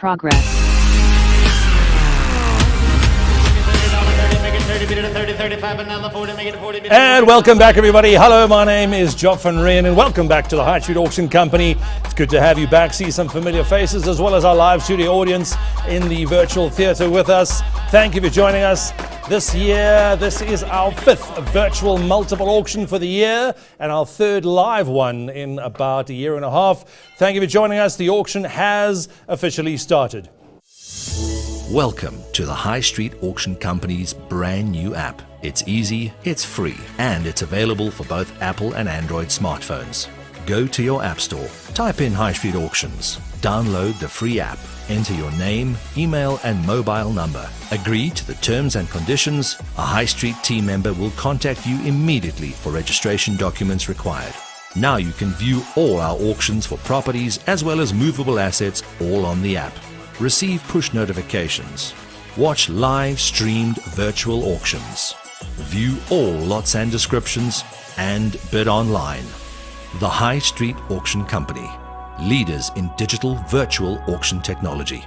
progress. And welcome back, everybody. Hello, my name is Joff van Rijn, and welcome back to the High Street Auction Company. It's good to have you back, see some familiar faces, as well as our live studio audience in the virtual theatre with us. Thank you for joining us. This year, this is our 5th virtual multiple auction for the year and our 3rd live one in about a year and a half. Thank you for joining us. The auction has officially started. Welcome to the High Street Auction Company's brand new app. It's easy, it's free, and it's available for both Apple and Android smartphones. Go to your app store, type in High Street Auctions, download the free app, enter your name, email and mobile number. Agree to the terms and conditions. A High Street team member will contact you immediately for registration documents required. Now you can view all our auctions for properties as well as movable assets all on the app. Receive push notifications. Watch live streamed virtual auctions. View all lots and descriptions and bid online. The High Street Auction Company, leaders in digital virtual auction technology.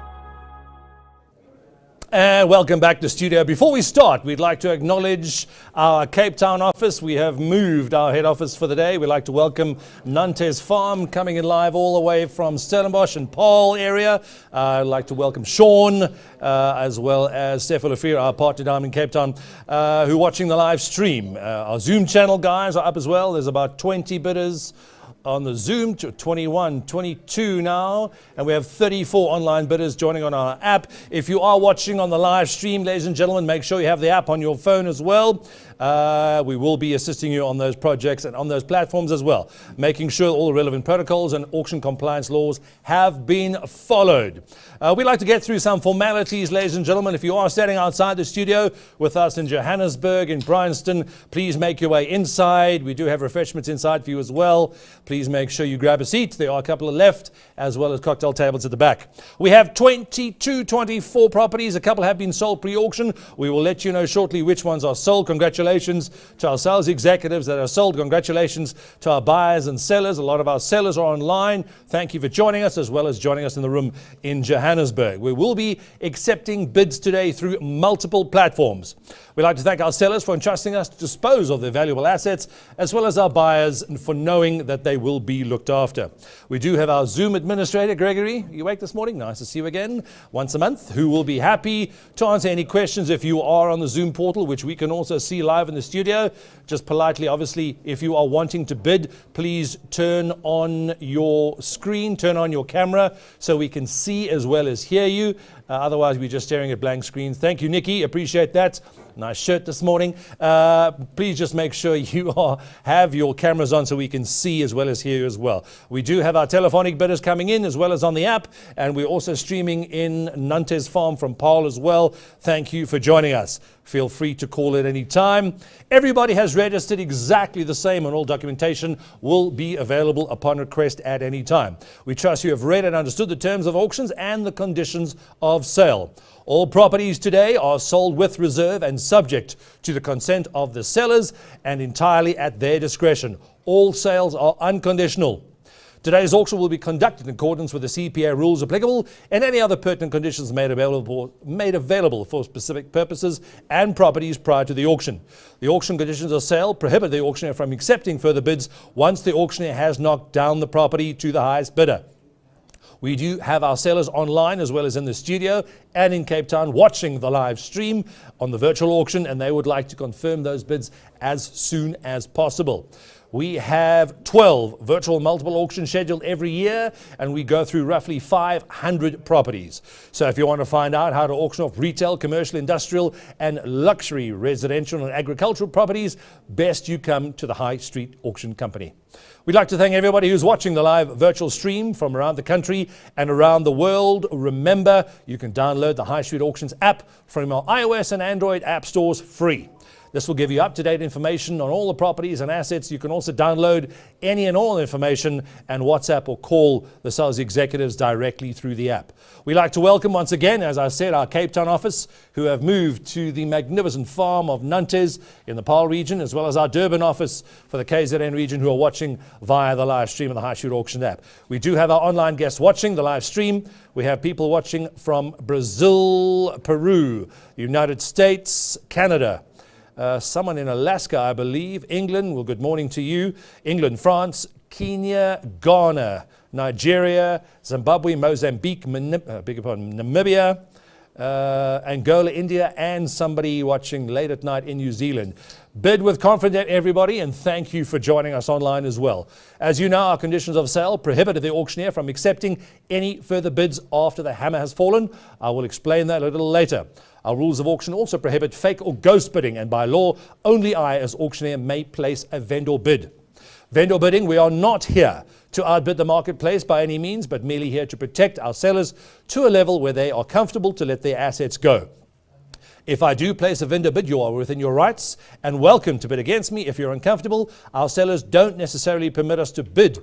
And welcome back to studio. Before we start, we'd like to acknowledge our Cape Town office. We have moved our head office for the day. We'd like to welcome Nantes Farm coming in live all the way from Stellenbosch and Paarl area. I'd like to welcome Sean as well as Stefan Lefrier, our partner down in Cape Town, who are watching the live stream. Our Zoom channel guys are up as well. There's about 20 bidders on the Zoom, to 21, 22 now, and we have 34 online bidders joining on our app. If you are watching on the live stream, ladies and gentlemen, make sure you have the app on your phone as well. We will be assisting you on those projects and on those platforms as well, making sure all the relevant protocols and auction compliance laws have been followed. We'd like to get through some formalities, ladies and gentlemen. If you are standing outside the studio with us in Johannesburg, in Bryanston, please make your way inside. We do have refreshments inside for you as well. Please make sure you grab a seat. There are a couple of left, as well as cocktail tables at the back. We have 24 properties. A couple have been sold pre-auction. We will let you know shortly which ones are sold. Congratulations to our sales executives that are sold. Congratulations to our buyers and sellers. A lot of our sellers are online. Thank you for joining us, as well as joining us in the room in Johannesburg. We will be accepting bids today through multiple platforms. We'd like to thank our sellers for entrusting us to dispose of their valuable assets, as well as our buyers for knowing that they will be looked after. We do have our Zoom administrator, Gregory. You awake this morning? Nice to see you again once a month, who will be happy to answer any questions if you are on the Zoom portal, which we can also see live in the studio. Just politely, obviously, if you are wanting to bid, please turn on your screen, turn on your camera so we can see as well as hear you. Otherwise, we're just staring at blank screens. Thank you, Nikki. Appreciate that. Nice shirt this morning. Please just make sure you have your cameras on so we can see as well as hear you as well. We do have our telephonic bidders coming in as well as on the app, and we're also streaming in Nantes Farm from Paarl as well. Thank you for joining us. Feel free to call at any time. Everybody has registered exactly the same, and all documentation will be available upon request at any time. We trust you have read and understood the terms of auctions and the conditions of sale. All properties today are sold with reserve and subject to the consent of the sellers and entirely at their discretion. All sales are unconditional. Today's auction will be conducted in accordance with the CPA rules applicable and any other pertinent conditions made available for specific purposes and properties prior to the auction. The auction conditions of sale prohibit the auctioneer from accepting further bids once the auctioneer has knocked down the property to the highest bidder. We do have our sellers online as well as in the studio and in Cape Town watching the live stream on the virtual auction, and they would like to confirm those bids as soon as possible. We have 12 virtual multiple auctions scheduled every year, and we go through roughly 500 properties. So if you want to find out how to auction off retail, commercial, industrial, and luxury residential and agricultural properties, best you come to the High Street Auction Company. We'd like to thank everybody who's watching the live virtual stream from around the country and around the world. Remember, you can download the High Street Auctions app from our iOS and Android app stores free. This will give you up-to-date information on all the properties and assets. You can also download any and all information and WhatsApp or call the sales executives directly through the app. We'd like to welcome once again, as I said, our Cape Town office, who have moved to the magnificent farm of Nantes in the Paarl region, as well as our Durban office for the KZN region, who are watching via the live stream of the High Street Auction app. We do have our online guests watching the live stream. We have people watching from Brazil, Peru, United States, Canada, someone in Alaska, I believe, England. Well, good morning to you. England, France, Kenya, Ghana, Nigeria, Zimbabwe, Mozambique, Namibia, Angola, India, and somebody watching late at night in New Zealand. Bid with confidence, everybody, and thank you for joining us online as well. As you know, our conditions of sale prohibited the auctioneer from accepting any further bids after the hammer has fallen. I will explain that a little later. Our rules of auction also prohibit fake or ghost bidding, and by law, only I as auctioneer may place a vendor bid. Vendor bidding, we are not here to outbid the marketplace by any means, but merely here to protect our sellers to a level where they are comfortable to let their assets go. If I do place a vendor bid, you are within your rights and welcome to bid against me. If you're uncomfortable, our sellers don't necessarily permit us to bid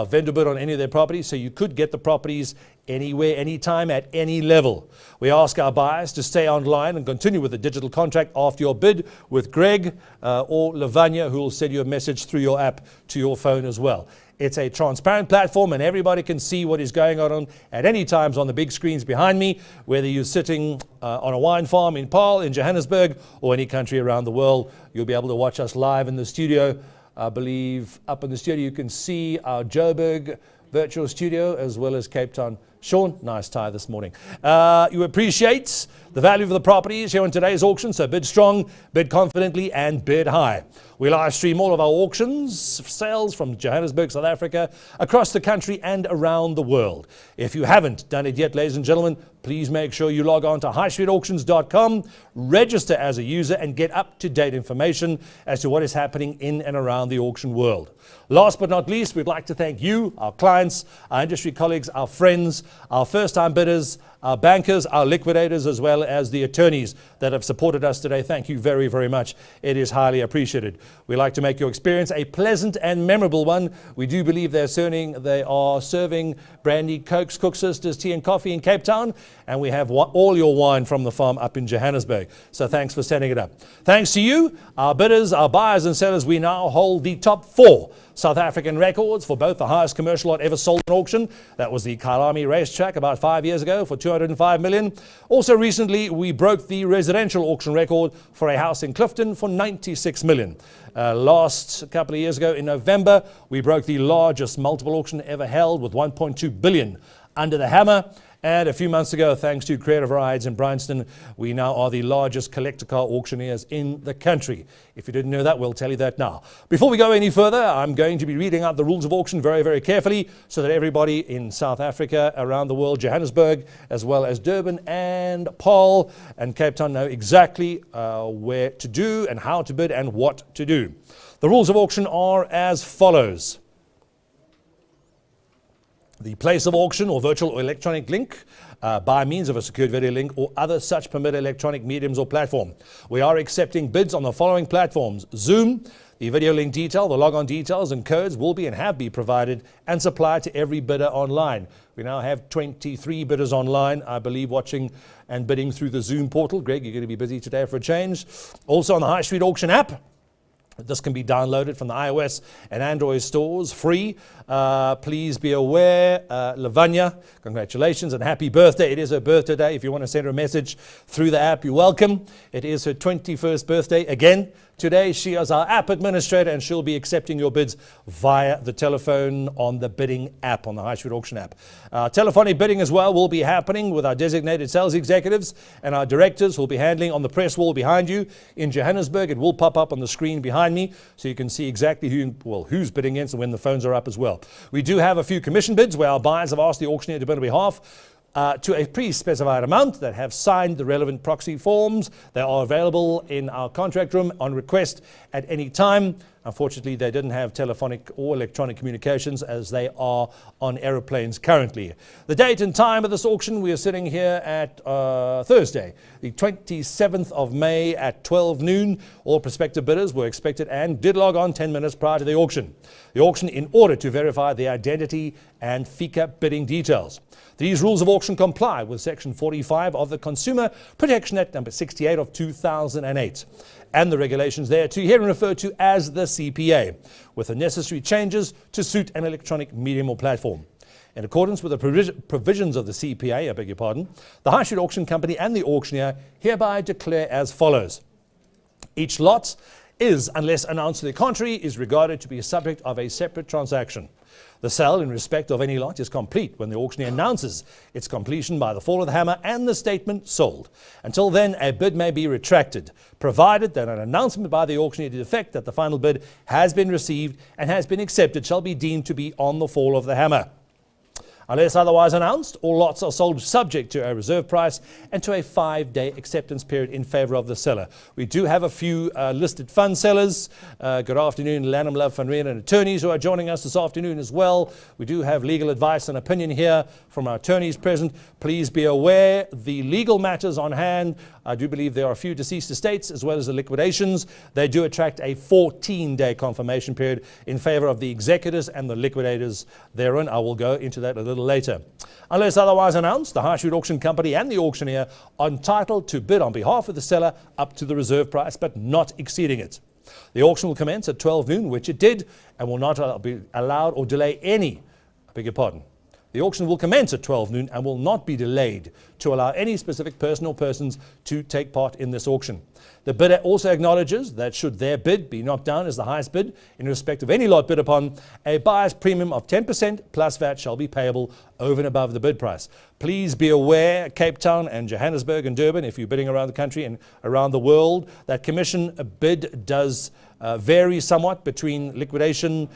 vendor bid on any of their properties, so you could get the properties anywhere, anytime, at any level. We ask our buyers to stay online and continue with the digital contract after your bid with Greg or Rivonia, who will send you a message through your app to your phone as well. It's a transparent platform and everybody can see what is going on at any times on the big screens behind me, whether you're sitting on a wine farm in Paarl, in Johannesburg, or any country around the world. You'll be able to watch us live in the studio. I believe up in the studio you can see our Joburg virtual studio as well as Cape Town. Sean, nice tie this morning. You appreciate the value of the properties here in today's auction, so bid strong, bid confidently, and bid high. We live stream all of our auctions, sales from Johannesburg, South Africa, across the country and around the world. If you haven't done it yet, ladies and gentlemen, please make sure you log on to highstreetauctions.com, register as a user, and get up-to-date information as to what is happening in and around the auction world. Last but not least, we'd like to thank you, our clients, our industry colleagues, our friends, our first-time bidders, our bankers, our liquidators, as well as the attorneys that have supported us today. Thank you very, very much. It is highly appreciated. We like to make your experience a pleasant and memorable one. We do believe they are serving brandy, cokes, cook sisters, tea and coffee in Cape Town, and we have all your wine from the farm up in Johannesburg. So thanks for setting it up. Thanks to you, our bidders, our buyers and sellers, we now hold the top 4 South African records for both the highest commercial lot ever sold in auction. That was the Kyalami racetrack about 5 years ago for 205 million. Also recently, we broke the residential auction record for a house in Clifton for 96 million. Last couple of years ago in November, we broke the largest multiple auction ever held with 1.2 billion under the hammer. And a few months ago, thanks to Creative Rides in Bryanston, we now are the largest collector car auctioneers in the country. If you didn't know that, we'll tell you that now. Before we go any further, I'm going to be reading out the rules of auction very, very carefully so that everybody in South Africa, around the world, Johannesburg, as well as Durban and Paarl and Cape Town know exactly where to do and how to bid and what to do. The rules of auction are as follows. The place of auction or virtual or electronic link by means of a secured video link or other such permitted electronic mediums or platform. We are accepting bids on the following platforms: Zoom. The video link detail, the logon details and codes will be and have been provided and supplied to every bidder online. We now have 23 bidders online, I believe, watching and bidding through the Zoom portal. Greg, you're going to be busy today for a change. Also on the High Street Auction app. This can be downloaded from the iOS and Android stores, free. Please be aware, Rivonia, congratulations and happy birthday. It is her birthday today. If you want to send her a message through the app, you're welcome. It is her 21st birthday again. Today, she is our app administrator and she'll be accepting your bids via the telephone on the bidding app, on the High Street Auction app. Telephonic bidding as well will be happening with our designated sales executives and our directors who will be handling on the press wall behind you. In Johannesburg, it will pop up on the screen behind me so you can see exactly who's bidding against and when the phones are up as well. We do have a few commission bids where our buyers have asked the auctioneer to bid on behalf to a pre-specified amount that have signed the relevant proxy forms. They are available in our contract room on request at any time. Unfortunately, they didn't have telephonic or electronic communications as they are on aeroplanes currently. The date and time of this auction, we are sitting here at Thursday, the 27th of May at 12 noon. All prospective bidders were expected and did log on 10 minutes prior to the auction. The auction in order to verify the identity and FICA bidding details. These rules of auction comply with Section 45 of the Consumer Protection Act number 68 of 2008 and the regulations thereto, herein referred to as the CPA, with the necessary changes to suit an electronic medium or platform. In accordance with the provisions of the CPA, I beg your pardon, the High Street Auction Company and the auctioneer hereby declare as follows. Each lot is, unless announced to the contrary, is regarded to be a subject of a separate transaction. The sale in respect of any lot is complete when the auctioneer announces its completion by the fall of the hammer and the statement sold. Until then, a bid may be retracted, provided that an announcement by the auctioneer to the effect that the final bid has been received and has been accepted shall be deemed to be on the fall of the hammer. Unless otherwise announced, all lots are sold subject to a reserve price and to a 5-day acceptance period in favour of the seller. We do have a few listed fund sellers. Good afternoon, Lanham Love Van Reen and attorneys who are joining us this afternoon as well. We do have legal advice and opinion here from our attorneys present. Please be aware the legal matters on hand. I do believe there are a few deceased estates as well as the liquidations. They do attract a 14-day confirmation period in favour of the executors and the liquidators therein. I will go into that a little later. Unless otherwise announced, the High Street Auction Company and the auctioneer are entitled to bid on behalf of the seller up to the reserve price, but not exceeding it. The auction will commence at 12 noon, which it did, and will not be allowed or delay any, I beg your pardon. The auction will commence at 12 noon and will not be delayed to allow any specific person or persons to take part in this auction. The bidder also acknowledges that should their bid be knocked down as the highest bid in respect of any lot bid upon, a buyer's premium of 10% plus VAT shall be payable over and above the bid price. Please be aware, Cape Town and Johannesburg and Durban, if you're bidding around the country and around the world, that commission bid does vary somewhat between liquidation,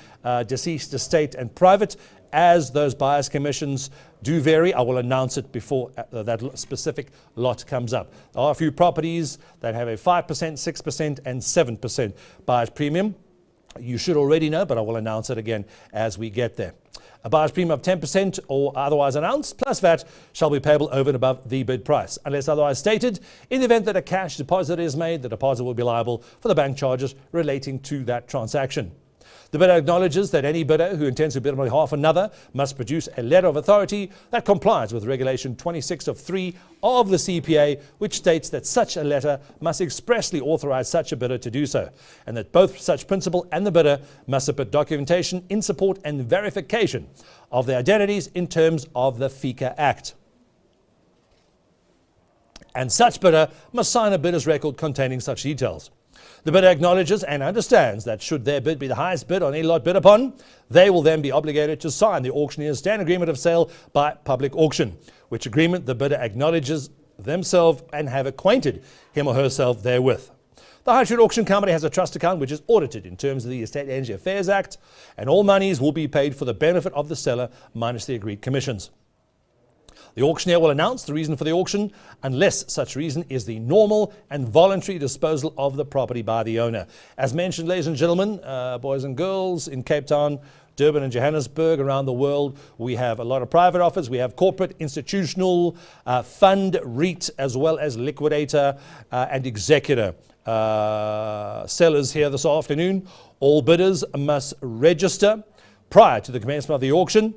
deceased estate and private. As those buyer's commissions do vary, I will announce it before that specific lot comes up. There are a few properties that have a 5%, 6% and 7% buyer's premium. You should already know, but I will announce it again as we get there. A buyer's premium of 10% or otherwise announced plus VAT shall be payable over and above the bid price. Unless otherwise stated, in the event that a cash deposit is made, the deposit will be liable for the bank charges relating to that transaction. The bidder acknowledges that any bidder who intends to bid on behalf of another must produce a letter of authority that complies with Regulation 26 of 3 of the CPA, which states that such a letter must expressly authorize such a bidder to do so, and that both such principal and the bidder must submit documentation in support and verification of their identities in terms of the FICA Act. And such bidder must sign a bidder's record containing such details. The bidder acknowledges and understands that should their bid be the highest bid on any lot bid upon, they will then be obligated to sign the auctioneer's stand agreement of sale by public auction, which agreement the bidder acknowledges themselves and have acquainted him or herself therewith. The High Street Auction Company has a trust account which is audited in terms of the Estate Agency Affairs Act, and all monies will be paid for the benefit of the seller minus the agreed commissions. The auctioneer will announce the reason for the auction unless such reason is the normal and voluntary disposal of the property by the owner. As mentioned, ladies and gentlemen, boys and girls in Cape Town, Durban and Johannesburg, around the world, we have a lot of private offers. We have corporate, institutional, fund, REIT, as well as liquidator and executor sellers here this afternoon. All bidders must register prior to the commencement of the auction.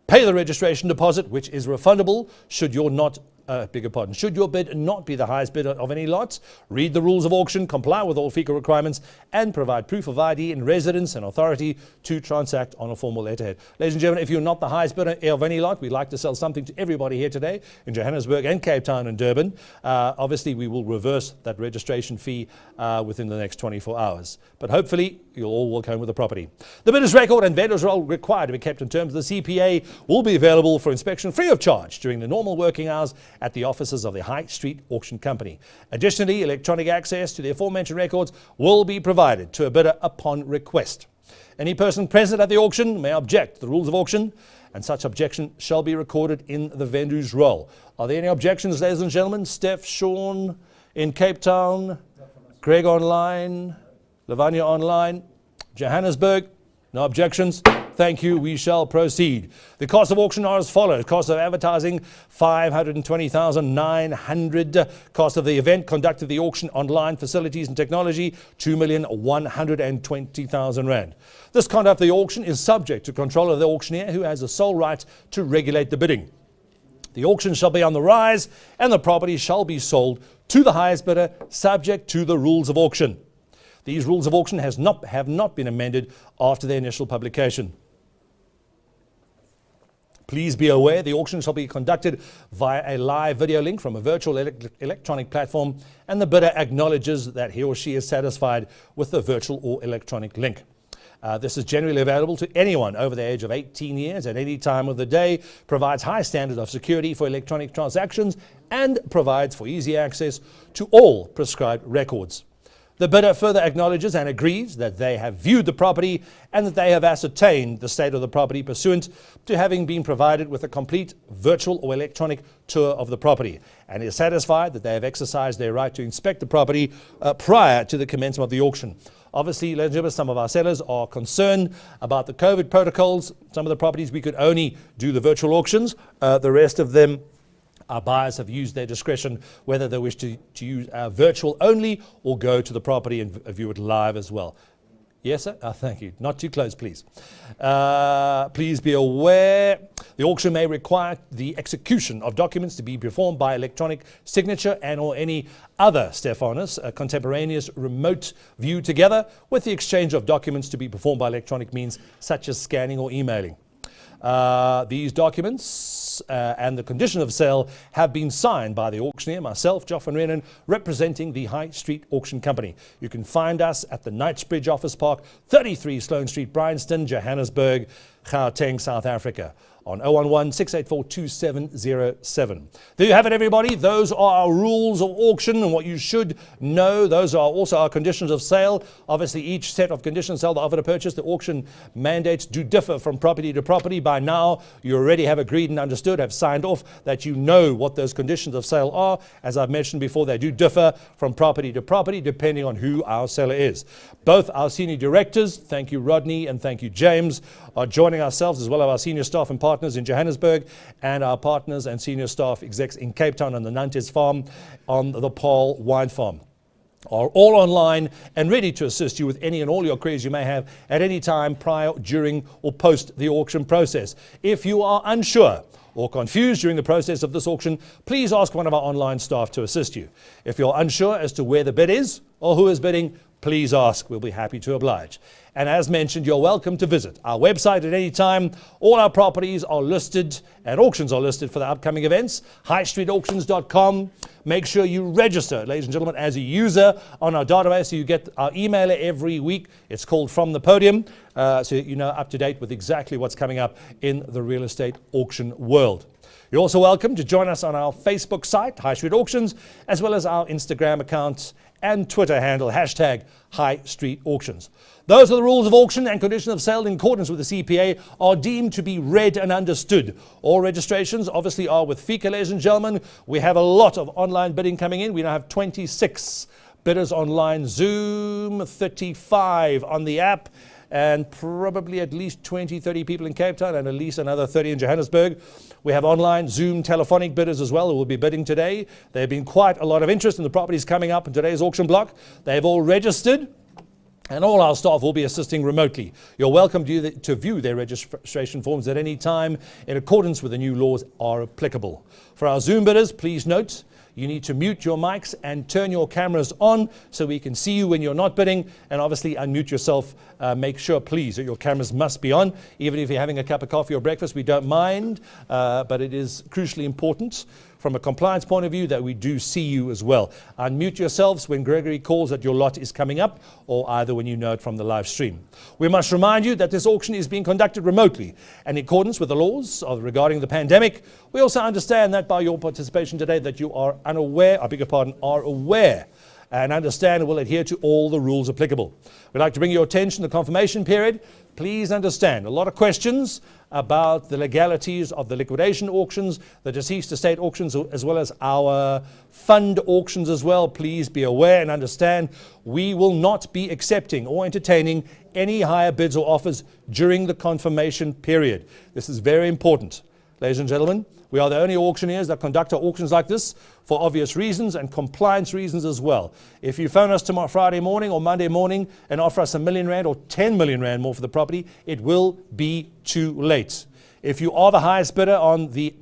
Pay the registration deposit, which is refundable should your should your bid not be the highest bid of any lot. Read the rules of auction, comply with all FICA requirements, and provide proof of ID and residence and authority to transact on a formal letterhead. Ladies and gentlemen, if you're not the highest bidder of any lot, we'd like to sell something to everybody here today in Johannesburg and Cape Town and Durban. Obviously, we will reverse that registration fee within the next 24 hours. But hopefully, you'll all walk home with the property. The bidder's record and vendor's roll required to be kept in terms of the CPA will be available for inspection free of charge during the normal working hours at the offices of the High Street Auction Company. Additionally, electronic access to the aforementioned records will be provided to a bidder upon request. Any person present at the auction may object to the rules of auction, and such objection shall be recorded in the vendor's roll. Are there any objections, ladies and gentlemen? Steph, Sean in Cape Town, Greg online. Rivonia online, Johannesburg, no objections. Thank you. We shall proceed. The cost of auction are as follows. Cost of advertising, 520,900. Cost of the event, conduct of the auction, online facilities and technology, 2,120,000 rand. This conduct of the auction is subject to control of the auctioneer, who has the sole right to regulate the bidding. The auction shall be on the rise, and the property shall be sold to the highest bidder, subject to the rules of auction. These rules of auction have not been amended after their initial publication. Please be aware the auction shall be conducted via a live video link from a virtual electronic platform, and the bidder acknowledges that he or she is satisfied with the virtual or electronic link. This is generally available to anyone over the age of 18 years at any time of the day, provides high standard of security for electronic transactions, and provides for easy access to all prescribed records. The bidder further acknowledges and agrees that they have viewed the property and that they have ascertained the state of the property pursuant to having been provided with a complete virtual or electronic tour of the property, and is satisfied that they have exercised their right to inspect the property prior to the commencement of the auction. Obviously, ladies and gentlemen, some of our sellers are concerned about the COVID protocols. Some of the properties we could only do the virtual auctions. The rest of them, our buyers have used their discretion whether they wish to use virtual only or go to the property and view it live as well. Yes, sir? Thank you. Not too close, please. Please be aware the auction may require the execution of documents to be performed by electronic signature and or any other Stephanus, a contemporaneous remote view together with the exchange of documents to be performed by electronic means such as scanning or emailing. These documents and the condition of sale have been signed by the auctioneer, myself, Joff and Renan, representing the High Street Auction Company. You can find us at the Knightsbridge Office Park, 33 Sloane Street, Bryanston, Johannesburg, Gauteng, South Africa, on 011-684-2707. There you have it, everybody. Those are our rules of auction and what you should know. Those are also our conditions of sale. Obviously, each set of conditions of sale, the offer to purchase, the auction mandates do differ from property to property. By now, you already have agreed and understood, have signed off that you know what those conditions of sale are. As I've mentioned before, they do differ from property to property depending on who our seller is. Both our senior directors, thank you Rodney and thank you James, are joining ourselves as well as our senior staff and partners in Johannesburg and our partners and senior staff execs in Cape Town on the Nantes farm on the Paarl wine farm. Are all online and ready to assist you with any and all your queries you may have at any time prior, during or post the auction process. If you are unsure or confused during the process of this auction, please ask one of our online staff to assist you. If you're unsure as to where the bid is or who is bidding, please ask. We'll be happy to oblige. And as mentioned, you're welcome to visit our website at any time. All our properties are listed and auctions are listed for the upcoming events. highstreetauctions.com. Make sure you register, ladies and gentlemen, as a user on our database so you get our emailer every week. It's called From the Podium, so you know up to date with exactly what's coming up in the real estate auction world. You're also welcome to join us on our Facebook site, High Street Auctions, as well as our Instagram account and Twitter handle, hashtag High Street Auctions. Those are the rules of auction and conditions of sale in accordance with the CPA are deemed to be read and understood. All registrations obviously are with FICA, ladies and gentlemen. We have a lot of online bidding coming in. We now have 26 bidders online, Zoom, 35 on the app, and probably at least 20, 30 people in Cape Town and at least another 30 in Johannesburg. We have online Zoom telephonic bidders as well who will be bidding today. There have been quite a lot of interest in the properties coming up in today's auction block. They've all registered and all our staff will be assisting remotely. You're welcome to view their registration forms at any time in accordance with the new laws are applicable. For our Zoom bidders, please note, you need to mute your mics and turn your cameras on so we can see you when you're not bidding, and obviously unmute yourself. Make sure, please, that your cameras must be on. Even if you're having a cup of coffee or breakfast, we don't mind, but it is crucially important from a compliance point of view that we do see you as well. Unmute yourselves when Gregory calls that your lot is coming up, or either when you know it from the live stream. We must remind you that this auction is being conducted remotely and in accordance with the laws regarding the pandemic. We also understand that by your participation today that you are unaware, I beg your pardon, are aware and understand and will adhere to all the rules applicable. We'd like to bring your attention to the confirmation period. Please understand, a lot of questions about the legalities of the liquidation auctions, the deceased estate auctions, as well as our fund auctions as well. Please be aware and understand we will not be accepting or entertaining any higher bids or offers during the confirmation period. This is very important. Ladies and gentlemen, we are the only auctioneers that conduct our auctions like this for obvious reasons and compliance reasons as well. If you phone us tomorrow, Friday morning or Monday morning and offer us R1 million or 10 million rand more for the property, it will be too late. If you are the highest bidder on the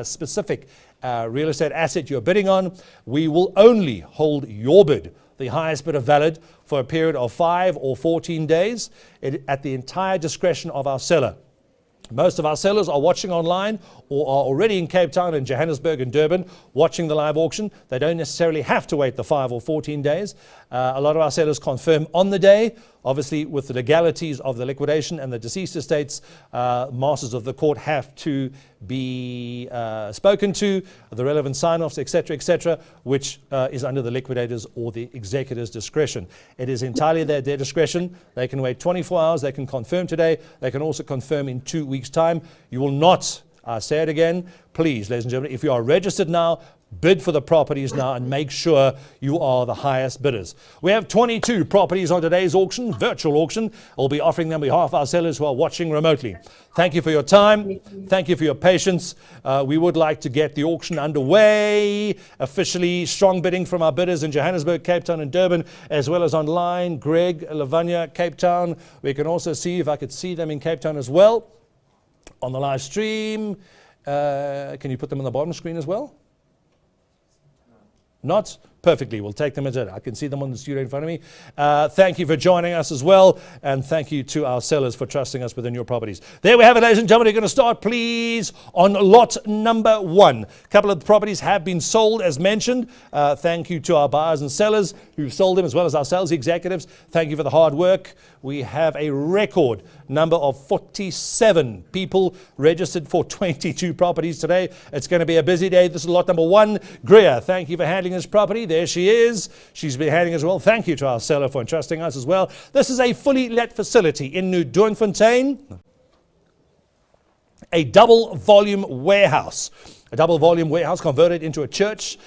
specific real estate asset you're bidding on, we will only hold your bid, the highest bidder, valid for a period of 5 or 14 days at the entire discretion of our seller. Most of our sellers are watching online or are already in Cape Town and Johannesburg and Durban watching the live auction. They don't necessarily have to wait the 5 or 14 days. A lot of our sellers confirm on the day. Obviously, with the legalities of the liquidation and the deceased estates, masters of the court have to be spoken to, the relevant sign-offs, etc., which is under the liquidators or the executor's discretion. It is entirely their discretion. They can wait 24 hours. They can confirm today. They can also confirm in 2 weeks' time. You will not, I say it again, please, ladies and gentlemen, if you are registered now, bid for the properties now and make sure you are the highest bidders. We have 22 properties on today's auction, virtual auction. I'll be offering them on behalf of our sellers who are watching remotely. Thank you for your time. Thank you for your patience. We would like to get the auction underway. Officially, strong bidding from our bidders in Johannesburg, Cape Town and Durban, as well as online. Greg, Rivonia, Cape Town. We can also see if I could see them in Cape Town as well on the live stream. Can you put them on the bottom screen as well? Not? Perfectly. We'll take them as it. I can see them on the studio in front of me. Thank you for joining us as well. And thank you to our sellers for trusting us within your properties. There we have it, ladies and gentlemen. We're going to start, please, on lot number 1. A couple of the properties have been sold, as mentioned. Thank you to our buyers and sellers who've sold them, as well as our sales executives. Thank you for the hard work. We have a record number of 47 people registered for 22 properties today. It's going to be a busy day. This is lot number 1. Greer, thank you for handling this property. There she is. She's been handling as well. Thank you to our seller for entrusting us as well. This is a fully let facility in New Doornfontein. A double volume warehouse. A double volume warehouse converted into a church.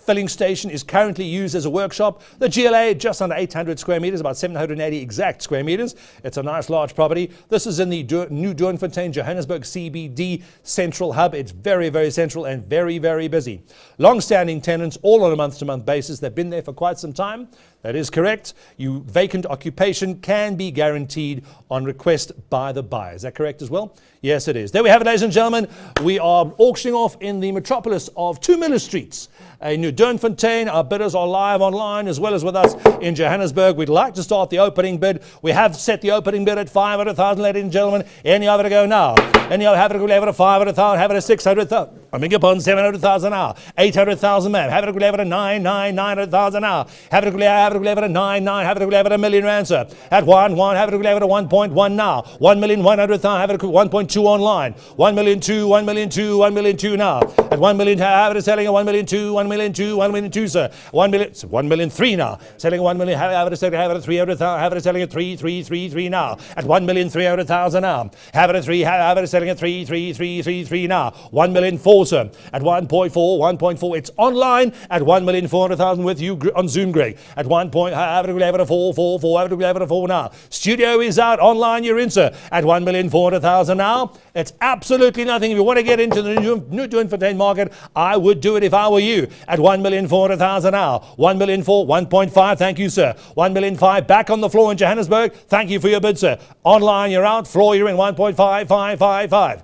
Filling station is currently used as a workshop. The GLA just under 800 square meters, about 780 exact square meters. It's a nice large property. This is in the New Doornfontein, Johannesburg CBD central hub. It's very, very central and very, very busy. Long-standing tenants, all on a month-to-month basis. They've been there for quite some time. That is correct. Vacant occupation can be guaranteed on request by the buyer. Is that correct as well? Yes, it is. There we have it, ladies and gentlemen. We are auctioning off in the metropolis of 2 Miller Streets in New Doornfontein. Our bidders are live online as well as with us in Johannesburg. We'd like to start the opening bid. We have set the opening bid at 500,000, ladies and gentlemen. Any other to go now? Any other have it to 500,000, have it at 600,000. I beg your pardon, 700,000 now. 800,000, ma'am. Have it to 900,000 now. Have it to 9, have it to $1 million rand, sir. At 1, have it to 1.1 now. 1,100,000, have it to 1.2 online. 1,200,000, 1,200,000, 1,200,000 now. At 1 million, have it selling at 1,200,000, 1,200,000, 1,200,000, sir. 1,300,000 now. Selling at 1 million, have it selling at 300,000, have it selling at 3,333 now. At 1,300,000 now. Have it at 3, have it selling at 3,333 now. 1,400,000, sir. At 1.4. It's online at 1,400,000 with you on Zoom, Greg. At 1 point, have it at 4, have it at 4 now. Studio is out, online you're in, sir. At 1,400,000 now. It's absolutely nothing. If you want to get into the New Doornfontein market, I would do it if I were you. At 1,400,000 now. 1,400,000, 1.5, thank you, sir. 1,500,000, back on the floor in Johannesburg. Thank you for your bid, sir. Online you're out, floor you're in, 1.5555.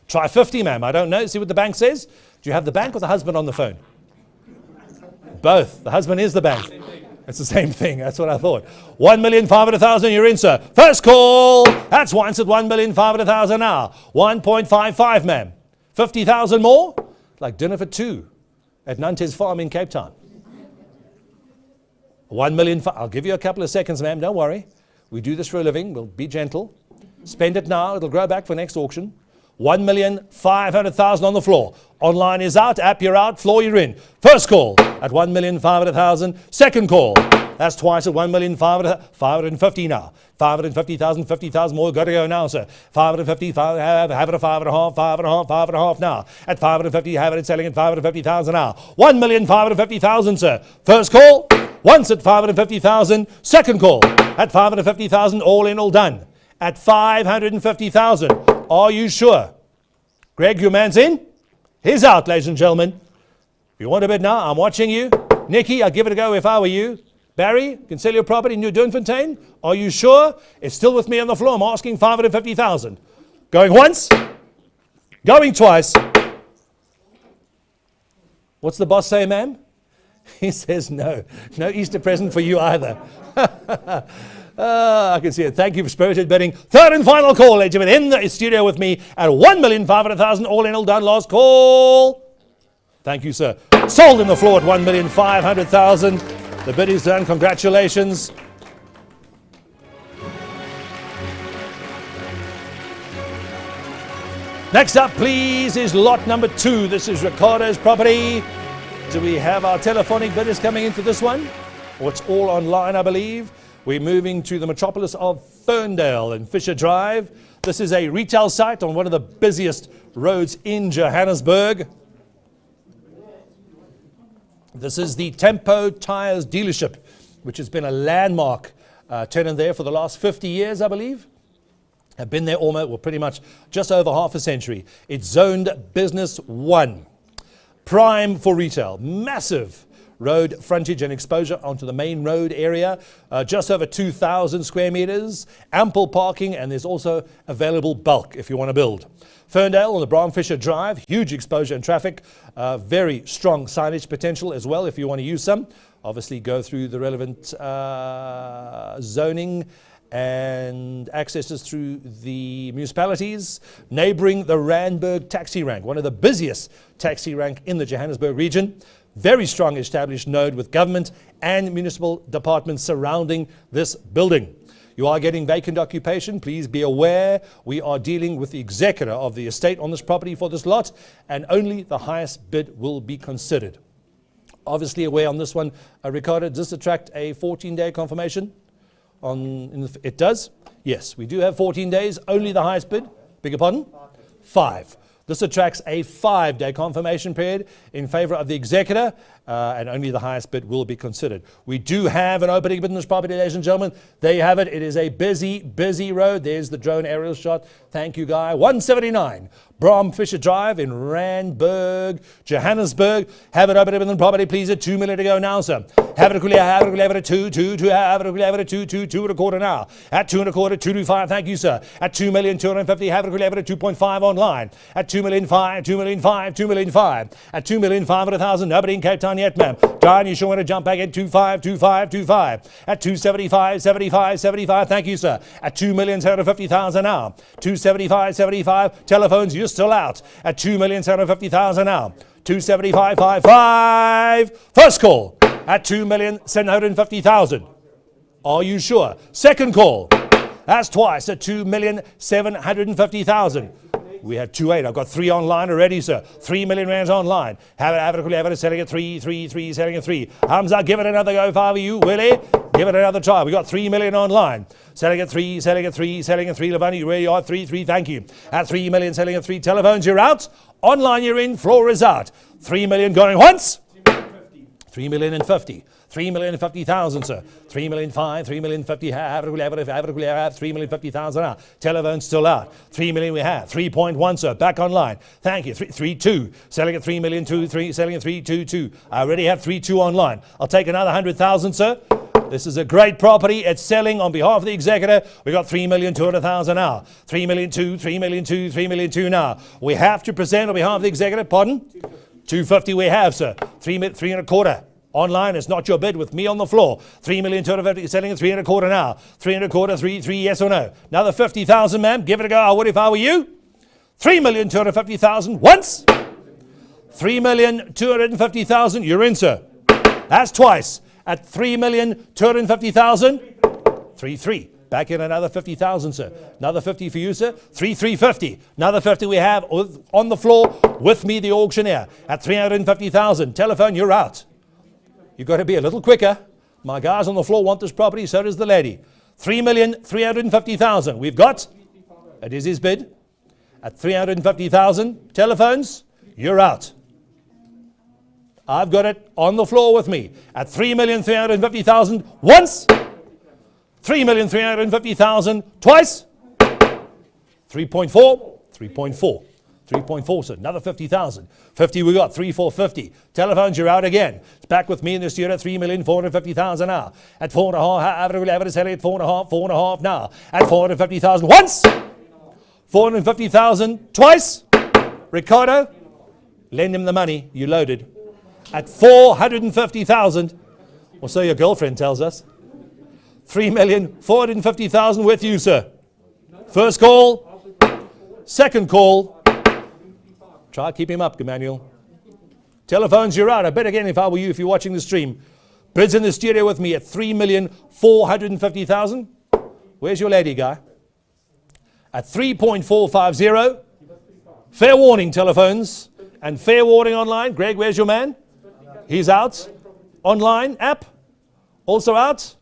Try 50, ma'am. I don't know. See what the bank says. Do you have the bank or the husband on the phone? Both. The husband is the bank. It's the same thing. That's what I thought. 1,500,000, you're in, sir. First call. That's once at 1,500,000 now. 1.55, ma'am. 50,000 more? Like dinner for 2 at Nantes Farm in Cape Town. 1 million. I'll give you a couple of seconds, ma'am. Don't worry. We do this for a living. We'll be gentle. Spend it now. It'll grow back for next auction. 1,500,000 on the floor. Online is out, app you're out, floor you're in. First call at 1,500,000. Second call, that's twice at 1,500,000. 550 now. 550,000, 50,000 more. Got to go now, sir. 550, have it at 5.5, 5.5, 5.5 now. At 550, have it selling at 550,000 now. 1,550,000, sir. First call, once at 550,000. Second call at 550,000. All in, all done. At 550,000. Are you sure? Greg, your man's in? He's out, ladies and gentlemen. If you want a bid now, I'm watching you. Nikki, I'd give it a go if I were you. Barry, can sell your property in New Doornfontein? Are you sure? It's still with me on the floor. I'm asking 550,000. Going once. Going twice. What's the boss say, ma'am? He says no. No Easter present for you either. I can see it. Thank you for spirited bidding. Third and final call, ladies and gentlemen, in the studio with me at 1,500,000. All in, all done. Last call. Thank you, sir. Sold in the floor at 1,500,000. The bid is done. Congratulations. Next up, please, is lot number 2. This is Ricardo's property. Do we have our telephonic bidders coming in for this one? Or it's all online, I believe. We're moving to the metropolis of Ferndale and Fisher Drive. This is a retail site on one of the busiest roads in Johannesburg. This is the Tempo Tyres dealership, which has been a landmark tenant there for the last 50 years, I believe. I've been there almost, well, pretty much just over half a century. It's zoned Business 1. Prime for retail. Massive road frontage and exposure onto the main road area. Just over 2,000 square meters. Ample parking, and there's also available bulk if you want to build. Ferndale on the Bram Fisher Drive. Huge exposure and traffic. Very strong signage potential as well if you want to use some. Obviously go through the relevant zoning and accesses through the municipalities. Neighbouring the Randburg taxi rank, one of the busiest taxi rank in the Johannesburg region. Very strong established node with government and municipal departments surrounding this building. You are getting vacant occupation. Please be aware we are dealing with the executor of the estate on this property for this lot, and only the highest bid will be considered. Obviously aware on this one, Ricardo, does this attract a 14-day confirmation? It does? Yes, we do have 14 days, only the highest bid. Beg your pardon? 5. This attracts a 5-day confirmation period in favour of the executor, and only the highest bid will be considered. We do have an opening bid in this property, ladies and gentlemen. There you have it. It is a busy, busy road. There's the drone aerial shot. Thank you, Guy. 179 Bram Fisher Drive in Randburg, Johannesburg. Have it opening in the property, please. At 2 million to go now, sir. Have it at 2, 2, 2, have it at 2, 2, 2 and a quarter now. At 2 and a quarter, 225. Thank you, sir. At 2,250,000, have it at 2.5 online. At 2,500,000, 2,500,000, 2,500,000. At 2,500,000, nobody in Cape Town yet, ma'am. John, you sure want to jump back at 25, 25, 25. At 275, 75, 75. Thank you, sir. At 2,750,000 now. 275, 75. Telephones, you're still out. At 2,750,000 now. 275.55. First call at 2,750,000. Are you sure? Second call. That's twice at 2,750,000. We have 2.8. I've got 3 online already, sir. 3 million rands online. Have it, selling at 3, 3, 3, selling at 3. Hamza, give it another go if I were you, Willie. Give it another try. We got 3 million online. Selling at 3, selling at 3, selling at 3. Lavani, where you are, 3, 3, thank you. At 3 million, selling at 3. Telephones, you're out. Online, you're in. Floor is out. 3 million going once. 3,050,000. 3,050,000, sir. 3,005,000, 3,050,000, have it, 3,050,000 now. Telephone still out. 3 million we have. 3.1, sir. Back online. Thank you. 3.2. Selling at 3,2,3,000, selling at 3.22. I already have 3.2 online. I'll take another 100,000, sir. This is a great property. It's selling on behalf of the executor. We got 3,200,000 now. 3,200,000, 3,200,000, 3,200,000 now. We have to present on behalf of the executor. Pardon? 250 we have, sir. 3 and a quarter. Online, it's not your bid with me on the floor. 3,250,000, selling at 3 and a quarter now. 3 and a quarter, 3, yes or no. Another 50,000, ma'am. Give it a go. I would if I were you. 3,250,000 once. 3,250,000. You're in, sir. That's twice. At 3,250,000. 3. Back in another 50,000, sir. Another 50 for you, sir. 3,350. Another 50 we have on the floor with me, the auctioneer, at 350,000. Telephone, you're out. You've got to be a little quicker. My guys on the floor want this property, so does the lady. 3,350,000. We've got, it is his bid, at 350,000. Telephones, you're out. I've got it on the floor with me at 3,350,000 once. 3,350,000 twice. 3.4, 3.4, 3.4, so another 50,000. 50 we got, 3,450. Telephones, you're out again. It's back with me in the studio at 3,450,000 now. At 4.5, however we'll have it, at 4.5, 4.5 now. At 450,000 once. 450,000 twice. Ricardo, lend him the money, you loaded. At 450,000, or so your girlfriend tells us. 3,450,000 with you, sir. First call. Second call. Try keep him up, Emmanuel. Telephones, you're out. I bet again if I were you, if you're watching the stream. Bids in the studio with me at 3,450,000. Where's your lady, guy? At 3.450. Fair warning, telephones. And fair warning online. Greg, where's your man? He's out. Online app. Also out.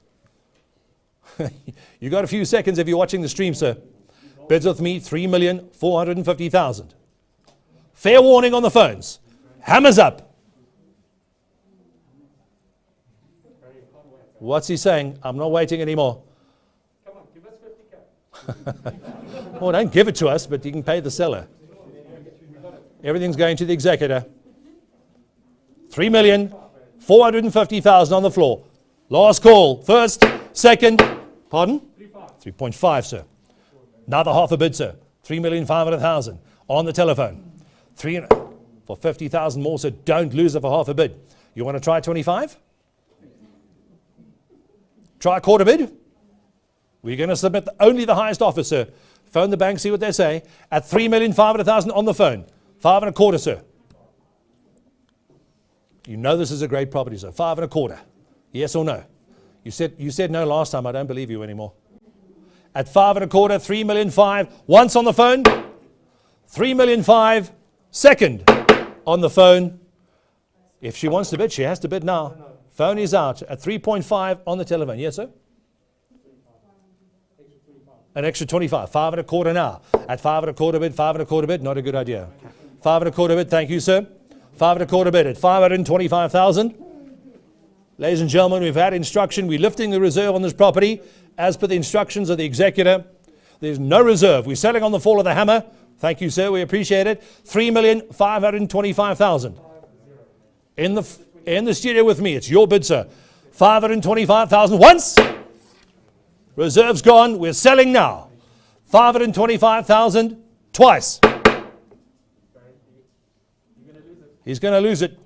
You got a few seconds if you're watching the stream, sir. Bids with me, 3,450,000. Fair warning on the phones. Hammers up. What's he saying? I'm not waiting anymore. Come on, give us 50K. Well, don't give it to us, but you can pay the seller. Everything's going to the executor. 3,450,000 on the floor. Last call. First, second. Pardon? 3.5, sir. Another half a bid, sir. 3,500,000 on the telephone. For 50,000 more, sir. Don't lose it for half a bid. You want to try 25? Try a quarter bid? We're going to submit only the highest offer, sir. Phone the bank, see what they say. At 3,500,000 on the phone. 5.25, sir. You know this is a great property, sir. 5.25. Yes or no? You said no last time. I don't believe you anymore. At 5.25, 3,500,000. Once on the phone. 3,500,000. Second on the phone. If she wants to bid, she has to bid now. Phone is out at 3.5 on the telephone. Yes, sir? An extra 25. 5.25 now. At 5.25 bid, 5.25 bid. Not a good idea. 5.25 bid. Thank you, sir. 5.25 bid at 525,000. Ladies and gentlemen, we've had instruction. We're lifting the reserve on this property as per the instructions of the executor. There's no reserve. We're selling on the fall of the hammer. Thank you, sir. We appreciate it. 3,525,000. In the studio with me, it's your bid, sir. 525,000 once. Reserve's gone. We're selling now. 525,000 twice. He's going to lose it.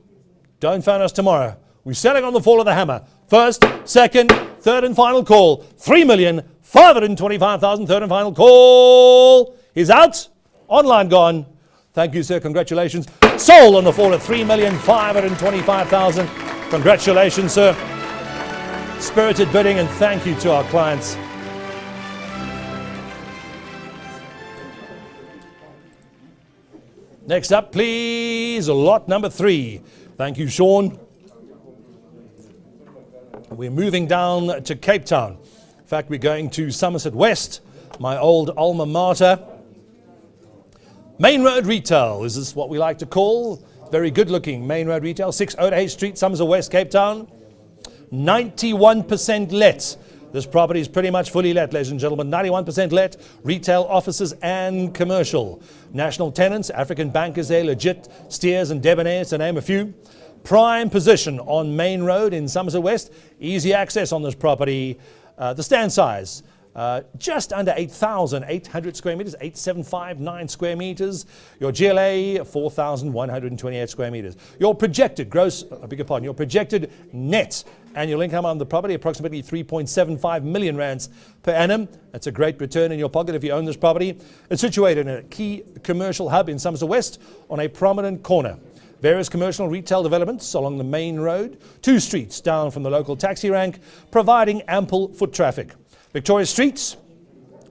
Don't phone us tomorrow. We're selling on the fall of the hammer. First, second, third and final call. 3,525,000. Third and final call. He's out. Online gone. Thank you, sir. Congratulations. Sold on the fall at 3,525,000. Congratulations, sir. Spirited bidding, and thank you to our clients. Next up, please, lot number 3. Thank you, Sean. We're moving down to Cape Town. In fact, we're going to Somerset West, my old alma mater. Main Road Retail, is this what we like to call? Very good looking Main Road Retail, 608 Street, Somerset West, Cape Town. 91% let. This property is pretty much fully let, ladies and gentlemen. 91% let, retail, offices and commercial. National tenants, African bankers there, legit, Steers and Debonair, to name a few. Prime position on Main Road in Somerset West. Easy access on this property. The stand size, just under 8,800 square meters, 8,759 square meters. Your GLA, 4,128 square meters. Your projected gross, your projected net annual income on the property, approximately 3.75 million rands per annum. That's a great return in your pocket if you own this property. It's situated in a key commercial hub in Somerset West on a prominent corner. Various commercial and retail developments along the main road, 2 streets down from the local taxi rank, providing ample foot traffic. Victoria Street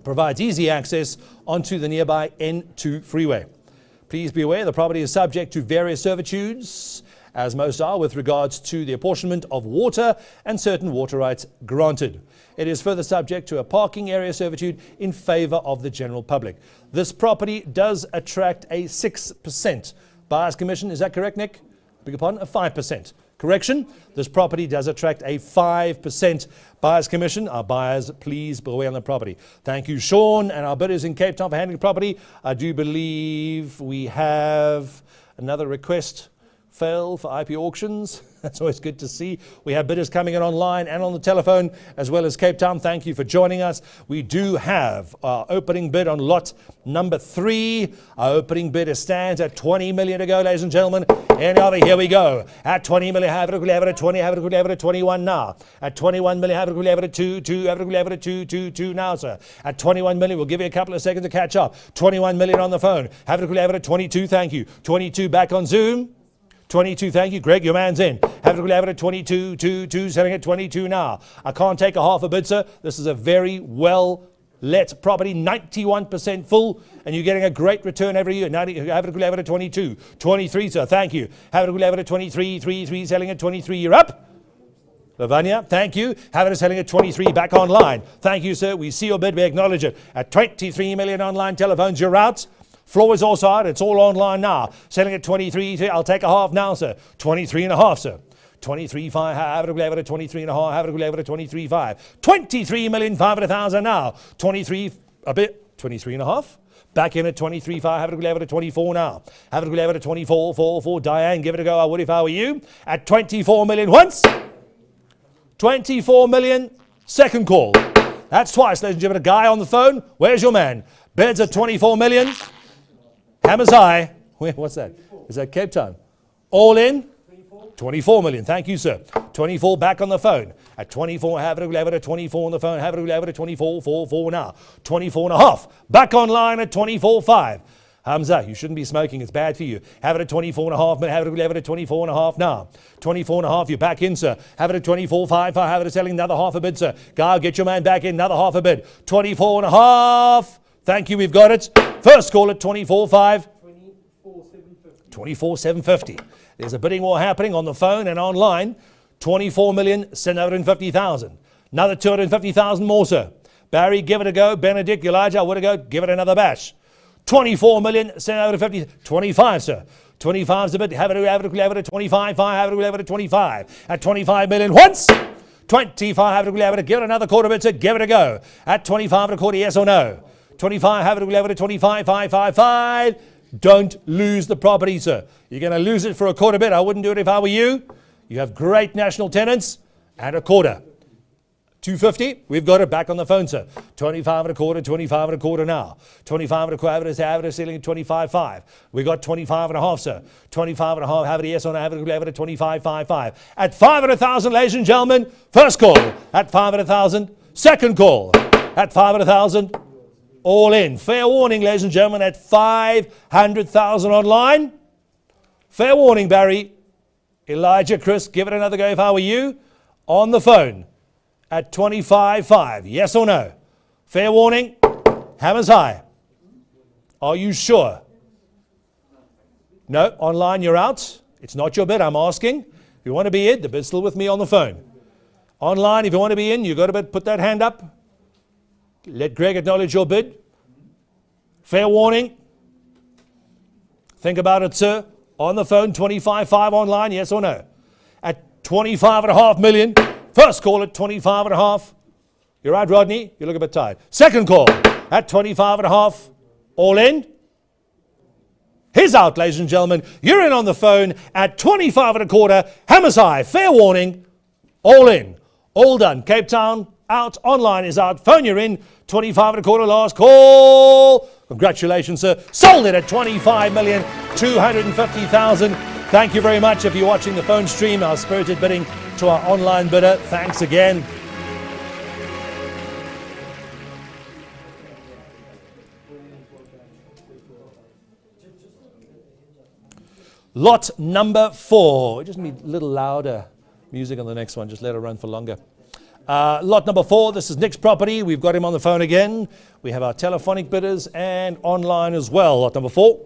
provides easy access onto the nearby N2 freeway. Please be aware the property is subject to various servitudes, as most are, with regards to the apportionment of water and certain water rights granted. It is further subject to a parking area servitude in favour of the general public. This property does attract a 6% buyer's commission. Is that correct, Nick? Beg your pardon? A 5%. Correction, this property does attract a 5% buyer's commission. Our buyers, please be away on the property. Thank you, Sean, and our bidders in Cape Town for handling the property. I do believe we have another request fail for IP auctions. That's always good to see. We have bidders coming in online and on the telephone, as well as Cape Town. Thank you for joining us. We do have our opening bid on lot number 3. Our opening bid stands at 20 million to go, ladies and gentlemen. And over, here we go. At 20 million, have it at 20, have it at 21 now. At 21 million, have it at 2, have it at 2 now, sir. At 21 million, we'll give you a couple of seconds to catch up. 21 million on the phone. Have it at 22, thank you. 22 back on Zoom. 22, thank you. Greg, your man's in. Have it at 22, 2, selling at 22 now. I can't take a half a bid, sir. This is a very well-let property, 91% full, and you're getting a great return every year. Have it at 22. 23, sir, thank you. Have it at 23, 3, selling at 23. You're up. Rivonia, thank you. Have it selling at 23, back online. Thank you, sir. We see your bid, we acknowledge it. At 23 million online telephones, you're out. Floor is also out. It's all online now. Selling at 23. I'll take a half now, sir. 23 and a half, sir. 23.5. Have it at 23 and a half. Have it at 23.5. 23,500,000 now. 23 a bit. 23 and a half. Back in at 23.5. Have it at 24 now. Have it at 24. 4. Diane, give it a go. I would if I were you. At 24 million once. 24 million. Second call. That's twice, ladies and gentlemen. A guy on the phone. Where's your man? Bids at 24 million. Hammers high. What's that? Is that Cape Town? All in? 24 million. Thank you, sir. 24 back on the phone. At 24, have it at 24 on the phone. Have it at 24, 4 now. 24 and a half. Back online at 24.5. Hamza, you shouldn't be smoking. It's bad for you. Have it at 24 and a half. Have it at 24 and a half now. 24 and a half. You're back in, sir. Have it at 24.5. Have it selling another half a bid, sir. Guy, get your man back in. Another half a bid. 24 and a half. Thank you, we've got it. First call at 24.5. 24,750. There's a bidding war happening on the phone and online. 24,750,000. Another 250,000 more, sir. Barry, give it a go. Benedict, Elijah, would it go? Give it another bash. 24,750,000. 25, sir. 25's a bit. Have it at 25. Have it at 25. At 25 million once. 25. Have it. Give it another quarter bit, sir. Give it a go. At 25 and a quarter, yes or no? 25, have it at 25, 5. Don't lose the property, sir. You're going to lose it for a quarter bit. I wouldn't do it if I were you. You have great national tenants and a quarter. 250, we've got it back on the phone, sir. 25 and a quarter, 25 and a quarter now. 25 and a quarter, have it ceiling at 25.5. We got 25 and a half, sir. 25 and a half, have it yes or no, have it at 25.5. At 500,000, ladies and gentlemen, first call. At 500,000, second call. At 500,000. All in. Fair warning, ladies and gentlemen, at 500,000 online. Fair warning, Barry. Elijah, Chris, give it another go if I were you. On the phone at 25.5. Yes or no? Fair warning. Hammers high. Are you sure? No, online you're out. It's not your bid, I'm asking. If you want to be in, the bid's still with me on the phone. Online, if you want to be in, you've got to put that hand up. Let Greg acknowledge your bid. Fair warning. Think about it, sir. On the phone, 25.5 online, yes or no? At 25.5 million. First call at 25.5. You're right, Rodney. You look a bit tired. Second call at 25.5. All in. He's out, ladies and gentlemen. You're in on the phone at 25 and a quarter. Hammers high. Fair warning. All in. All done. Cape Town out. Online is out. Phone you're in. 25 and a quarter. Last call. Congratulations, sir. Sold it at 25,250,000. Thank you very much if you're watching the phone stream. Our spirited bidding to our online bidder. Thanks again. Lot number 4. We just need a little louder music on the next one. Just let it run for longer. Lot number 4, this is Nick's property. We've got him on the phone again. We have our telephonic bidders and online as well. Lot number 4.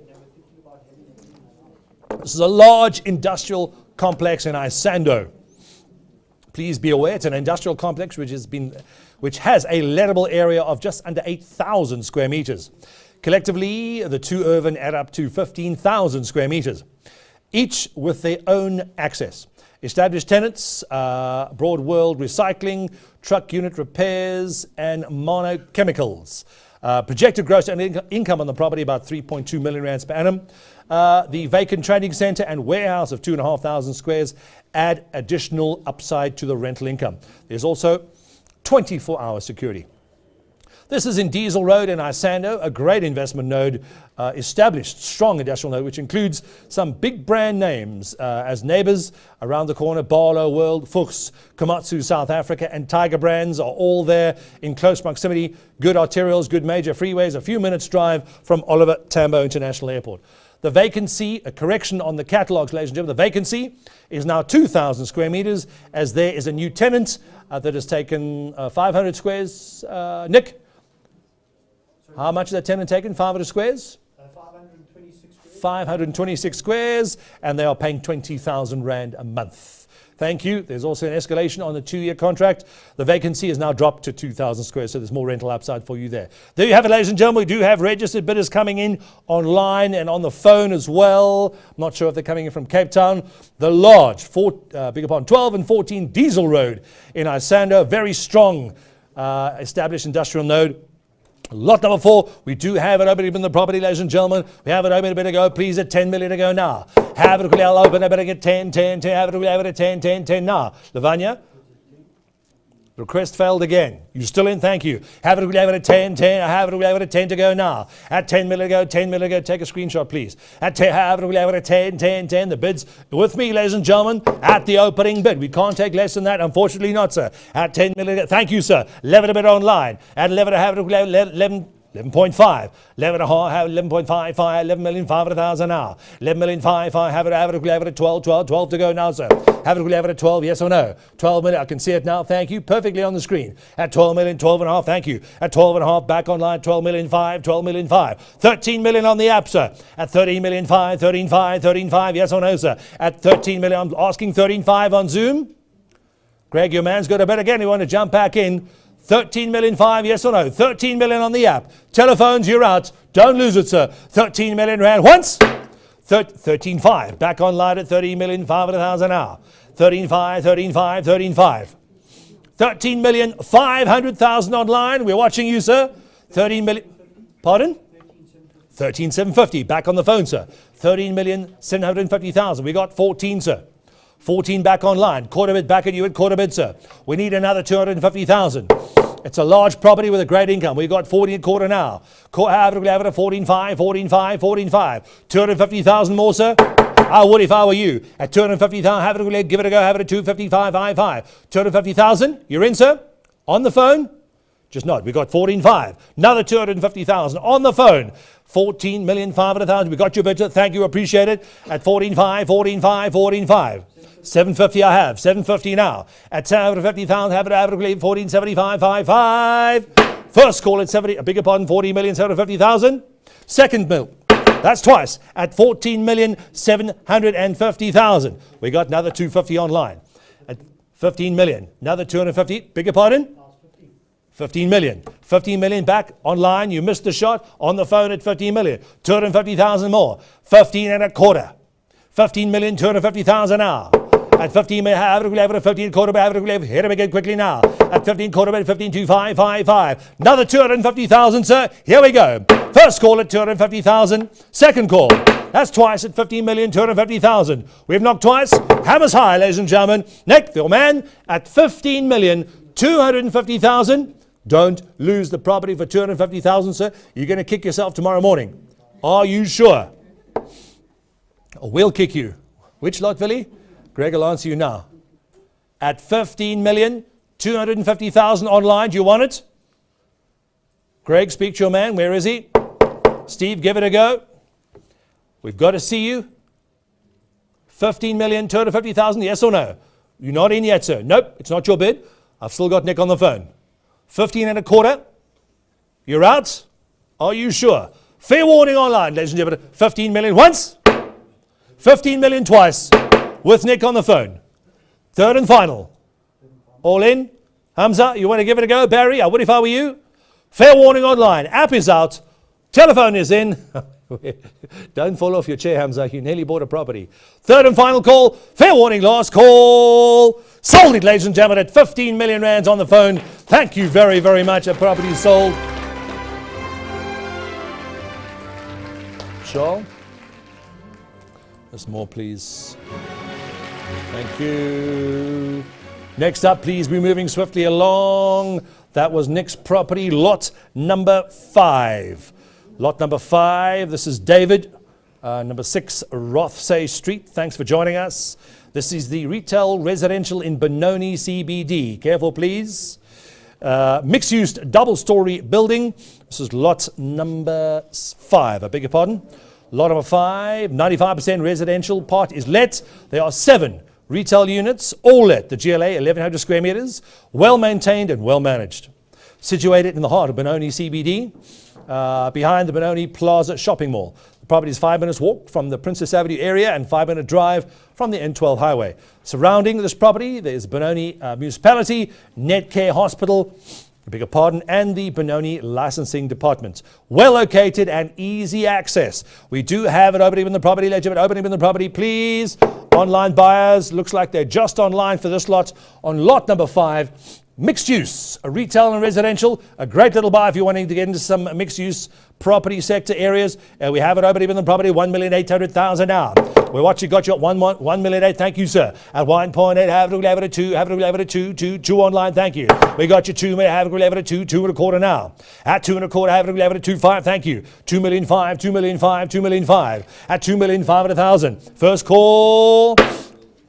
This is a large industrial complex in Isando. Please be aware, it's an industrial complex which has a lettable area of just under 8,000 square meters. Collectively, the two urban add up to 15,000 square meters, each with their own access. Established tenants, Broad World Recycling, truck unit repairs, and monochemicals. Projected gross income on the property about 3.2 million rands per annum. The vacant trading centre and warehouse of 2,500 squares add additional upside to the rental income. There's also 24-hour security. This is in Diesel Road in Isando, a great investment node, established strong industrial node, which includes some big brand names as neighbours around the corner. Paarl World, Fuchs, Komatsu South Africa and Tiger brands are all there in close proximity. Good arterials, good major freeways, a few minutes drive from Oliver Tambo International Airport. The vacancy, a correction on the catalogues, ladies and gentlemen, the vacancy is now 2,000 square meters as there is a new tenant that has taken 500 squares. Nick? How much has that tenant taken? 500 squares? 526 squares. 526 squares, and they are paying 20,000 rand a month. Thank you. There's also an escalation on the 2-year contract. The vacancy has now dropped to 2,000 squares, so there's more rental upside for you there. There you have it, ladies and gentlemen. We do have registered bidders coming in online and on the phone as well. I'm not sure if they're coming in from Cape Town. The large, 12 and 14 Diesel Road in Isando, very strong established industrial node. Lot number 4, we do have it open in the property, ladies and gentlemen. We have it open a bit ago. Please at 10 million to go now. Have it open a bit at 10, 10, 10. Have it at 10, 10, 10 now. Rivonia? Request failed again. You still in? Thank you. Have it at 10, 10. Have it at 10 to go now. At 10 million to go, 10 million to go. Take a screenshot, please. At 10, have it at 10, 10, 10. The bids with me, ladies and gentlemen, at the opening bid. We can't take less than that. Unfortunately not, sir. At 10 million. Thank you, sir. 11 a bit online. At 11, have it 11.5, 11.55, 11,500,000 now. 11,500,000, have it at 12 to go now, sir. Have it at 12, yes or no? 12 million, I can see it now, thank you, perfectly on the screen. At 12 million, 12 and a half, thank you. At 12 and a half, back online, 12 million 5, 12 million 5. 13 million on the app, sir. At 13 million 5, 13 5, 13 5, yes or no, sir? At 13 million, I'm asking 13 5 on Zoom. Greg, your man's got a bet again, you want to jump back in. 13 million 5, yes or no? 13 million on the app. Telephones, you're out. Don't lose it, sir. 13 million rand once. 13 5. Back online at 13 million 500,000 now. 13 5, 13 5, 13 5. 13 million 500,000 online. We're watching you, sir. 13 million. Pardon? 13 750. Back on the phone, sir. 13 million 750,000. We got 14, sir. 14 back online. Quarter bid back at you at quarter bid, sir. We need another 250,000. It's a large property with a great income. We've got 14 quarter now. Have it at 14.5, 14.5, 14.5. 250,000 more, sir. I would if I were you. At 250,000, have it, give it a go. Have it at 255.55. 250,000. You're in, sir. On the phone. Just not. We've got 14.5. Another 250,000 on the phone. 14,500,000. We got your bid, sir. Thank you. Appreciate it. At 14.5, 14.5, 14.5. 750 I have. 750 now. At 750,000, have it 1475.55. First call at 70, a bigger pardon, 40,750,000. Second bill. That's twice at 14,750,000. We got another 250 online. At 15 million. Another 250. Bigger pardon? 15 million. 15 million back online. You missed the shot. On the phone at 15 million. 250,000 more. 15 and a quarter. 15,250,000 now. At 15 million, have it at 15 quarter bid, hit him again quickly now. At 15 quarter bid, 15,255. Another 250,000, sir. Here we go. First call at 250,000. Second call. That's twice at 15,250,000. We've knocked twice. Hammers high, ladies and gentlemen. Nick, your man, at 15,250,000. Don't lose the property for 250,000, sir. You're going to kick yourself tomorrow morning. Are you sure? We'll kick you. Which lot, Billy? Greg will answer you now. At 15,250,000 online, do you want it? Greg, speak to your man. Where is he? Steve, give it a go. We've got to see you. 15,250,000, yes or no? You're not in yet, sir. Nope, it's not your bid. I've still got Nick on the phone. 15 and a quarter. You're out? Are you sure? Fair warning online, ladies and gentlemen. 15 million once. 15 million twice. With Nick on the phone. Third and final. All in? Hamza, you want to give it a go? Barry, I would if I were you. Fair warning online. App is out. Telephone is in. Don't fall off your chair, Hamza. You nearly bought a property. Third and final call. Fair warning, last call. Sold it, ladies and gentlemen, at 15 million rands on the phone. Thank you very, very much. A property sold. Charles? There's more, please. Thank you. Next up, please be moving swiftly along. That was Nick's property, lot number 5. Lot number 5, this is David, number 6 Rothsay Street. Thanks for joining us. This is the retail residential in Benoni CBD. Careful, please. Mixed-use double-story building. This is lot number 5, I beg your pardon. Lot number 5, 95% residential. Part is let. There are 7 retail units, all let. The GLA, 1,100 square meters, well-maintained and well-managed. Situated in the heart of Benoni CBD. Behind the Benoni Plaza Shopping Mall. The property is 5 minutes walk from the Princess Avenue area and 5-minute drive from the N12 highway. Surrounding this property, there's Benoni Municipality, Netcare Hospital, I beg your pardon, and the Benoni Licensing Department. Well located and easy access. We do have it opening in the property. Let's have it opening in the property, please. Online buyers, looks like they're just online for this lot. On lot number 5, mixed use, a retail and residential, a great little buy if you're wanting to get into some mixed use property sector areas. We have it open in the property, 1,800,000 now. We watch you got you at 1,800,000. Thank you, sir. At 1.8, have it level at 2, have it level at 2 online. Thank you. We got you 2 million, have it level at 2 and a quarter now. At 2 and a quarter, have it level at 2.5. Thank you. 2,500,000, 2,500,000, 2,500,000. At 2,500,000. First call.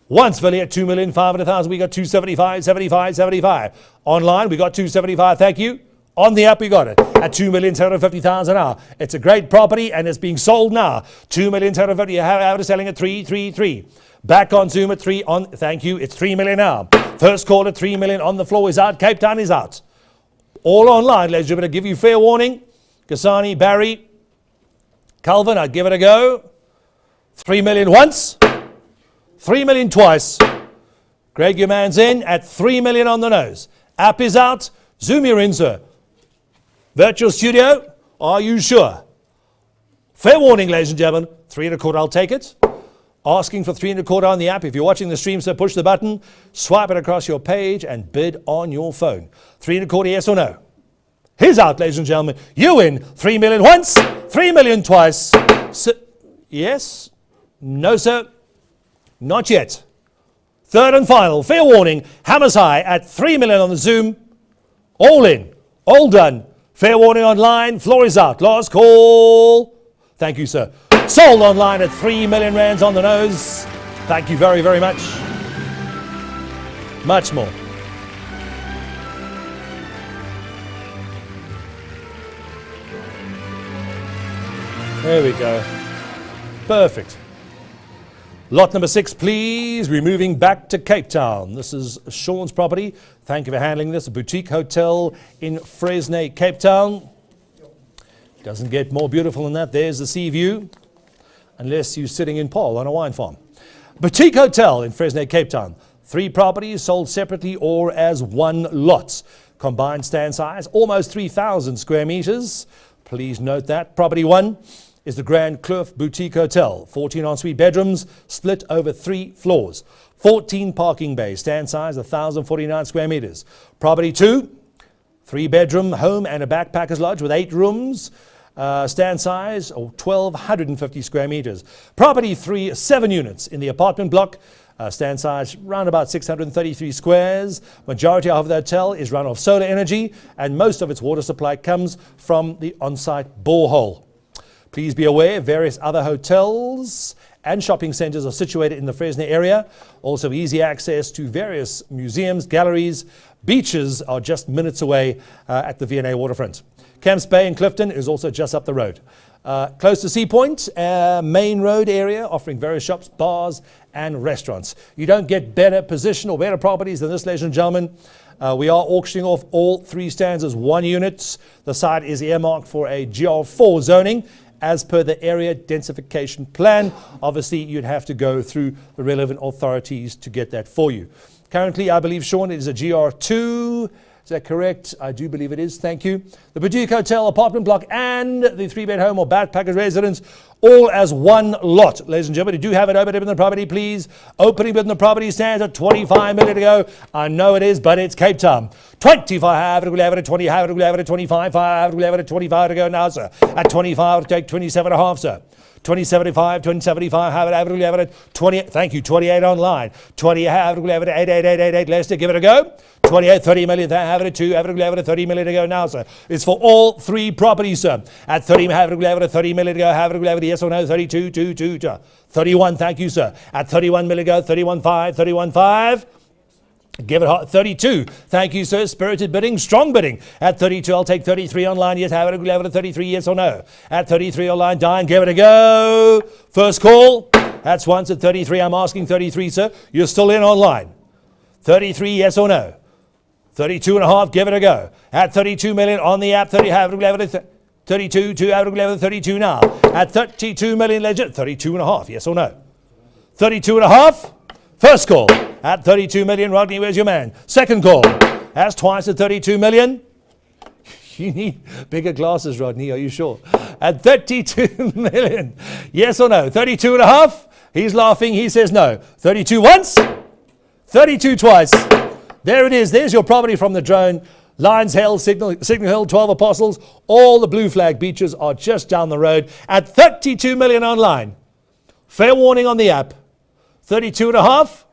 Once Philly at 2,500,000, we got 275, 75, 75. Online, we got 275, thank you. On the app, we got it at 2,750,000 now. It's a great property and it's being sold now. 2,750,000, you have it selling at 333. Back on Zoom at 3 on, thank you, it's 3 million now. First call at 3 million on the floor is out, Cape Town is out. All online, ladies and gentlemen, give you fair warning. Kasani, Barry, Calvin, I'd give it a go. 3 million once. 3 million twice. Greg, your man's in at 3 million on the nose. App is out. Zoom, you're in, sir. Virtual studio, are you sure? Fair warning, ladies and gentlemen. 3 and a quarter, I'll take it. Asking for 3 and a quarter on the app. If you're watching the stream, sir, push the button, swipe it across your page and bid on your phone. 3 and a quarter, yes or no? He's out, ladies and gentlemen. You win. 3 million once, 3 million twice. Yes? No, sir? Not yet. Third and final, fair warning, hammers high at 3 million on the Zoom. All in, all done. Fair warning online, floor is out. Last call. Thank you, sir. Sold online at 3 million rands on the nose. Thank you very, very much. Much more. There we go. Perfect. Lot number 6, please. We're moving back to Cape Town. This is Sean's property. Thank you for handling this. A boutique hotel in Fresnaye, Cape Town. Doesn't get more beautiful than that. There's the sea view. Unless you're sitting in Paarl on a wine farm. Boutique hotel in Fresnaye, Cape Town. 3 properties sold separately or as one lot. Combined stand size, almost 3,000 square meters. Please note that. Property 1 is the Grand Kloof Boutique Hotel. 14 ensuite bedrooms, split over 3 floors. 14 parking bays, stand size 1,049 square meters. Property 2, 3-bedroom home and a backpackers lodge with 8 rooms. Stand size 1,250 square meters. Property 3, 7 units in the apartment block. Stand size around about 633 squares. Majority of the hotel is run off solar energy and most of its water supply comes from the on-site borehole. Please be aware, various other hotels and shopping centres are situated in the Fresnaye area. Also easy access to various museums, galleries, beaches are just minutes away at the V&A waterfront. Camps Bay in Clifton is also just up the road. Close to Sea Point, main road area, offering various shops, bars, and restaurants. You don't get better position or better properties than this, ladies and gentlemen. We are auctioning off all 3 stands as 1 unit. The site is earmarked for a GR4 zoning as per the area densification plan. Obviously, you'd have to go through the relevant authorities to get that for you. Currently, I believe, Sean, it is a GR2. Is that correct? I do believe it is. Thank you. The Boutique Hotel apartment block and the 3-bed home or backpacker residence, all as 1 lot. Ladies and gentlemen, you do have it open in the property, please. Opening bid in the property stands at 25 million to go. I know it is, but it's Cape Town. 25, we'll have it at 20, we'll have it at 25, we'll have it at 25 to go now, sir. At 25, I'll take 27.5, sir. 2075, 2075, have it at 20, thank you, 28 online. 20, have it at 88, Leicester, give it a go. 28, 30 million, have it at 2, have it at 30 million to go now, sir. It's for all 3 properties, sir. At 30, have it at 30 million to go, have it yes or no, 32, 2, 31, thank you, sir. At 31 million to go, 31.5. Give it 32. Thank you, sir. Spirited bidding, strong bidding. At 32, I'll take 33 online. Yes, have it at 33, yes or no. At 33 online, Diane, give it a go. First call. That's once at 33. I'm asking 33, sir. You're still in online. 33, yes or no. 32.5, give it a go. At 32 million on the app, 30, have it at 32, 2, have it at 32 now. At 32 million, legend, 32.5, yes or no. 32.5. First call at 32 million. Rodney, where's your man? Second call. That's twice at 32 million. You need bigger glasses, Rodney. Are you sure? At 32 million. Yes or no? 32.5. He's laughing. He says no. 32 once. 32 twice. There it is. There's your property from the drone. Lions Hill, Signal Hill, 12 Apostles. All the blue flag beaches are just down the road at 32 million online. Fair warning on the app. 32.5.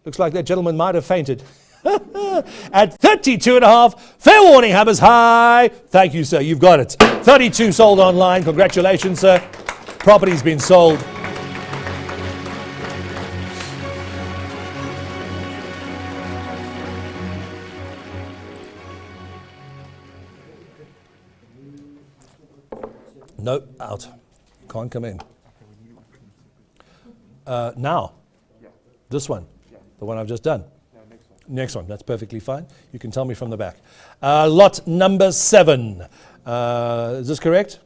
Looks like that gentleman might have fainted. At 32.5. Fair warning, hammers high. Thank you, sir. You've got it. 32 sold online. Congratulations, sir. Property's been sold. No, out. Can't come in. Now. This one, the one I've just done. Next one, that's perfectly fine. You can tell me from the back. Lot number 7. Is this correct?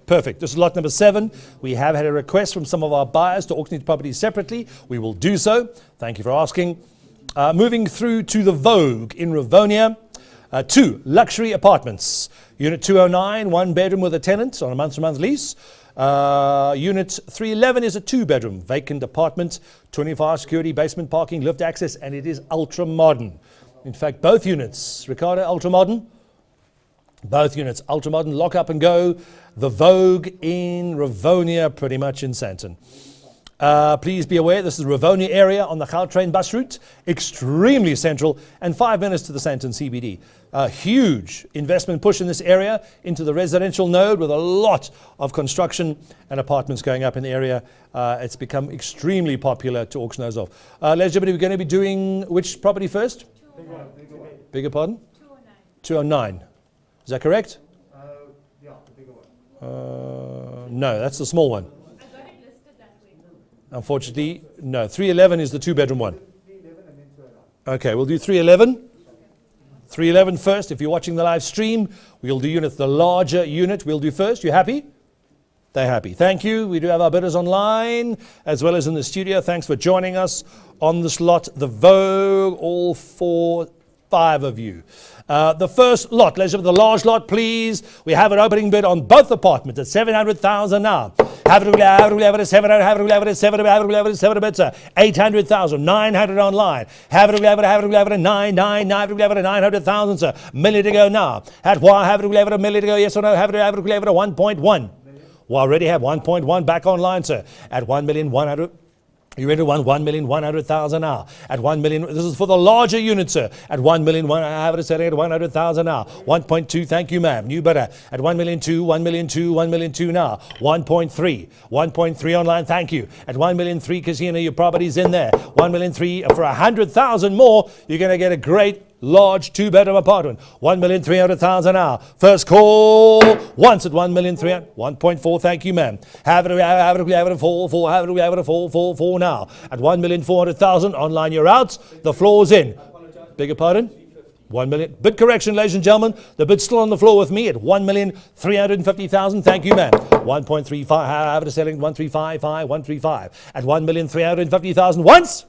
Perfect. This is lot number 7. We have had a request from some of our buyers to auction these properties separately. We will do so. Thank you for asking. Moving through to the Vogue in Rivonia. 2 luxury apartments. Unit 209, 1 bedroom with a tenant on a month-to-month lease. Unit 311 is a 2-bedroom vacant apartment, 25 security, basement parking, lift access, and it is ultra modern. In fact, both units, Ricardo, ultra modern. Both units, ultra modern, lock up and go. The Vogue in Rivonia, pretty much in Sandown. Please be aware, this is the Rivonia area on the Gautrain bus route, extremely central, and 5 minutes to the Sandown CBD. A huge investment push in this area into the residential node with a lot of construction and apartments going up in the area. It's become extremely popular to auction those off. Ladies and gentlemen, we're going to be doing which property first? 209. Bigger pardon? 209. 209. Is that correct? Yeah, the bigger one. No, that's the small one. I got it listed that way. Unfortunately, no. 311 is the 2-bedroom one. 311 and then 209. Okay, we'll do 311. 311 first. If you're watching the live stream, we'll do the larger unit. We'll do first. You happy? They're happy. Thank you. We do have our bidders online as well as in the studio. Thanks for joining us on this lot. The Vogue, all 5 of you. The first lot, let's have the large lot, please. We have an opening bid on both apartments at 700,000 now. Have it at 700, have it at 700 bids, 800,000, 900 online. Have it at 900,000, sir. Million to go now. At why have it at a million to go, yes or no? Have it at 1.1. We already have 1.1 back online, sir. At 1,100,000. You entered 1,100,000 now. At 1 million, this is for the larger unit, sir. At 1 million, I have it set at 100,000 now. 1.2, thank you, ma'am. New bidder. At 1,200,000, 1,200,000, 1,200,000 now. 1.3, 1.3 online, thank you. At 1,300,000 casino, your property's in there. 1,300,000 for 100,000 more. You're going to get a great large two-bedroom apartment, 1,300,000 now. First call once at 1,300,000, 1.4. Thank you, ma'am. Have it a four now at 1,400,000. Online, you're out. The floor's in. Beg your pardon? 1 million. Bid correction, ladies and gentlemen. The bid's still on the floor with me at 1,350,000. Thank you, ma'am. 1.35. Have it selling 135. At 1,350,000 once.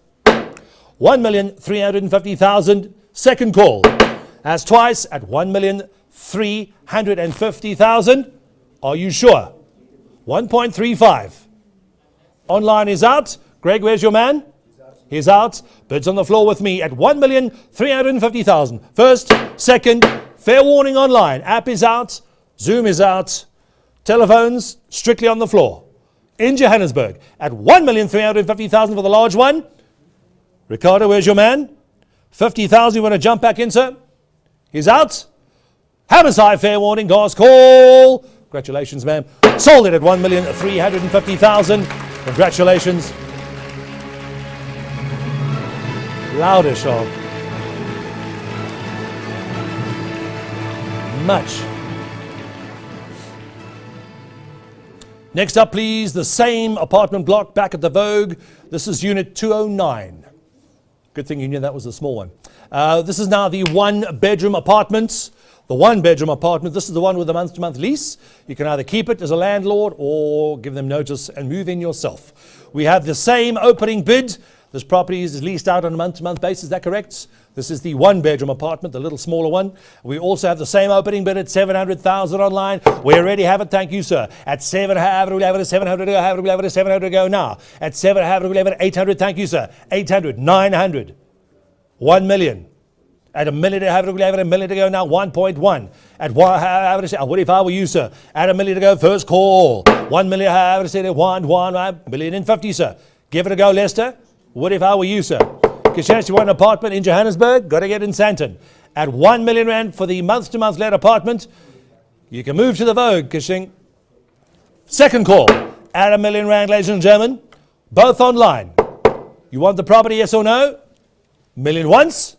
1,350,000. Second call. As twice at 1,350,000. Are you sure? 1.35. Online is out. Greg, where's your man? He's out. Bids on the floor with me at 1,350,000. First, second, fair warning online. App is out. Zoom is out. Telephones strictly on the floor. In Johannesburg at 1,350,000 for the large one. Ricardo, where's your man? 50,000. You want to jump back in, sir? He's out. Hammerside, fair warning. Gas call. Congratulations, ma'am. Sold it at 1,350,000. Congratulations. Louder, Sean. Much. Next up, please, the same apartment block back at the Vogue. This is unit 209. Good thing you knew that was the small one. This is now the one-bedroom apartment. The one-bedroom apartment, this is the one with the month-to-month lease. You can either keep it as a landlord or give them notice and move in yourself. We have the same opening bid. This property is leased out on a month-to-month basis, is that correct? This is the one-bedroom apartment, the little smaller one. We also have the same opening bid at 700,000 online. We already have it, thank you, sir. At 700, we'll have it at 700, we'll have it at 700 go now. At 700, we'll have it at 800, thank you, sir. 800, 900, 1 million. At a million to have it, we'll have it a million to go now, 1.1. At what if I were you, sir? At a million to go, first call. 1 million, have it at 1 million and 50, sir. Give it a go, Lester. What if I were you, sir? Kishash, you want an apartment in Johannesburg? Got to get in Sandown. At 1 million rand for the month-to-month let apartment, you can move to the Vogue, Kishing. Second call. At R1 million, ladies and gentlemen. Both online. You want the property, yes or no? Million once,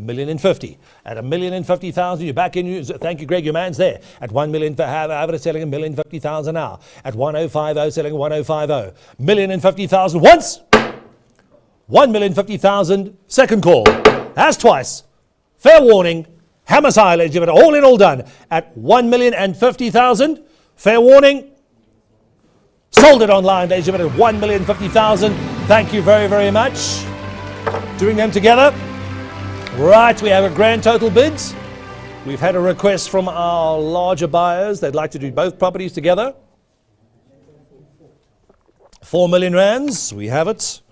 1,050,000. At 1,050,000, you're back in. Thank you, Greg. Your man's there. At 1 million, have it selling 1,050,000 now. At 1,050, selling 1,050. 1,050,000 once. 1,050,000. Second call. As twice. Fair warning. Hammers high, ladies and gentlemen. All in, all done. At 1,050,000. Fair warning. Sold it online, ladies and gentlemen. At 1,050,000. Thank you very, very much. Doing them together. Right, we have a grand total bids. We've had a request from our larger buyers. They'd like to do both properties together. 4 million rands. We have it.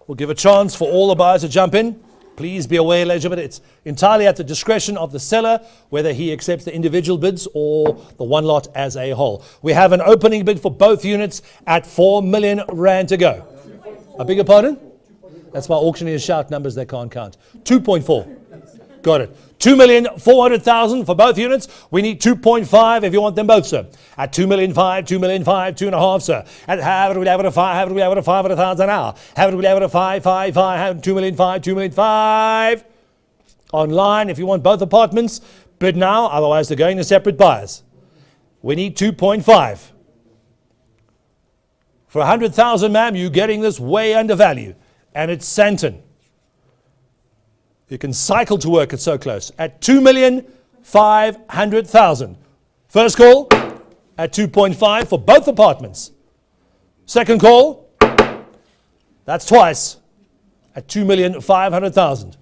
We'll give a chance for all the buyers to jump in. Please be aware, ladies and gentlemen, it's entirely at the discretion of the seller whether he accepts the individual bids or the one lot as a whole. We have an opening bid for both units at 4 million rand to go. I beg your pardon? That's why auctioneers shout numbers they can't count. 2.4. Got it. 2,400,000 for both units. We need 2.5 if you want them both, sir. At 2,500,000, 2,500,000, 2.5, sir. At have it, we'll have it at 500,000 an hour. Have it, we'll have it at 555, 2,500,000, 2,500,000. Online, if you want both apartments, bid now, otherwise they're going to separate buyers. We need 2.5. For 100,000, ma'am, you're getting this way under value. And it's Sandown. You can cycle to work, it's so close. At 2,500,000. First call at 2.5 for both apartments. Second call, that's twice, at 2,500,000.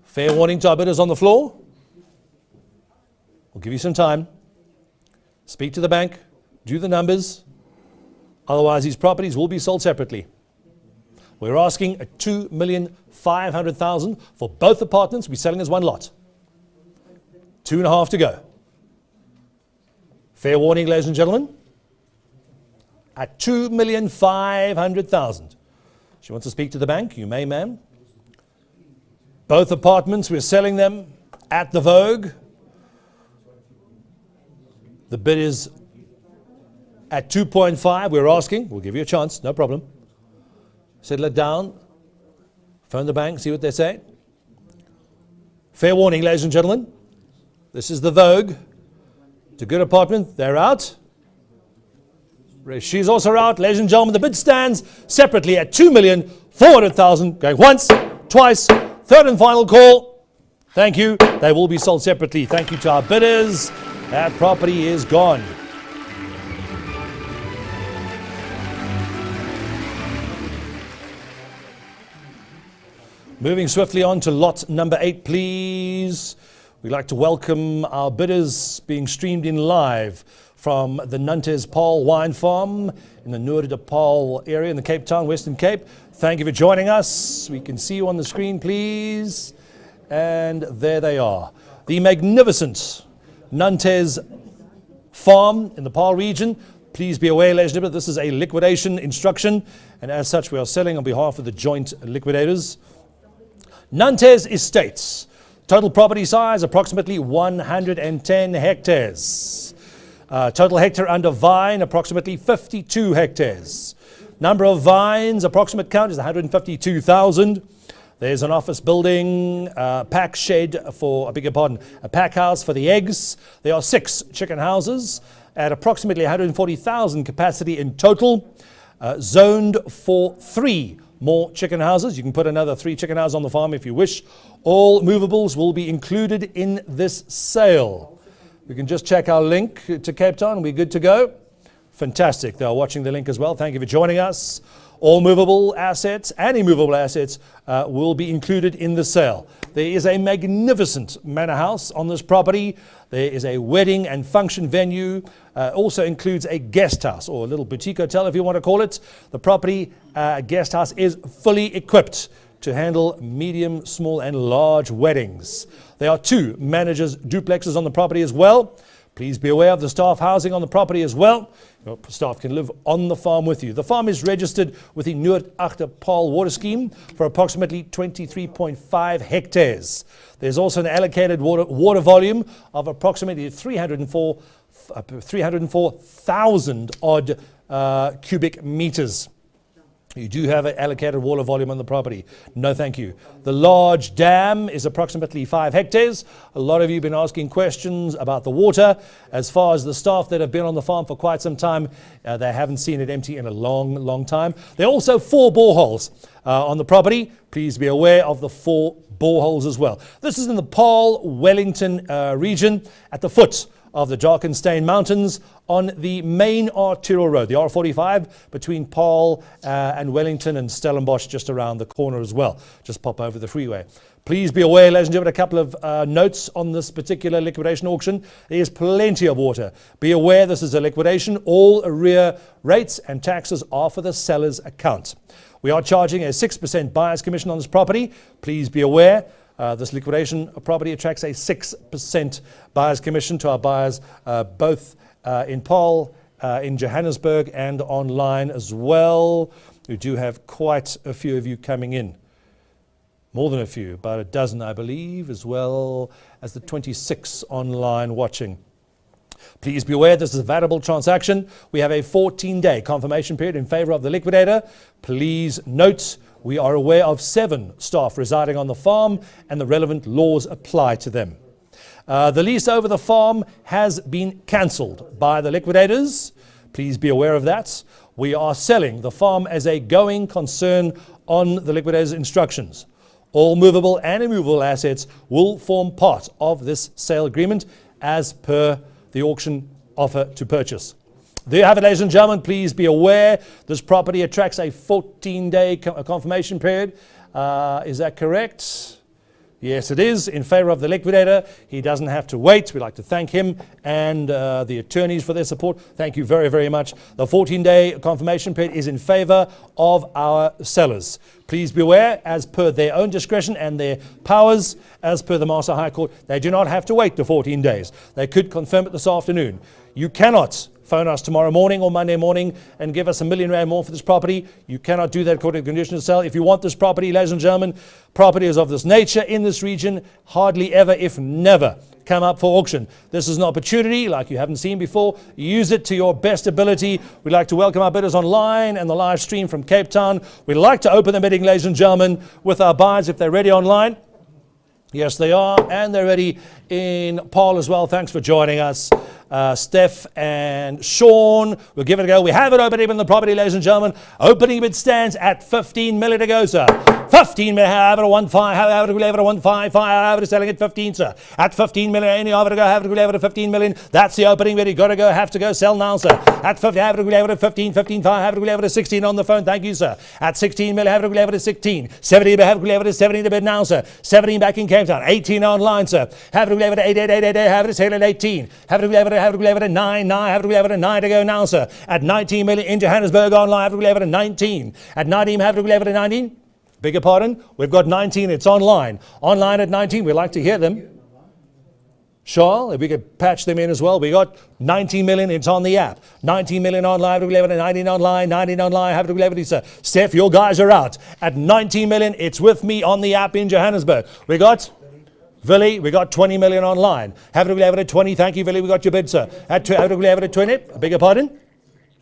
Fair warning to our bidders on the floor. We'll give you some time. Speak to the bank, do the numbers. Otherwise, these properties will be sold separately. We're asking at 2,500,000 for both apartments. We're selling as one lot. 2.5 to go. Fair warning, ladies and gentlemen. At 2,500,000. She wants to speak to the bank. You may, ma'am. Both apartments, we're selling them at the Vogue. The bid is at 2.5. We're asking. We'll give you a chance. No problem. Settle it down. Phone the bank, see what they say. Fair warning, ladies and gentlemen. This is the Vogue. It's a good apartment. They're out. She's also out. Ladies and gentlemen, the bid stands separately at 2,400,000. Going once, twice, third and final call. Thank you. They will be sold separately. Thank you to our bidders. That property is gone. Moving swiftly on to lot number 8, please. We'd like to welcome our bidders being streamed in live from the Nantes Paarl Wine Farm in the Noord de Paarl area in the Cape Town, Western Cape. Thank you for joining us. We can see you on the screen, please. And there they are. The magnificent Nantes Farm in the Paarl region. Please be aware, ladies and gentlemen, this is a liquidation instruction, and as such, we are selling on behalf of the joint liquidators. Nantes Estates. Total property size, approximately 110 hectares. Total hectare under vine, approximately 52 hectares. Number of vines, approximate count is 152,000. There's an office building, pack shed for, a pack house for the eggs. There are 6 chicken houses at approximately 140,000 capacity in total, zoned for 3 more chicken houses. You can put another 3 chicken houses on the farm if you wish. All movables will be included in this sale. We can just check our link to Cape Town. We're good to go. Fantastic. They are watching the link as well. Thank you for joining us. All movable assets and immovable assets will be included in the sale. There is a magnificent manor house on this property. There is a wedding and function venue. Also includes a guest house, or a little boutique hotel if you want to call it. The property guest house is fully equipped to handle medium, small and large weddings. There are 2 managers' duplexes on the property as well. Please be aware of the staff housing on the property as well. Your staff can live on the farm with you. The farm is registered with the Noord Agter Paarl water scheme for approximately 23.5 hectares. There's also an allocated water volume of approximately 304,000 odd cubic meters. You do have an allocated water volume on the property. No, thank you. The large dam is approximately 5 hectares. A lot of you have been asking questions about the water. As far as the staff that have been on the farm for quite some time, they haven't seen it empty in a long, long time. There are also 4 boreholes on the property. Please be aware of the 4 boreholes as well. This is in the Paarl Wellington region at the foot of the Germiston Mountains on the main arterial road, the R45, between Paarl and Wellington and Stellenbosch, just around the corner as well. Just pop over the freeway. Please be aware, ladies and gentlemen, a couple of notes on this particular liquidation auction. There is plenty of water. Be aware this is a liquidation. All arrear rates and taxes are for the seller's account. We are charging a 6% buyer's commission on this property. Please be aware. This liquidation property attracts a 6% buyer's commission to our buyers, both in Paarl, in Johannesburg, and online as well. We do have quite a few of you coming in. More than a few, about a dozen, I believe, as well as the 26 online watching. Please be aware this is a variable transaction. We have a 14-day confirmation period in favor of the liquidator. Please note, we are aware of 7 staff residing on the farm and the relevant laws apply to them. The lease over the farm has been cancelled by the liquidators. Please be aware of that. We are selling the farm as a going concern on the liquidator's instructions. All movable and immovable assets will form part of this sale agreement as per the auction offer to purchase. There you have it, ladies and gentlemen. Please be aware this property attracts a 14-day confirmation period. Is that correct? Yes, it is. In favor of the liquidator. He doesn't have to wait. We'd like to thank him and the attorneys for their support. Thank you very, very much. The 14-day confirmation period is in favor of our sellers. Please be aware, as per their own discretion and their powers, as per the Master High Court, they do not have to wait the 14 days. They could confirm it this afternoon. You cannot phone us tomorrow morning or Monday morning and give us R1,000,000 more for this property. You cannot do that according to the condition of sale. If you want this property, ladies and gentlemen, property is of this nature in this region, hardly ever, if never, come up for auction. This is an opportunity like you haven't seen before. Use it to your best ability. We'd like to welcome our bidders online and the live stream from Cape Town. We'd like to open the bidding, ladies and gentlemen, with our buyers if they're ready online. Yes, they are, and they're ready in Paarl as well. Thanks for joining us. Steph and Sean, we'll give it a go. We have it opening in the property, ladies and gentlemen. Opening bid stands at 15 million to go, sir. 15 million, have it a 1.5, have it a 1.55, have it selling at 15, sir. At 15 million, any have it a go, have it a 15 million. That's the opening bid. You got to go, have to go, sell now, sir. At 50, have it a 15, 15.5, have it a 16 on the phone. Thank you, sir. At 16 million, have it a 16. 17, have it a 17 to bid now, sir. 17 back in Cape Town. 18 online, sir. Have it a 8, 8, 8, 8, have it a sale at 18. Have it a 9, 9, have it a 9 to go now, sir. At 19 million in Johannesburg online, have it a 19. At 19, have it a 19. Beg your pardon? We've got 19, it's online. Online at 19, we'd like to hear them. Charles, if we could patch them in as well. We got 19 million, it's on the app. 19 million online, have it a 19 online, 19 online, have it a sir. Steph, your guys are out. At 19 million, it's with me on the app in Johannesburg. We got Villy, we got 20 million online. Have it a 20, thank you, Villy, we got your bid, sir. Have it a 20, I beg your pardon?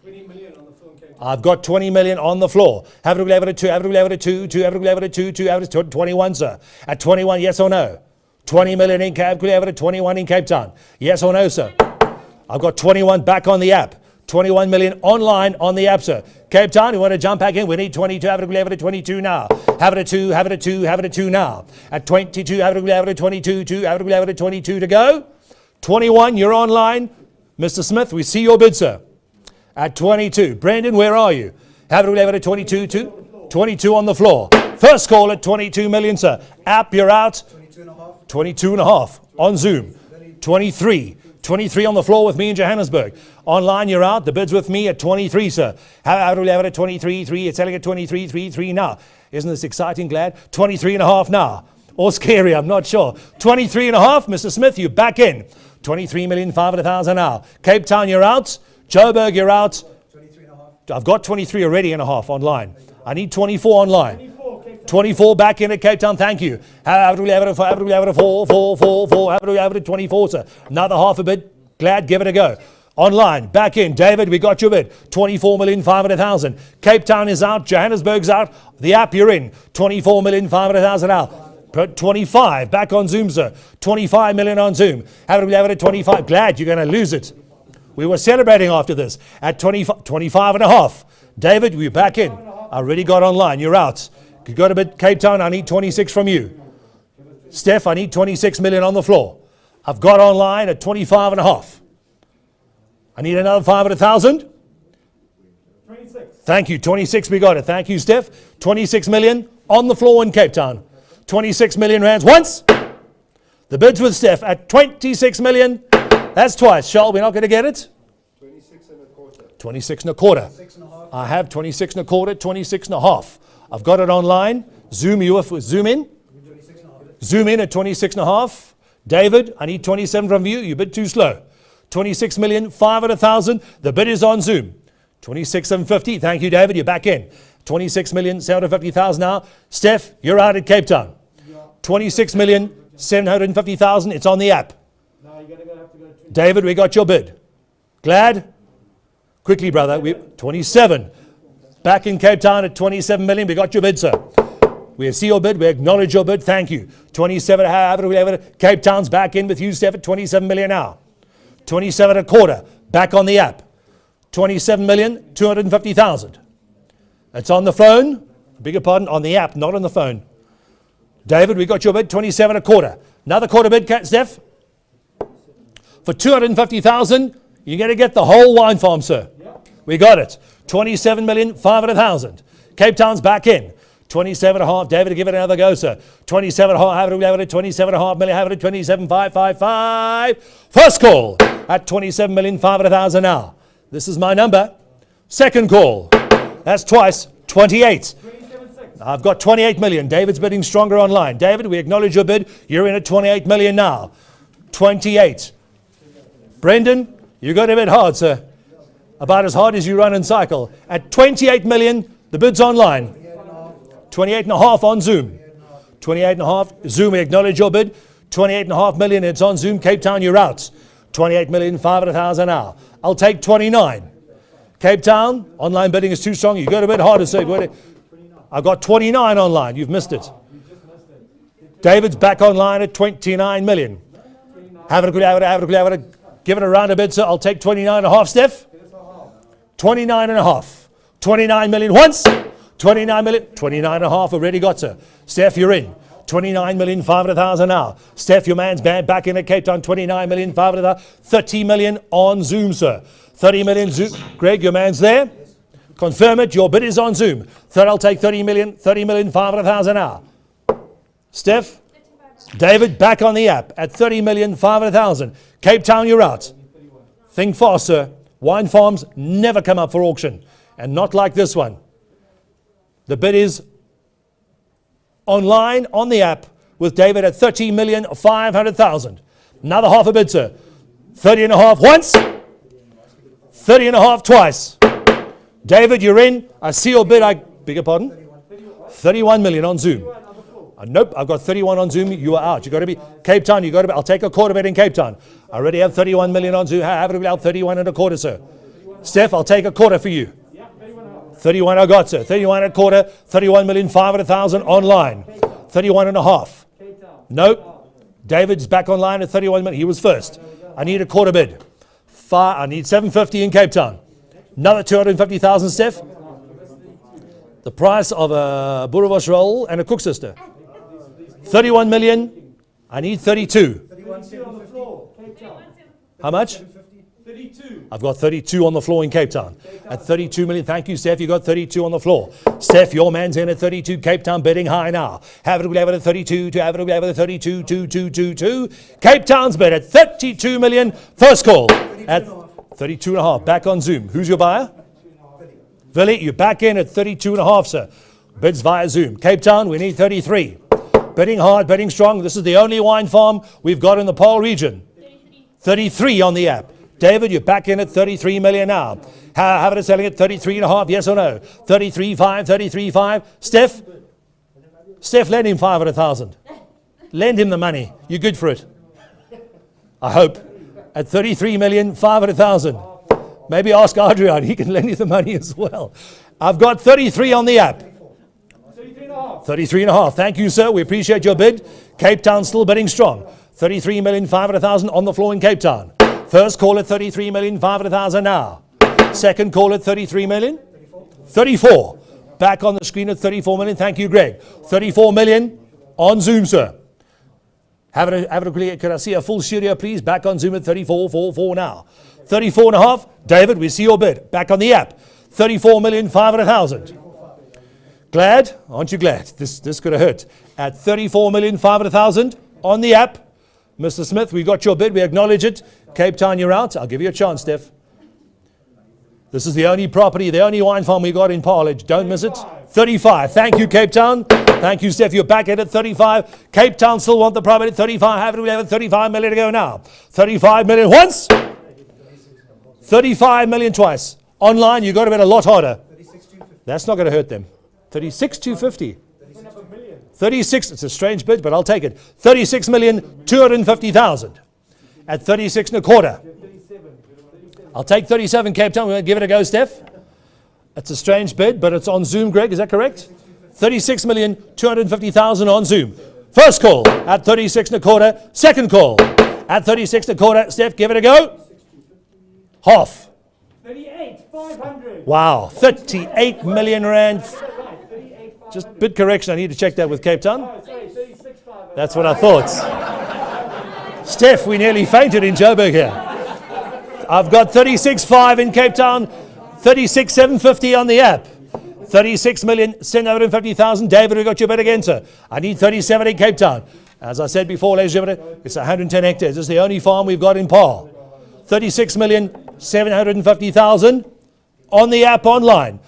20 million on the phone. I've got 20 million on the floor. Have it a 2, have it a 2, 2, have it a 2, 2, have it a 21, sir. At 21, yes or no? 20 million in Cape, have it 21 in Cape Town. Yes or no, sir? I've got 21 back on the app. 21 million online on the app, sir. Cape Town, you want to jump back in? We need 22, have it a 22 now. Have it a 2, have it a 2, have it a 2 now. At 22, have it a 22, 2, have it a 22 to go. 21, you're online. Mr. Smith, we see your bid, sir. At 22. Brendan, where are you? Have it a 22, 2. 22 on the floor. First call at 22 million, sir. App, you're out. 22 and a half on Zoom. 23. 23 on the floor with me in Johannesburg. Online, you're out. The bid's with me at 23, sir. How do we have it at 23, 3? It's selling at 23, 3, 3 now. Isn't this exciting, Glad? 23 and a half now. Or scary, I'm not sure. 23 and a half, Mr. Smith, you back in. 23,500,000 now. Cape Town, you're out. Joburg, you're out. 23 and a half. I've got 23 already and a half online. I need 24 online. 24 back in at Cape Town, thank you. How do we have it a 4, 4, how do we have it at 24, sir? Another half a bid. Glad, give it a go. Online, back in. David, we got your bid. 24,500,000. Cape Town is out. Johannesburg's out. The app, you're in. 24,500,000 out. 25, back on Zoom, sir. 25 million on Zoom. How do we have it at 25? Glad, you're going to lose it. We were celebrating after this. At 25 and a half. David, we're back in. I already got online. You're out. You got a bit, Cape Town, I need 26 from you. Steph, I need 26 million on the floor. I've got online at 25 and a half. I need another 500,000. 26. Thank you, 26, we got it. Thank you, Steph. 26 million on the floor in Cape Town. 26 million rands once. The bids with Steph at 26 million. That's twice. Charles, we're not going to get it? 26 and a quarter. 26 and a quarter. 6 and a half. I have 26 and a quarter, 26 and a half. I've got it online. Zoom you if zoom in. 26 and a half. Zoom in at 26 and a half. David, I need 27 from you. You're a bit too slow. 26,500,000. The bid is on Zoom. 26,750. Thank you, David. You're back in. 26,750,000 now. Steph, you're out at Cape Town. 26,750,000. It's on the app. Now you're going to have to go to David, we got your bid. Glad? Quickly, brother. 27. Back in Cape Town at 27 million. We got your bid, sir. We see your bid. We acknowledge your bid. Thank you. 27. Cape Town's back in with you, Steph, at 27 million now. 27 and a quarter. Back on the app. 27,250,000. It's on the phone. Beg your pardon, on the app, not on the phone. David, we got your bid. 27 and a quarter. Another quarter bid, Steph. For 250,000, you're going to get the whole wine farm, sir. Yep. We got it. 27,500,000. Cape Town's back in. 27 and a half. David, give it another go, sir. 27 and a half. Have it at 27 and a half million. Have it at 27,555. First call at 27,500,000 now. This is my number. Second call. That's twice. 28. 27.6. I've got 28 million. David's bidding stronger online. David, we acknowledge your bid. You're in at 28 million now. 28. Brendan, you got a bit hard, sir. About as hard as you run and cycle. At 28 million, the bid's online. 28 and a half on Zoom. 28 and a half. Zoom, we acknowledge your bid. 28 and a half million, it's on Zoom. Cape Town, you're out. 28,500,000 now. I'll take 29. Cape Town, online bidding is too strong. You got a bit harder, sir. I've got 29 online. You've missed it. David's back online at 29 million. Have it. Give it a round a bid, sir. I'll take 29 and a half, Steph. 29 and a half. 29 million once. 29 million. 29 and a half already got, sir. Steph, you're in. 29,500,000 now. Steph, your man's back in at Cape Town. 29,500,000. 30 million on Zoom, sir. 30 million Zoom. Greg, your man's there. Confirm it. Your bid is on Zoom. Third, I'll take 30 million. 30,500,000 now. Steph. David, back on the app at 30,500,000. Cape Town, you're out. Think fast, sir. Wine farms never come up for auction. And not like this one. The bid is online on the app with David at 30,500,000. Another half a bid, sir. 30 and a half once. 30 and a half twice. David, you're in. I see your bid. I beg your pardon? 31 million on Zoom. Nope, I've got 31 on Zoom. You are out. You've got to be Cape Town. You've got to be. I'll take a quarter bid in Cape Town. I already have 31 million on Zoom. Have it out 31 and a quarter, sir. Steph, I'll take a quarter for you. 31 I got, sir. 31 and a quarter. 31,500,000 online. 31 and a half. Nope. David's back online at 31 million. He was first. I need a quarter bid. I need 750 in Cape Town. Another 250,000, Steph. The price of a boerewors roll and a cook sister. 31 million. I need 32. How much? 32. I've got 32 on the floor in Cape Town. At 32 million. Thank you, Steph. You got 32 on the floor. Steph, your man's in at 32. Cape Town bidding high now. Have it at 32. To have it at 32. 2. Cape Town's bid at 32 million. First call at 32 and a half. Back on Zoom. Who's your buyer? Willie, you're back in at 32 and a half, sir. Bids via Zoom. Cape Town, we need 33. Bidding hard, bidding strong. This is the only wine farm we've got in the Paarl region. 33 on the app. David, you're back in at 33 million now. Have it selling at 33 and a half, yes or no? 33.5, 33.5. Steph, lend him 500,000. Lend him the money. You're good for it. I hope. At 33,500,000. Maybe ask Adrian. He can lend you the money as well. I've got 33 on the app. 33 and a half. Thank you, sir. We appreciate your bid. Cape Town still bidding strong. 33,500,000 on the floor in Cape Town. First call at 33,500,000 now. Second call at 33 million. 34. Back on the screen at 34 million. Thank you, Greg. 34 million on Zoom, sir. Have it, could I see a full studio, please? Back on Zoom at 34.44 now. 34 and a half. David, we see your bid. Back on the app. 34,500,000. Glad? Aren't you glad? This could have hurt. At 34,500,000 on the app. Mr. Smith, we got your bid. We acknowledge it. Cape Town, you're out. I'll give you a chance, Steph. This is the only property, the only wine farm we got in Paarl. Don't miss it. 35. Thank you, Cape Town. Thank you, Steph. You're back in at 35. Cape Town still want the property at 35. Have it. We have 35 million to go now. 35 million once. 35 million twice. Online, you've got to bid a lot harder. That's not going to hurt them. 36,250. 36, it's a strange bid, but I'll take it. 36,250,000 at 36 and a quarter. I'll take 37, Cape Town. We'll give it a go, Steph. It's a strange bid, but it's on Zoom, Greg. Is that correct? 36,250,000 on Zoom. First call at 36 and a quarter. Second call at 36 and a quarter. Steph, give it a go. Half. 38,500. Wow, 38 million rand. Just bid correction. I need to check that with Cape Town. That's what I thought. Steph, we nearly fainted in Joburg here. I've got 36.5 in Cape Town, 36,750 on the app. 36,750,000. David, we got your bid again, sir. I need 37 in Cape Town. As I said before, ladies and gentlemen, it's 110 hectares. This is the only farm we've got in Paarl. 36,750,000 on the app online.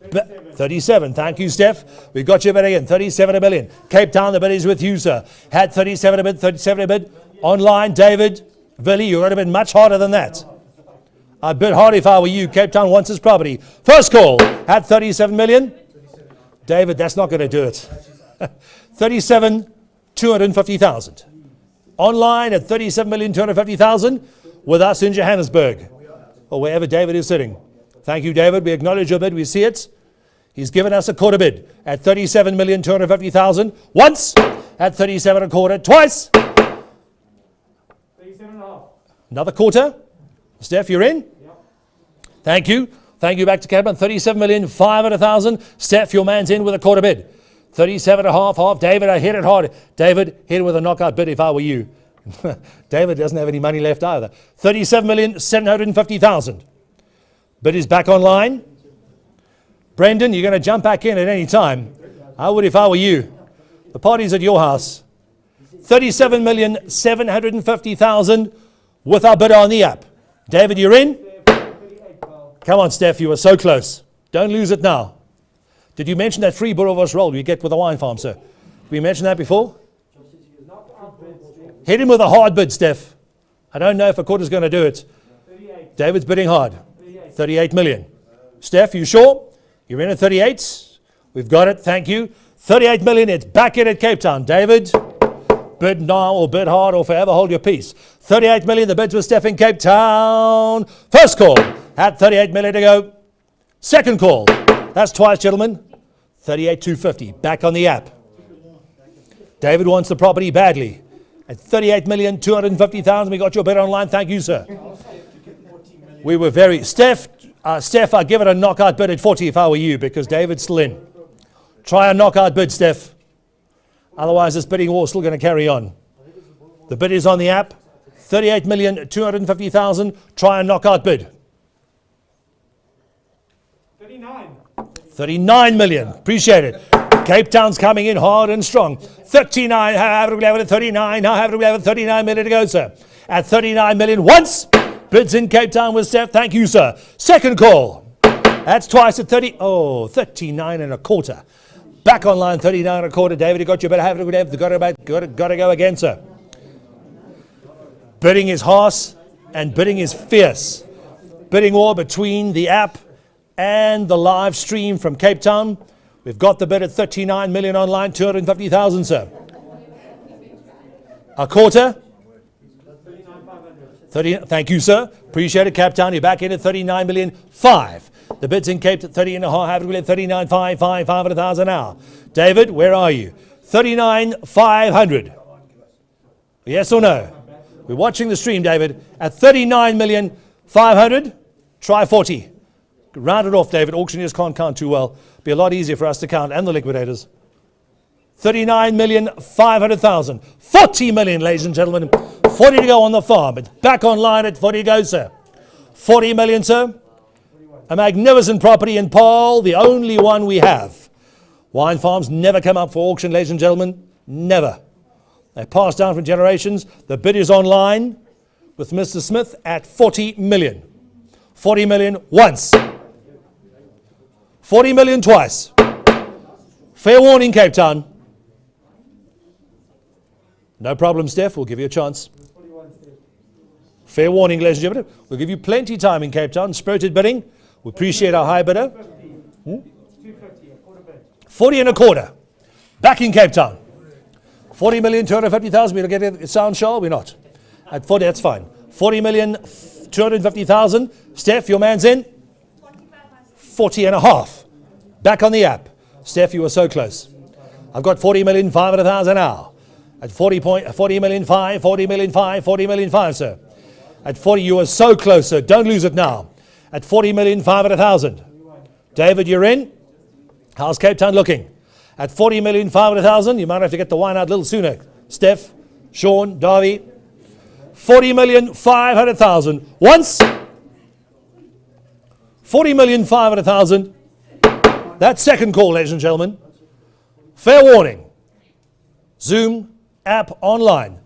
37. Thank you, Steph. We got your bid again. 37 million. Cape Town, the bid is with you, sir. Had 37 a bid, 37 a bid. Online, David, Willie, you got a bid much harder than that. I'd bid hard if I were you. Cape Town wants his property. First call at 37 million. David, that's not going to do it. 37,250,000. Online at 37,250,000 with us in Johannesburg or wherever David is sitting. Thank you, David. We acknowledge your bid. We see it. He's given us a quarter bid at 37,250,000. Once at 37 and a quarter. Twice. 37.5. Another quarter. Steph, you're in? Yep. Thank you. Thank you back to Cape Town. 37,500,000. Steph, your man's in with a quarter bid. 37.5 half. David, I hit it hard. David, hit it with a knockout bid if I were you. David doesn't have any money left either. 37,750,000. Bid is back online. Brendan, you're going to jump back in at any time. I would if I were you. The party's at your house. 37,750,000 with our bidder on the app. David, you're in? Come on, Steph, you were so close. Don't lose it now. Did you mention that free Boerewors roll you get with the wine farm, sir? Did we mention that before? Hit him with a hard bid, Steph. I don't know if a quarter's going to do it. 38. David's bidding hard. 38 million. Steph, you sure? You're in at 38. We've got it. Thank you. 38 million. It's back in at Cape Town. David, bid now or bid hard or forever hold your peace. 38 million. The bids with Steph in Cape Town. First call at 38 million to go. Second call. That's twice, gentlemen. 38,250. Back on the app. David wants the property badly. At 38,250,000. We got your bid online. Thank you, sir. We were very... Steph, I'd give it a knockout bid at 40 if I were you, because David's still in. Try a knockout bid, Steph. Otherwise, this bidding war is still going to carry on. The bid is on the app. 38,250,000. Try a knockout bid. 39. 39 million. Appreciate it. Cape Town's coming in hard and strong. 39. How do we have it at 39? How do we have it? 39 million to go, sir. At 39 million once. Bids in Cape Town with Steph. Thank you, sir. Second call. That's twice at 30. Oh, 39 and a quarter. Back online, 39 and a quarter. David, you got your better have it. Got to go again, sir. Bidding is harsh and bidding is fierce. Bidding war between the app and the live stream from Cape Town. We've got the bid at 39 million online, 250,000, sir. A quarter. 30, thank you, sir. Appreciate it, Cape Town. You're back in at 39 million, 5. The bid's in Cape at 30 and a half. 39, 500,000 now. David, where are you? 39,500. Yes or no? We're watching the stream, David. At 39 million, 500. Try 40. Round it off, David. Auctioneers can't count too well. Be a lot easier for us to count, and the liquidators. 39,500,000. 40 million, ladies and gentlemen. 40 to go on the farm. It's back online at 40 goes, sir. 40 million, sir. A magnificent property in Paarl, the only one we have. Wine farms never come up for auction, ladies and gentlemen. Never. They pass down from generations. The bid is online with Mr. Smith at 40 million. 40 million once. 40 million twice. Fair warning, Cape Town. No problem, Steph. We'll give you a chance. Fair warning, ladies and gentlemen. We'll give you plenty of time in Cape Town. Spirited bidding. We appreciate our high bidder. 250, a quarter bid. 40 and a quarter. Back in Cape Town. 40 million, 250,000. We'll get a sound show. We're not. At 40, that's fine. 40 million, 250,000. Steph, your man's in. 40 and a half. Back on the app. Steph, you were so close. I've got 40 million, 500,000 now. At 40 million, 5, 40 million, 5, 40 million, 5, sir. At 40, you were so close, sir. Don't lose it now. At 40 million, 500,000. David, you're in. How's Cape Town looking? At 40 million, 500,000. You might have to get the wine out a little sooner. Steph, Sean, Darby. 40 million, 500,000. Once. 40 million, 500,000. That's second call, ladies and gentlemen. Fair warning. Zoom app online.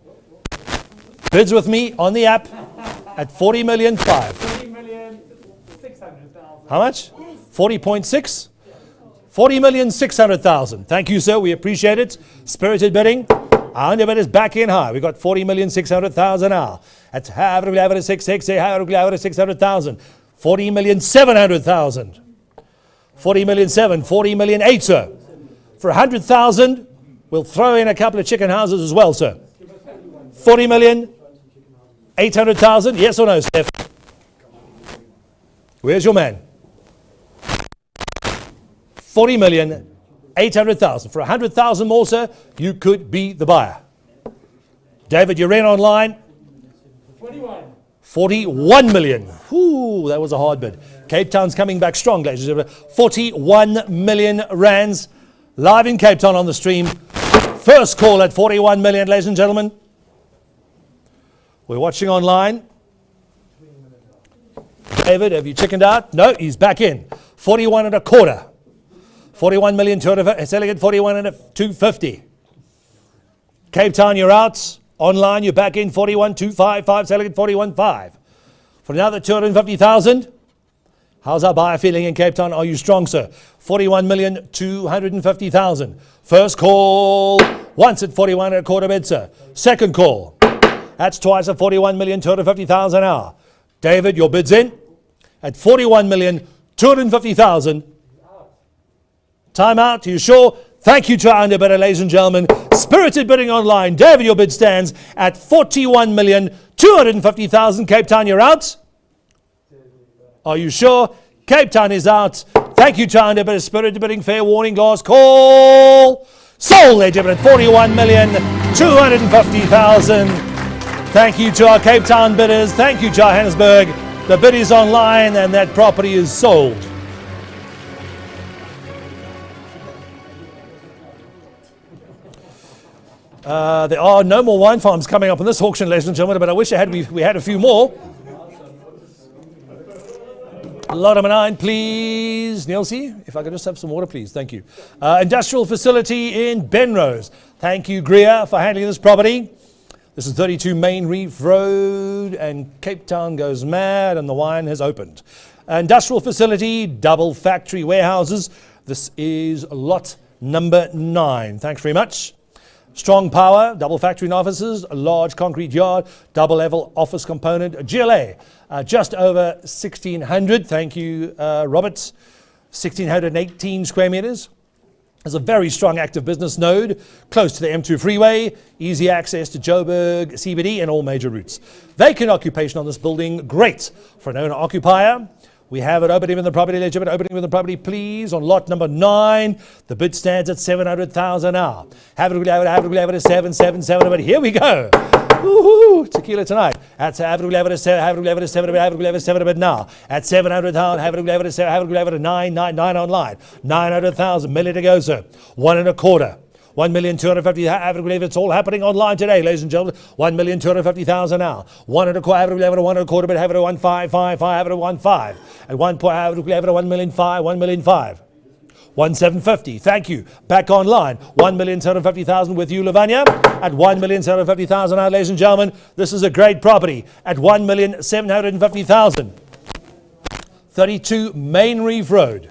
Bids with me on the app at 40 million, 5. 40,600,000. How much? 40.6? 40,600,000. Thank you, sir. We appreciate it. Spirited bidding. Our underbid is back in high. We've got 40,600,000 now. At 600,000. 40,700,000. 40,700,000. 40,800,000, sir. For 100,000, we'll throw in a couple of chicken houses as well, sir. 40,800,000. Yes or no, Steph? Where's your man? 40,800,000. For 100,000 more, sir, you could be the buyer. David, you're in online. 41 million. Ooh, that was a hard bid. Cape Town's coming back strong, ladies and gentlemen. 41 million rands. Live in Cape Town on the stream. First call at 41 million, ladies and gentlemen. We're watching online. David, have you chickened out? No, he's back in. 41 and a quarter. 41 million, selling at 41 and 250. Cape Town, you're out. Online, you're back in. 41,255, selling at 41,5. For another 250,000. How's our buyer feeling in Cape Town? Are you strong, sir? 41,250,000. First call. Once at 41 and a quarter bid, sir. Second call. That's twice at 41,250,000 an hour. David, your bid's in at 41,250,000. Time out. Are you sure? Thank you to our underbidder, ladies and gentlemen. Spirited bidding online. David, your bid stands at 41,250,000. Cape Town, you're out. Are you sure? Cape Town is out. Thank you to our underbidder. Spirited bidding. Fair warning. Last call. Sold, ladies and gentlemen. 41,250,000. Thank you to our Cape Town bidders. Thank you, Johannesburg. The bid is online and that property is sold. There are no more wine farms coming up in this auction, ladies and gentlemen, but I wish we had a few more. Lot number 9, please. Nielsie, if I could just have some water, please. Thank you. Industrial facility in Benrose. Thank you, Greer, for handling this property. This is 32 Main Reef Road, and Cape Town goes mad, and the wine has opened. Industrial facility, double factory warehouses. This is lot number 9. Thanks very much. Strong power, double factory and offices, a large concrete yard, double level office component, GLA, just over 1,600. Thank you, Robert. 1,618 square meters. There's a very strong active business node close to the M2 freeway, easy access to Joburg, CBD, and all major routes. Vacant occupation on this building, great for an owner-occupier. We have it opening with the property, legitimate opening with the property, please, on lot number 9. The bid stands at 700,000 now. Have it at 777, but here we go. Woohoo! Tequila tonight. That's have it at 7 now. At 700,000, have it at 999 online. 900,000, million to go, sir. 1 and a quarter. 1,250,000. It's all happening online today, ladies and gentlemen. 1,250,000 now. 1 and a quarter, have it at 1 and a quarter, but have it at 1,555, have it at 1,5. At 1 point, have it at 1,500,000, 1,500,000. 1,750. Thank you. Back online. 1,750,000 with you, Rivonia. At 1,750,000 now, ladies and gentlemen. This is a great property. At 1,750,000. 32 Main Reef Road.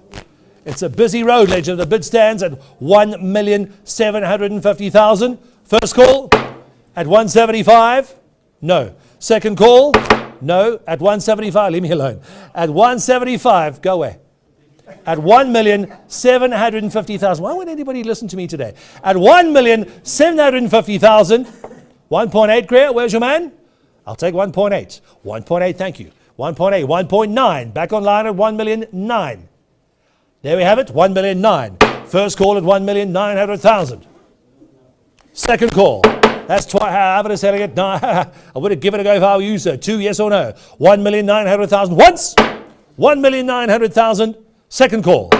It's a busy road, ladies and gentlemen. The bid stands at 1,750,000. First call at 175. No. Second call. No. At 175. Leave me alone. At 175. Go away. At 1,750,000. Why won't anybody listen to me today? At 1,750,000. 1.8, Greer. Where's your man? I'll take 1.8. 1.8, thank you. 1.8. 1.9. Back online at 1,000,009. There we have it. 1,000,009. First call at 1,900,000. Second call. That's twice. I'm going to sell it. No, I would have given it a go if I were you, sir. 2, yes or no? 1,900,000. Once. 1,900,000. Second call.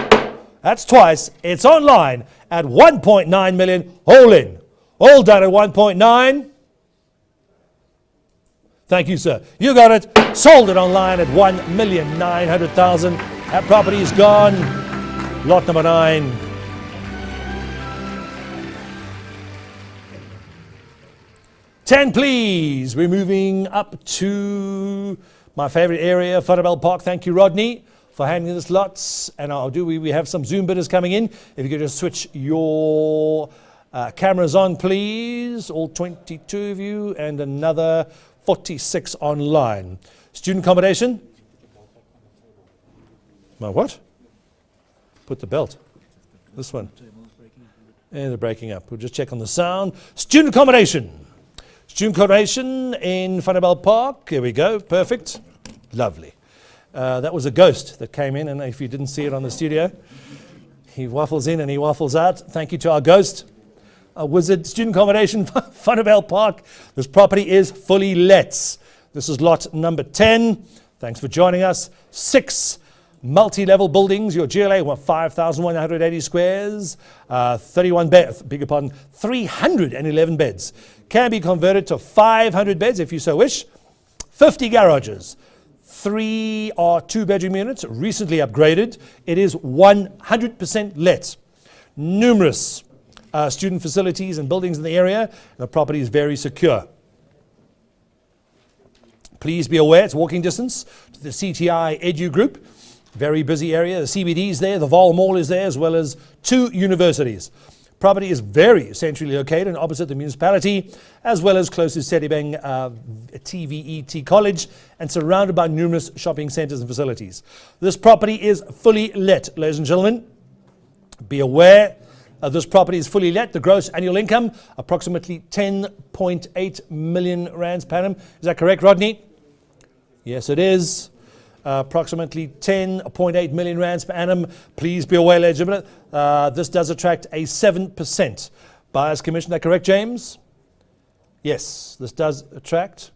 That's twice. It's online at 1.9 million. All in. All done at 1.9. Thank you, sir. You got it. Sold it online at 1,900,000. That property is gone. Lot number 9. $10, please. We're moving up to my favorite area, Bedford Park. Thank you, Rodney, for handling this lots. And we have some Zoom bidders coming in. If you could just switch your cameras on, please. All 22 of you, and another 46 online. Student accommodation? My what? Put the belt. This one. And they're breaking up. We'll just check on the sound. Student accommodation. Student accommodation in Bedford Park. Here we go. Perfect. Lovely. That was a ghost that came in, and if you didn't see it on the studio, he waffles in and he waffles out. Thank you to our ghost. A wizard. Student accommodation, Bedford Park. This property is fully let. This is lot number 10. Thanks for joining us. 6 multi-level buildings. Your GLA, 5,180 squares. 311 beds. Can be converted to 500 beds if you so wish. 50 garages. 3 are 2-bedroom units, recently upgraded. It is 100% let. Numerous student facilities and buildings in the area. The property is very secure. Please be aware it's walking distance to the CTI Edu Group. Very busy area. The CBD is there, the Vol Mall is there, as well as 2 universities. Property is very centrally located and opposite the municipality, as well as close to Sedibeng TVET College, and surrounded by numerous shopping centres and facilities. This property is fully let, ladies and gentlemen. Be aware this property is fully let. The gross annual income, approximately 10.8 million rands per annum. Is that correct, Rodney? Yes, it is. Approximately 10.8 million rands per annum. Please be aware, ladies and gentlemen, this does attract a 7% buyer's commission. Is that correct, James? Yes, this does attract.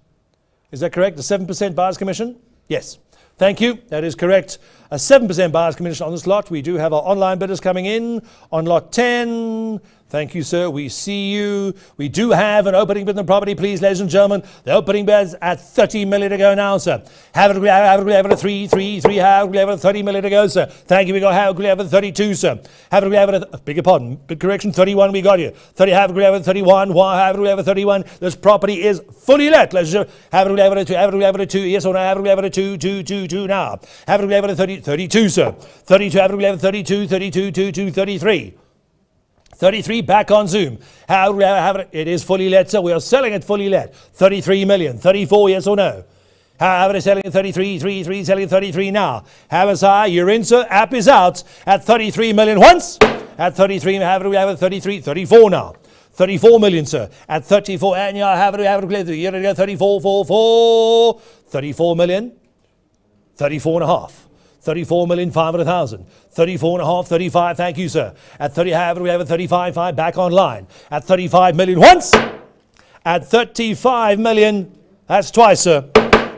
Is that correct? A 7% buyer's commission? Yes. Thank you. That is correct. A 7% buyer's commission on this lot. We do have our online bidders coming in on lot 10. Thank you, sir. We see you. We do have an opening bid on the property, please, ladies and gentlemen. The opening bid's at 30 million to go now, sir. Have it at 3, have it at 30 million to go, sir. Thank you. We got have it at 32, sir. Have it at, beg your pardon, bid correction, 31 we got here. 30, have it at 31, have it at 31. This property is fully let, ladies and gentlemen. Have it at 2, yes or no, have it at 2 now. Have it at 32, sir. 32, have it at 32, 33. 33 back on Zoom. It is fully let, sir. We are selling it fully let. 33 million. 34, yes or no? Have it selling at 33, selling at 33 now. Have it, sir. You're in, sir. App is out at 33 million once. At 33, have it at 33, 34 now. 34 million, sir. At 34, and you have it, you're going to go 34, 34 million. 34 and a half. 34,500,000. 34 and a half, 35, thank you, sir. At 30, we have a 35, back online. At 35 million once. At 35 million, that's twice, sir.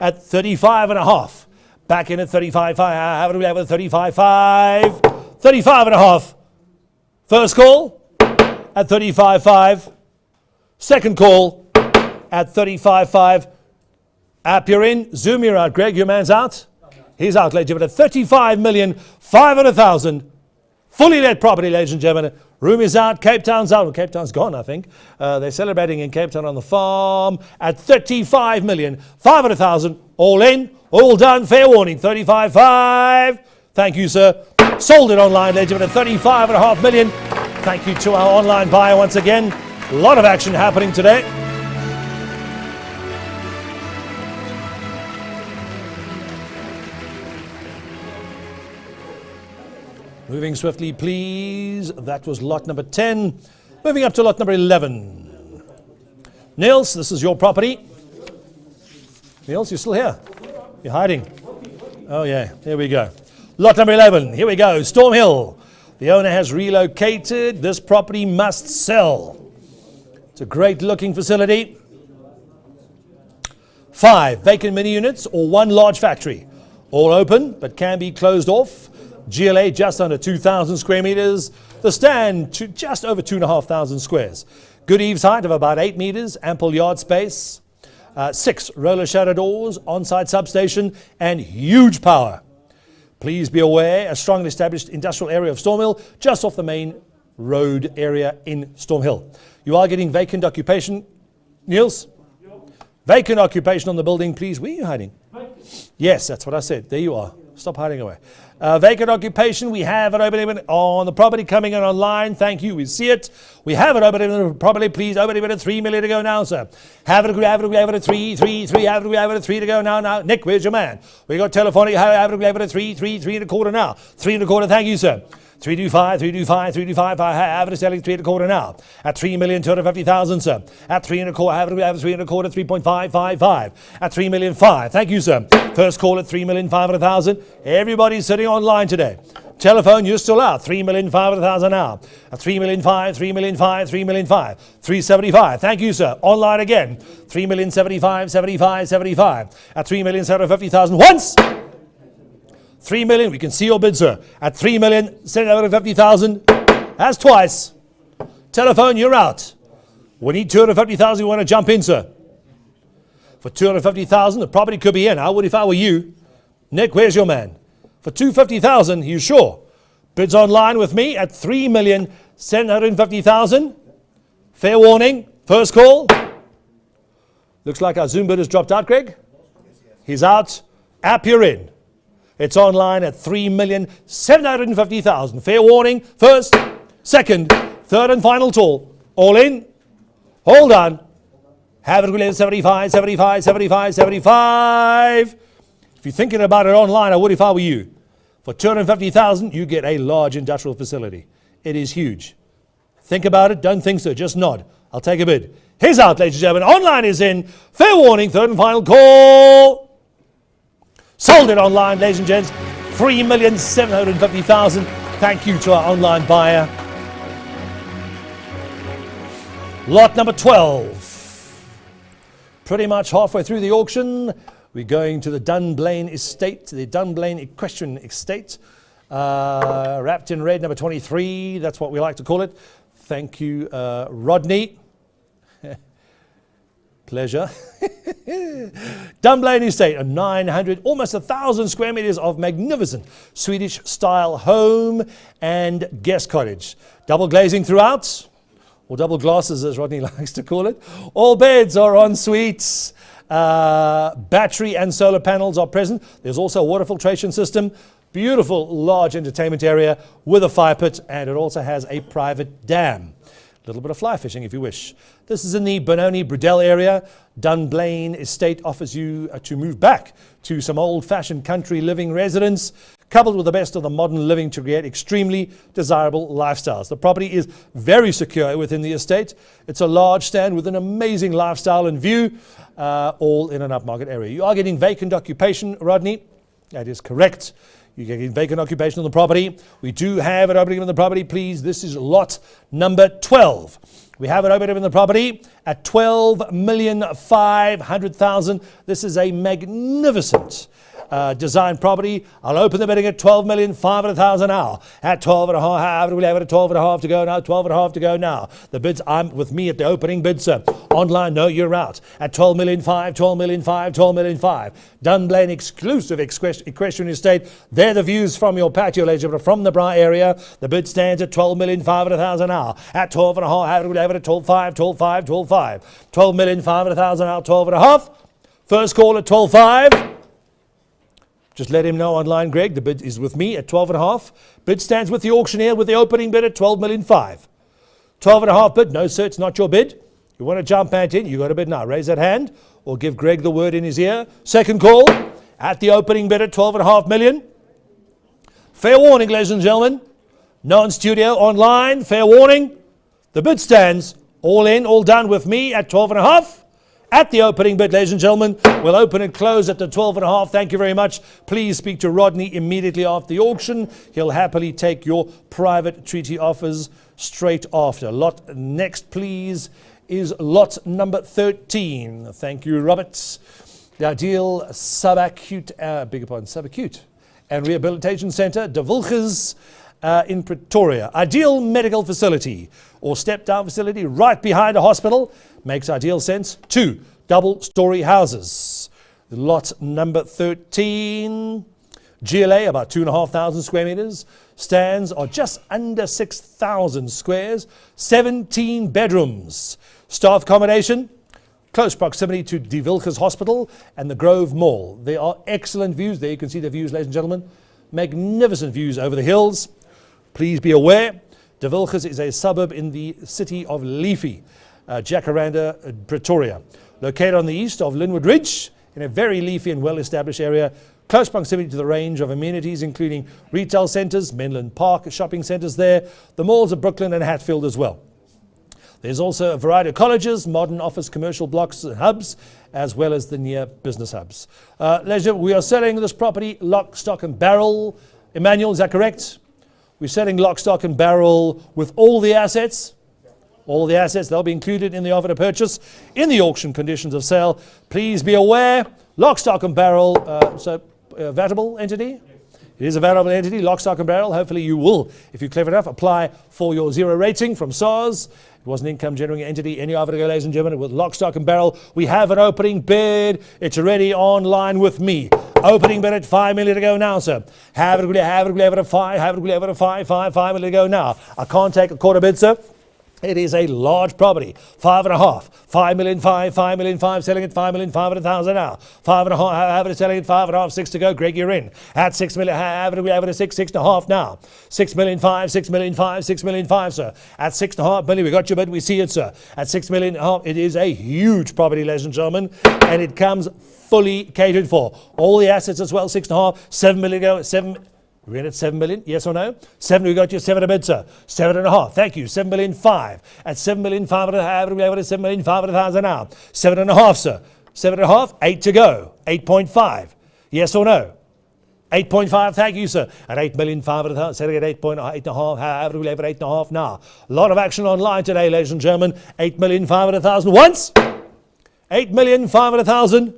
At 35 and a half. Back in at 35, we have a 35, 35 and a half. First call at 35.5. Second call at 35.5. App, you're in. Zoom, you're out. Greg, your man's out. He's out, ladies and gentlemen, at 35,500,000. Fully let property, ladies and gentlemen. Room is out. Cape Town's out. Well, Cape Town's gone, I think. They're celebrating in Cape Town on the farm at 35,500,000. All in, all done. Fair warning. 35.5. Thank you, sir. Sold it online, ladies and gentlemen, 35.5 million. Thank you to our online buyer once again. A lot of action happening today. Moving swiftly, please. That was lot number 10. Moving up to lot number 11. Niels, this is your property. Niels, you're still here. You're hiding. Oh, yeah. Here we go. Lot number 11. Here we go. Stormill. The owner has relocated. This property must sell. It's a great looking facility. 5 vacant mini units or 1 large factory. All open, but can be closed off. GLA just under 2,000 square meters. The stand to just over 2,500 squares. Good eaves height of about 8 meters, ample yard space. 6 roller shutter doors, on-site substation, and huge power. Please be aware, a strongly established industrial area of Stormill, just off the main road area in Stormhill. You are getting vacant occupation. Niels? Vacant occupation on the building, please. Where are you hiding? Yes, that's what I said. There you are. Stop hiding away. Vacant occupation, we have it open on the property coming in online. Thank you, we see it. We have it open on the property, please. Open it at 3 million to go now, sir. Have it at 3 to go now. Nick, where's your man? We got telephonic, have it at 3 and a quarter now. 3 and a quarter, thank you, sir. 325, I have it selling 3 and a quarter now. At 3,250,000, sir. At 3 and a quarter, have it 3 and a quarter, 3.555. At 3,000,005, thank you, sir. First call at 3,500,000. Everybody's sitting online today. Telephone, you're still out. 3,500,000 now. At 3,000,005, 3,000,005, 3,000,005. 375, thank you, sir. Online again. 3,075,000, 75. At 3,750,000 once. 3 million, we can see your bid, sir. At 3,750,000, that's twice. Telephone, you're out. We need 250,000, you want to jump in, sir. For 250,000, the property could be in. I would if I were you. Nick, where's your man? For 250,000, you sure? Bids online with me at 3,750,000. Fair warning, first call. Looks like our Zoom bid has dropped out, Greg. He's out. App, you're in. It's online at 3,750,000. Fair warning, first, second, third and final call. All in. Hold on. Have it 75. If you're thinking about it online, I would if I were you. For 250,000, you get a large industrial facility. It is huge. Think about it, don't think so, just nod. I'll take a bid. He's out, ladies and gentlemen. Online is in. Fair warning, third and final call. Sold it online, ladies and gents. 3,750,000. Thank you to our online buyer. Lot number 12. Pretty much halfway through the auction. We're going to the Dunblane estate, the Dunblane equestrian estate. Wrapped in red, number 23. That's what we like to call it. Thank you, Rodney. Pleasure. Dunblane estate, a 900, almost 1,000 square meters of magnificent Swedish style home and guest cottage. Double glazing throughout, or double glasses as Rodney likes to call it. All beds are en suites. Battery and solar panels are present. There's also a water filtration system. Beautiful large entertainment area with a fire pit, and it also has a private dam. A little bit of fly fishing if you wish. This is in the Benoni Brudel area. Dunblane estate offers you to move back to some old-fashioned country living residence, coupled with the best of the modern living to create extremely desirable lifestyles. The property is very secure within the estate. It's a large stand with an amazing lifestyle and view, all in an upmarket area. You are getting vacant occupation, Rodney. That is correct. You're getting vacant occupation on the property. We do have it opening on the property, please. This is lot number 12. We have it open in the property at 12,500,000. This is a magnificent design property. I'll open the bidding at 12,500,000 now. At 12.5, we'll have it at 12.5 to go now. 12.5 to go now. The bids, I'm with me at the opening bid, sir. Online, no, you're out. At 12,500,000, 12,500,000, 12,500,000. Dunblane exclusive equestrian estate. They're the views from your patio, ladies and gentlemen, from the Bra area. The bid stands at 12,500,000 now. At 12.5, we'll have it at 12.5, 12.5, 12.5. 12,500,000 now, 12.5. First call at 12.5. Just let him know online, Greg. The bid is with me at 12.5. Bid stands with the auctioneer with the opening bid at 12,500,000. 12.5 bid. No, sir, it's not your bid. You want to jump at in, you got a bid now. Raise that hand or give Greg the word in his ear. Second call at the opening bid at 12.5 million. Fair warning, ladies and gentlemen. No in studio, online. Fair warning. The bid stands all in, all done with me at 12.5. At the opening bid, ladies and gentlemen, we'll open and close at the 12.5. Thank you very much. Please speak to Rodney immediately after the auction. He'll happily take your private treaty offers straight after. Lot next, please, is lot number 13. Thank you, Roberts. The ideal subacute and rehabilitation centre, De Vilches, in Pretoria. Ideal medical facility or step-down facility right behind a hospital. Makes ideal sense. 2 double-story houses. Lot number 13. GLA, about 2,500 square meters. Stands are just under 6,000 squares. 17 bedrooms. Staff accommodation. close proximity to De Vilkers Hospital and the Grove Mall. There are excellent views. There you can see the views, ladies and gentlemen. Magnificent views over the hills. Please be aware, De Vilkers is a suburb in the city of leafy Jacaranda, Pretoria. Located on the east of Linwood Ridge, in a very leafy and well-established area, close proximity to the range of amenities, including retail centres, Menlyn Park, shopping centres there, the malls of Brooklyn and Hatfield as well. There's also a variety of colleges, modern office commercial blocks and hubs, as well as the near business hubs. Ladies and gentlemen, we are selling this property lock, stock and barrel. Emmanuel, is that correct? We're selling lock, stock and barrel with all the assets. All the assets, they'll be included in the offer to purchase in the auction conditions of sale. Please be aware, lock, stock and barrel, vatable entity? It is a vatable entity, lock, stock and barrel. Hopefully you will, if you're clever enough, apply for your 0 rating from SARS. It was an income generating entity. Any offer to go, ladies and gentlemen, with lock, stock and barrel. We have an opening bid. It's already online with me. Opening bid at 5 million to go now, sir. Have it at 5 million to go now. I can't take a quarter bid, sir. It is a large property. 5.5. 5 million, 5 million, selling at 5 million, 500,000 now. 5.5, have it selling at 5.5, 6 to go. Greg, you're in. At 6 million, have it at 6.5 now. 6 million, 6 million, sir. At 6.5 million, we got your bid, we see it, sir. At 6 million, it is a huge property, ladies and gentlemen, and it comes fully catered for. All the assets as well, 6.5, 7 million go, 7. We're in at 7 million, yes or no? 7, we got you 7 a bid, sir. 7.5, thank you. 7 million 5. At 7 million 5, we have 7 million 500,000 now. 7.5, sir. 7.5, 8 to go. 8.5, yes or no? 8.5, thank you, sir. At 8 million 500,000, selling at 8.5, we have 8.5 now. A lot of action online today, ladies and gentlemen. 8 million 500,000 once. 8 million 500,000.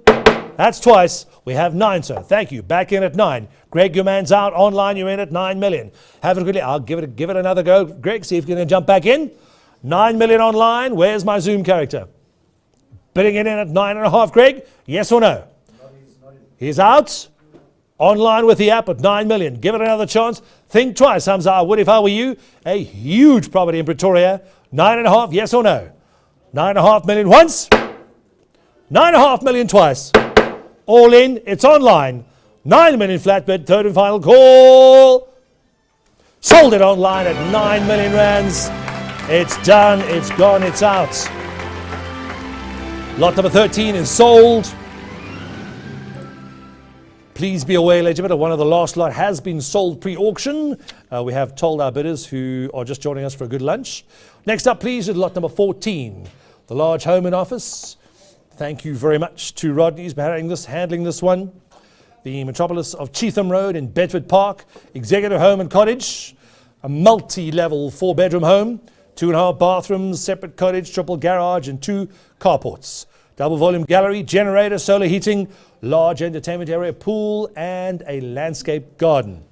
That's twice. We have 9, sir. Thank you. Back in at 9. Greg, your man's out. Online, you're in at 9 million. Have a good day. I'll give it another go. Greg, see if you can jump back in. 9 million online. Where's my Zoom character? Bidding it in at 9.5, Greg? Yes or no? He's out. Online with the app at 9 million. Give it another chance. Think twice, Hamza. I would if I were you. A huge property in Pretoria. 9.5, yes or no? 9.5 million once. 9.5 million twice. All in, it's online. 9 million flat bid, third and final call. Sold it online at 9 million rands. It's done, it's gone, it's out. Lot number 13 is sold. Please be aware, ladies and gentlemen, one of the last lot has been sold pre-auction. We have told our bidders who are just joining us for a good lunch. Next up, please, is lot number 14, the large home and office. Thank you very much to Rodney's for handling this one. The metropolis of Cheetham Road in Bedford Park, executive home and cottage, a multi-level 4-bedroom home, 2.5 bathrooms, separate cottage, triple garage and 2 carports. Double volume gallery, generator, solar heating, large entertainment area, pool and a landscape garden.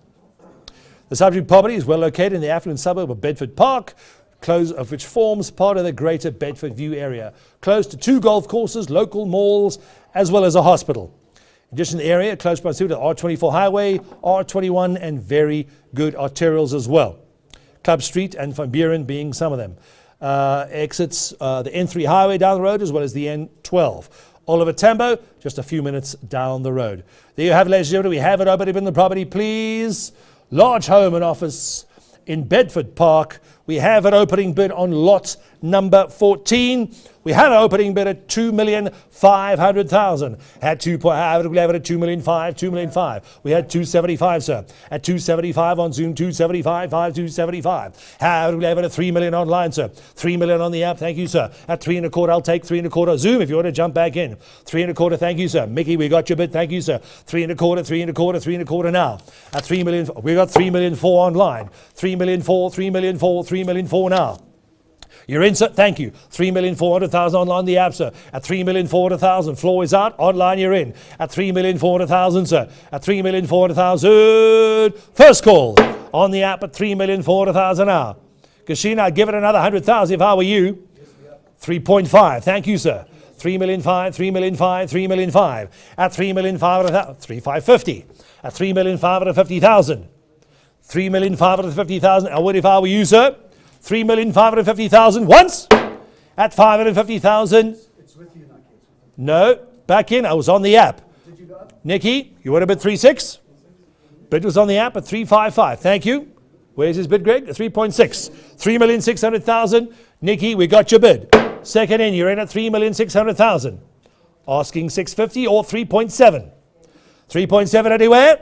The subject property is well located in the affluent suburb of Bedford Park, close of which forms part of the greater Bedford View area, close to 2 golf courses, local malls, as well as a hospital. In addition to the area, close proximity to the R24 highway, R21, and very good arterials as well. Club Street and Van Buren being some of them. Exits the N3 highway down the road, as well as the N12. Oliver Tambo, just a few minutes down the road. There you have it, ladies and gentlemen. We have it open in the property, please. Large home and office in Bedford Park. We have an opening bid on lot number 14. We have an opening bid at 2,500,000. At 2,500,000. We had 275, sir. At 275 on Zoom, 275, 275. Have we have it at 3 million online, sir. 3 million on the app, thank you, sir. At 3.25, I'll take 3.25. Zoom, if you want to jump back in. 3.25, thank you, sir. Mickey, we got your bid, thank you, sir. 3.25, 3.25 now. At 3 million, we got 3 million 4 online. 3 million 4, 3 million 4, 3 million 4 now. You're in, sir. Thank you. 3,400,000 online the app, sir. At 3,400,000. Floor is out. Online, you're in. At 3,400,000, sir. At 3,400,000. First call on the app at 3,400,000 now. Kashina, I'd give it another 100,000 if I were you. 3.5. Thank you, sir. 3,500,000, 3,500,000, 3,500,000. At 3,500,000. 3,550. At 3,550,000. 3,550,000. I would if I were you, sir. 3,550,000 once. At 550,000. It's with you, not kids. No, back in. I was on the app. Nikki, you want to bid 3.6? Bid was on the app at 3.55. Thank you. Where's his bid, Greg? 3.6. 3,600,000. Nikki, we got your bid. Second in, you're in at 3,600,000. Asking 650 or 3.7. 3.7 anywhere.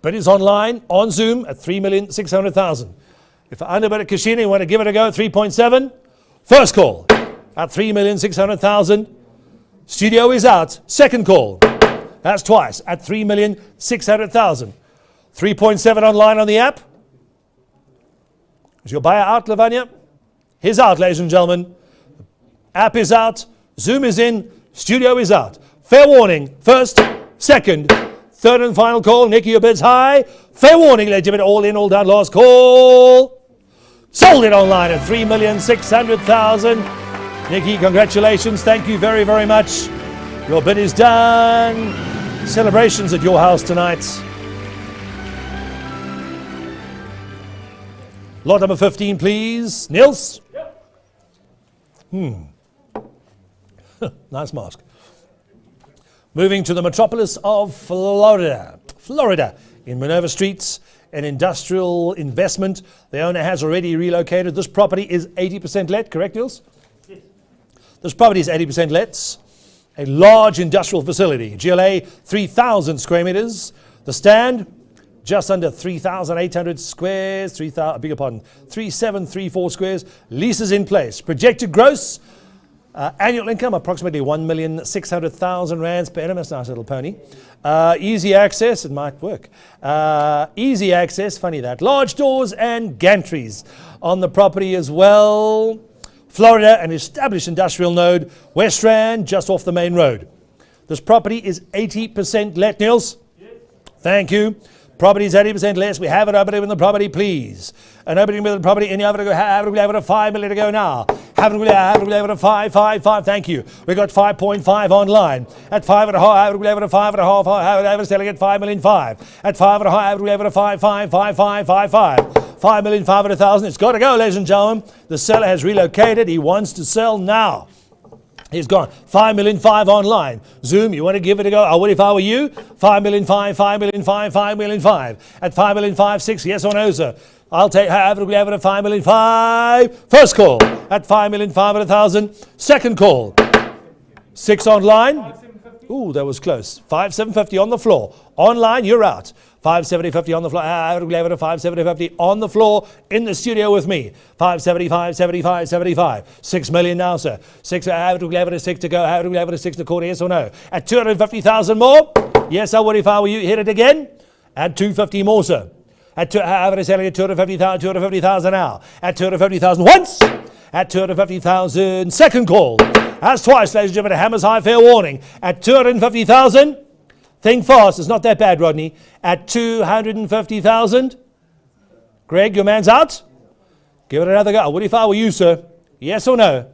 Bid is online, on Zoom at 3,600,000. If I underbid at Kashina, you want to give it a go at 3.7? First call at 3,600,000. Studio is out. Second call. That's twice at 3,600,000. 3.7 online on the app. Is your buyer out, Rivonia? He's out, ladies and gentlemen. App is out. Zoom is in. Studio is out. Fair warning. First, second, third and final call. Nikki, your bid's high. Fair warning, ladies and gentlemen. All in, all down. Last call. Sold it online at 3,600,000. Nikki, congratulations. Thank you very, very much. Your bid is done. Celebrations at your house tonight. Lot number 15, please. Nils? Yep. Nice mask. Moving to the metropolis of Florida. Florida, in Minerva Street, an industrial investment. The owner has already relocated. This property is 80% let, correct, Nils? Yes. This property is 80% let. A large industrial facility. GLA, 3,000 square meters. The stand, just under 3,800 squares. 3,734 squares. Leases in place. Projected gross annual income, approximately 1,600,000 rands per annum. That's a nice little pony. Easy access, it might work. Easy access, funny that. Large doors and gantries on the property as well. Florida, an established industrial node. West Rand, just off the main road. This property is 80% let, Nils? Yes. Thank you. Property is 80% less. We have it opening in the property, please. An opening with the property, and you have it a 5 million to go now. Have it a 5. Thank you. We got 5.5 online. At 5.5, have it a 5.5. Have it selling at 5,000,005. At 5.5, have it a 5. 5,500,000. It's got to go, ladies and gentlemen. The seller has relocated. He wants to sell now. He's gone. 5,000,005 online. Zoom, you want to give it a go? I would if I were you. 5,000,005, 5,000,005, 5,000,005. At 5,000,005, 6, yes or no, sir? I'll take, have it a 5,000,005. First call at 5,500,000. Second call. 6 online. Ooh, that was close. 5,750 on the floor. Online, you're out. 570.50 on the floor. 570.50 on the floor in the studio with me. 575, 75, 75. 6 million now, sir. 6 to go. 6 to quarter, yes or no? At 250,000 more? Yes, I would if I were you. Hit it again. At 250 more, sir. At 250,000 now. At 250,000 once. At 250,000 second call. That's twice, ladies and gentlemen. Hammer's high, fair warning. At 250,000. Think fast. It's not that bad, Rodney. At 250,000. Greg, your man's out. Give it another go. What if I were you, sir? Yes or no?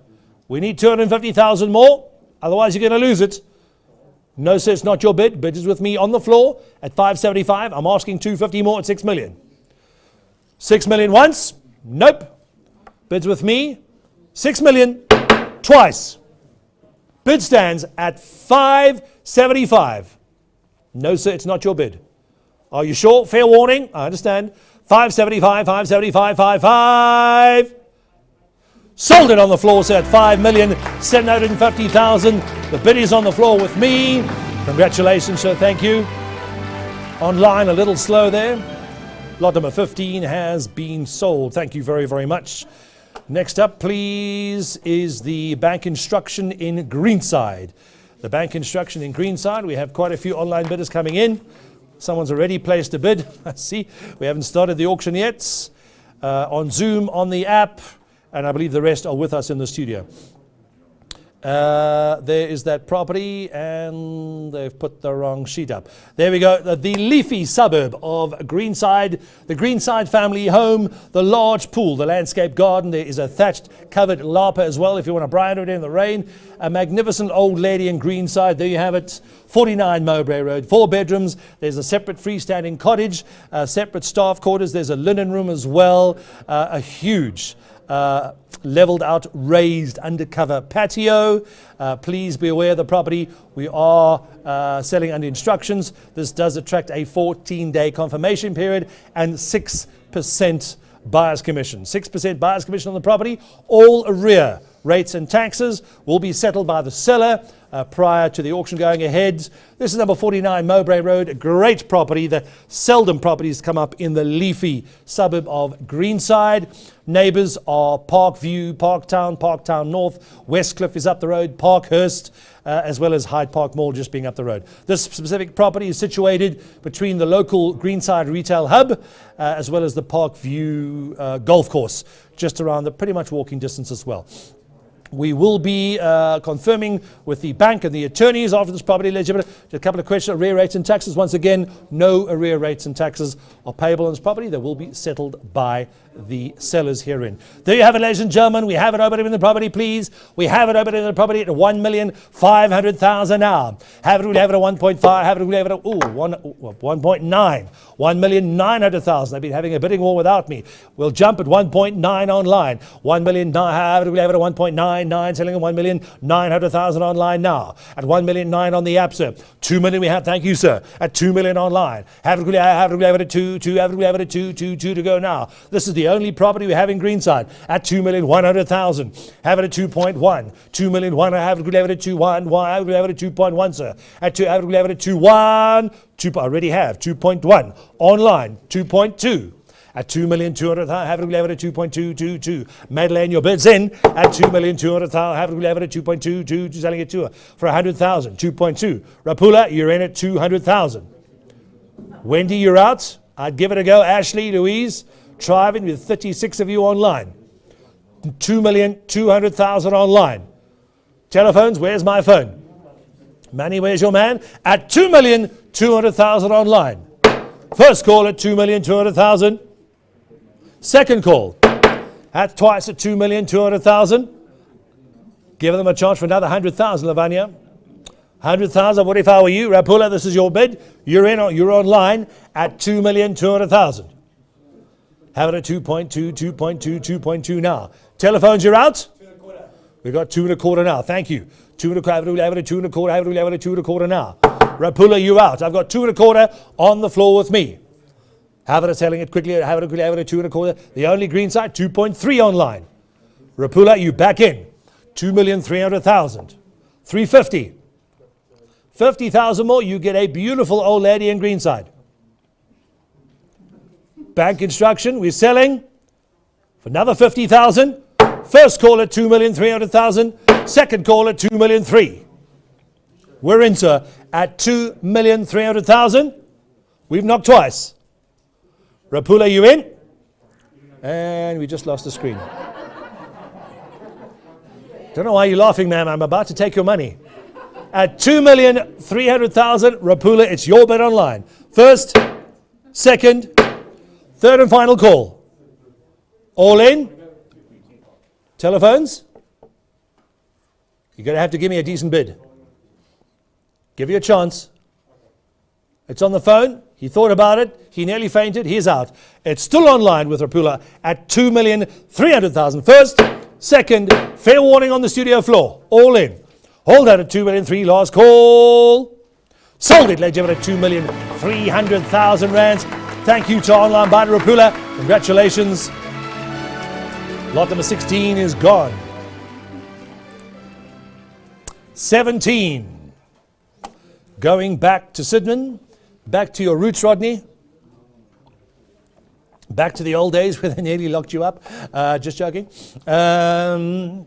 We need 250,000 more. Otherwise, you're going to lose it. No, sir, it's not your bid. Bid is with me on the floor at 575. I'm asking 250 more at 6 million. 6 million once. Nope. Bids with me. 6 million twice. Bid stands at 575. No, sir, it's not your bid. Are you sure? Fair warning. I understand. 575, 575, 55. Sold it on the floor, sir, at 5,750,000. The bid is on the floor with me. Congratulations, sir. Thank you. Online, a little slow there. Lot number 15 has been sold. Thank you very, very much. Next up, please, is the bank instruction in Greenside. The bank instruction in Greenside. We have quite a few online bidders coming in. Someone's already placed a bid. I see. We haven't started the auction yet. On Zoom, on the app, and I believe the rest are with us in the studio. There is that property, and they've put the wrong sheet up. There we go. The leafy suburb of Greenside, the Greenside family home, the large pool, the landscape garden. There is a thatched covered lapa as well if you want to brine it in the rain. A magnificent old lady in Greenside. There you have it. 49 Mowbray Road. 4 bedrooms. There's a separate freestanding cottage, separate staff quarters. There's a linen room as well. A huge leveled out, raised undercover patio. Please be aware of the property. We are selling under instructions. This does attract a 14-day confirmation period and 6% buyer's commission. 6% buyer's commission on the property. All arrear rates and taxes will be settled by the seller prior to the auction going ahead. This is number 49 Mowbray Road, a great property. The seldom properties come up in the leafy suburb of Greenside. Neighbours are Parkview, Parktown North, Westcliff is up the road, Parkhurst, as well as Hyde Park Mall just being up the road. This specific property is situated between the local Greenside retail hub as well as the Parkview golf course, just around the pretty much walking distance as well. We will be confirming with the bank and the attorneys after this property eligibility. Just a couple of questions. Arrear rates and taxes. Once again, no arrear rates and taxes are payable on this property. They will be settled by the sellers herein. There you have it, ladies and gentlemen. We have it open in the property, please. We have it open in the property at 1,500,000 now. Have it, we'll have it at 1.5. Have it, we'll have it at 1.9. 1,900,000. They've been having a bidding war without me. We'll jump at 1.9 online. 1 million. Have it, we'll have it at 1.99. Selling at 1,900,000 online now. At 1,000,009 on the app, sir. 2 million we have. Thank you, sir. At 2 million online. Have it, we'll have it at 2. Have it, we'll have it at 2 to go now. This is the only property we have in Greenside at 2,100,000. Have it at 2.1. 2 million. Have it, we'll have it at 2.1. Have it, we'll have it at 2.1, sir. At 2. Have it, we'll have it at 2.1. I already have 2.1 online. 2.2. At 2,200,000, have it, we'll have it at 2.222. Madeleine, your bid's in at 2,200,000. Have it, we'll have it at 2.22. Selling it to for 100,000. 2.2. Rapula, you're in at 200,000. Wendy, you're out. I'd give it a go. Ashley, Louise, Trivin with 36 of you online. 2,200,000 online. Telephones, where's my phone? Manny, where's your man? At 2,200,000 online. First call at 2,200,000. Second call at twice at 2,200,000. Give them a chance for another 100,000, Rivonia. 100,000. What if I were you, Rapula? This is your bid. You're in. You're online at 2,200,000. Have it at 2.2, 2.2, 2.2 now. Telephones, you're out. We've got 2.25 now. Thank you. 2.25. We'll have it at 2.25. Have it, we'll have it at 2.25 now. Rapula, you out. I've got 2.25 on the floor with me. Have it, selling it quickly. Have it at 2.25. The only green side, 2.3 online. Rapula, you back in. 2,300,000. 350. 50,000 more. You get a beautiful old lady in Greenside. Bank instruction. We're selling for another 50,000. First call at 2,300,000. Second call at 2,300,000. We're in, sir, at 2,300,000. We've knocked twice. Rapula, you in? And we just lost the screen. Don't know why you're laughing, ma'am. I'm about to take your money. At 2,300,000, Rapula, it's your bid online. First, second, third and final call. All in? Telephones? You're going to have to give me a decent bid. Give you a chance. It's on the phone. He thought about it. He nearly fainted. He's out. It's still online with Rapula at 2,300,000. First, second, fair warning on the studio floor. All in. Hold out at 2,300,000. Last call. Sold it, ladies and gentlemen, at 2,300,000 rands. Thank you to online buyer Rapula. Congratulations. Lot number 16 is gone. 17. Going back to Sydenham. Back to your roots, Rodney. Back to the old days where they nearly locked you up. Just joking. When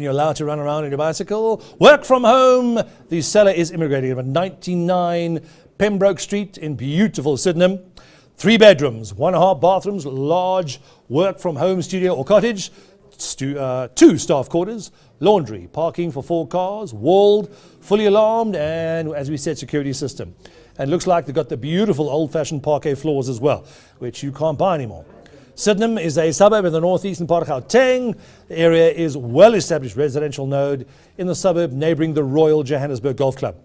you're allowed to run around on your bicycle. Work from home. The seller is immigrating at 99 Pembroke Street in beautiful Sydenham. 3 bedrooms, 1.5 bathrooms, large work from home studio or cottage. 2 staff quarters, laundry, parking for 4 cars, walled, fully alarmed, and as we said, security system. And looks like they've got the beautiful old-fashioned parquet floors as well, which you can't buy anymore. Sydenham is a suburb in the northeastern part of Gauteng. The area is well-established residential node in the suburb neighbouring the Royal Johannesburg Golf Club.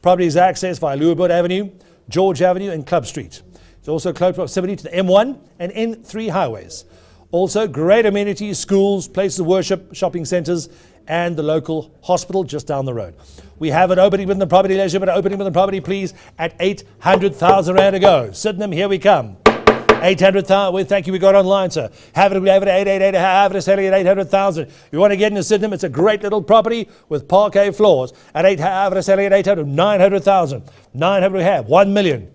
Property is accessed via Leeuward Avenue, George Avenue and Club Street. It's also close proximity to the M1 and N3 highways. Also, great amenities, schools, places of worship, shopping centres, and the local hospital just down the road. We have an opening within the property, leisure, but opening within the property, please, at 800,000 rand to go. Sydenham, here we come. 800,000. Well, thank you. We got online, sir. Have it at 888. Have it selling at 800,000. You want to get into Sydenham? It's a great little property with parquet floors. At 8, have it selling at 800, 900,000. 900 we have. 1 million.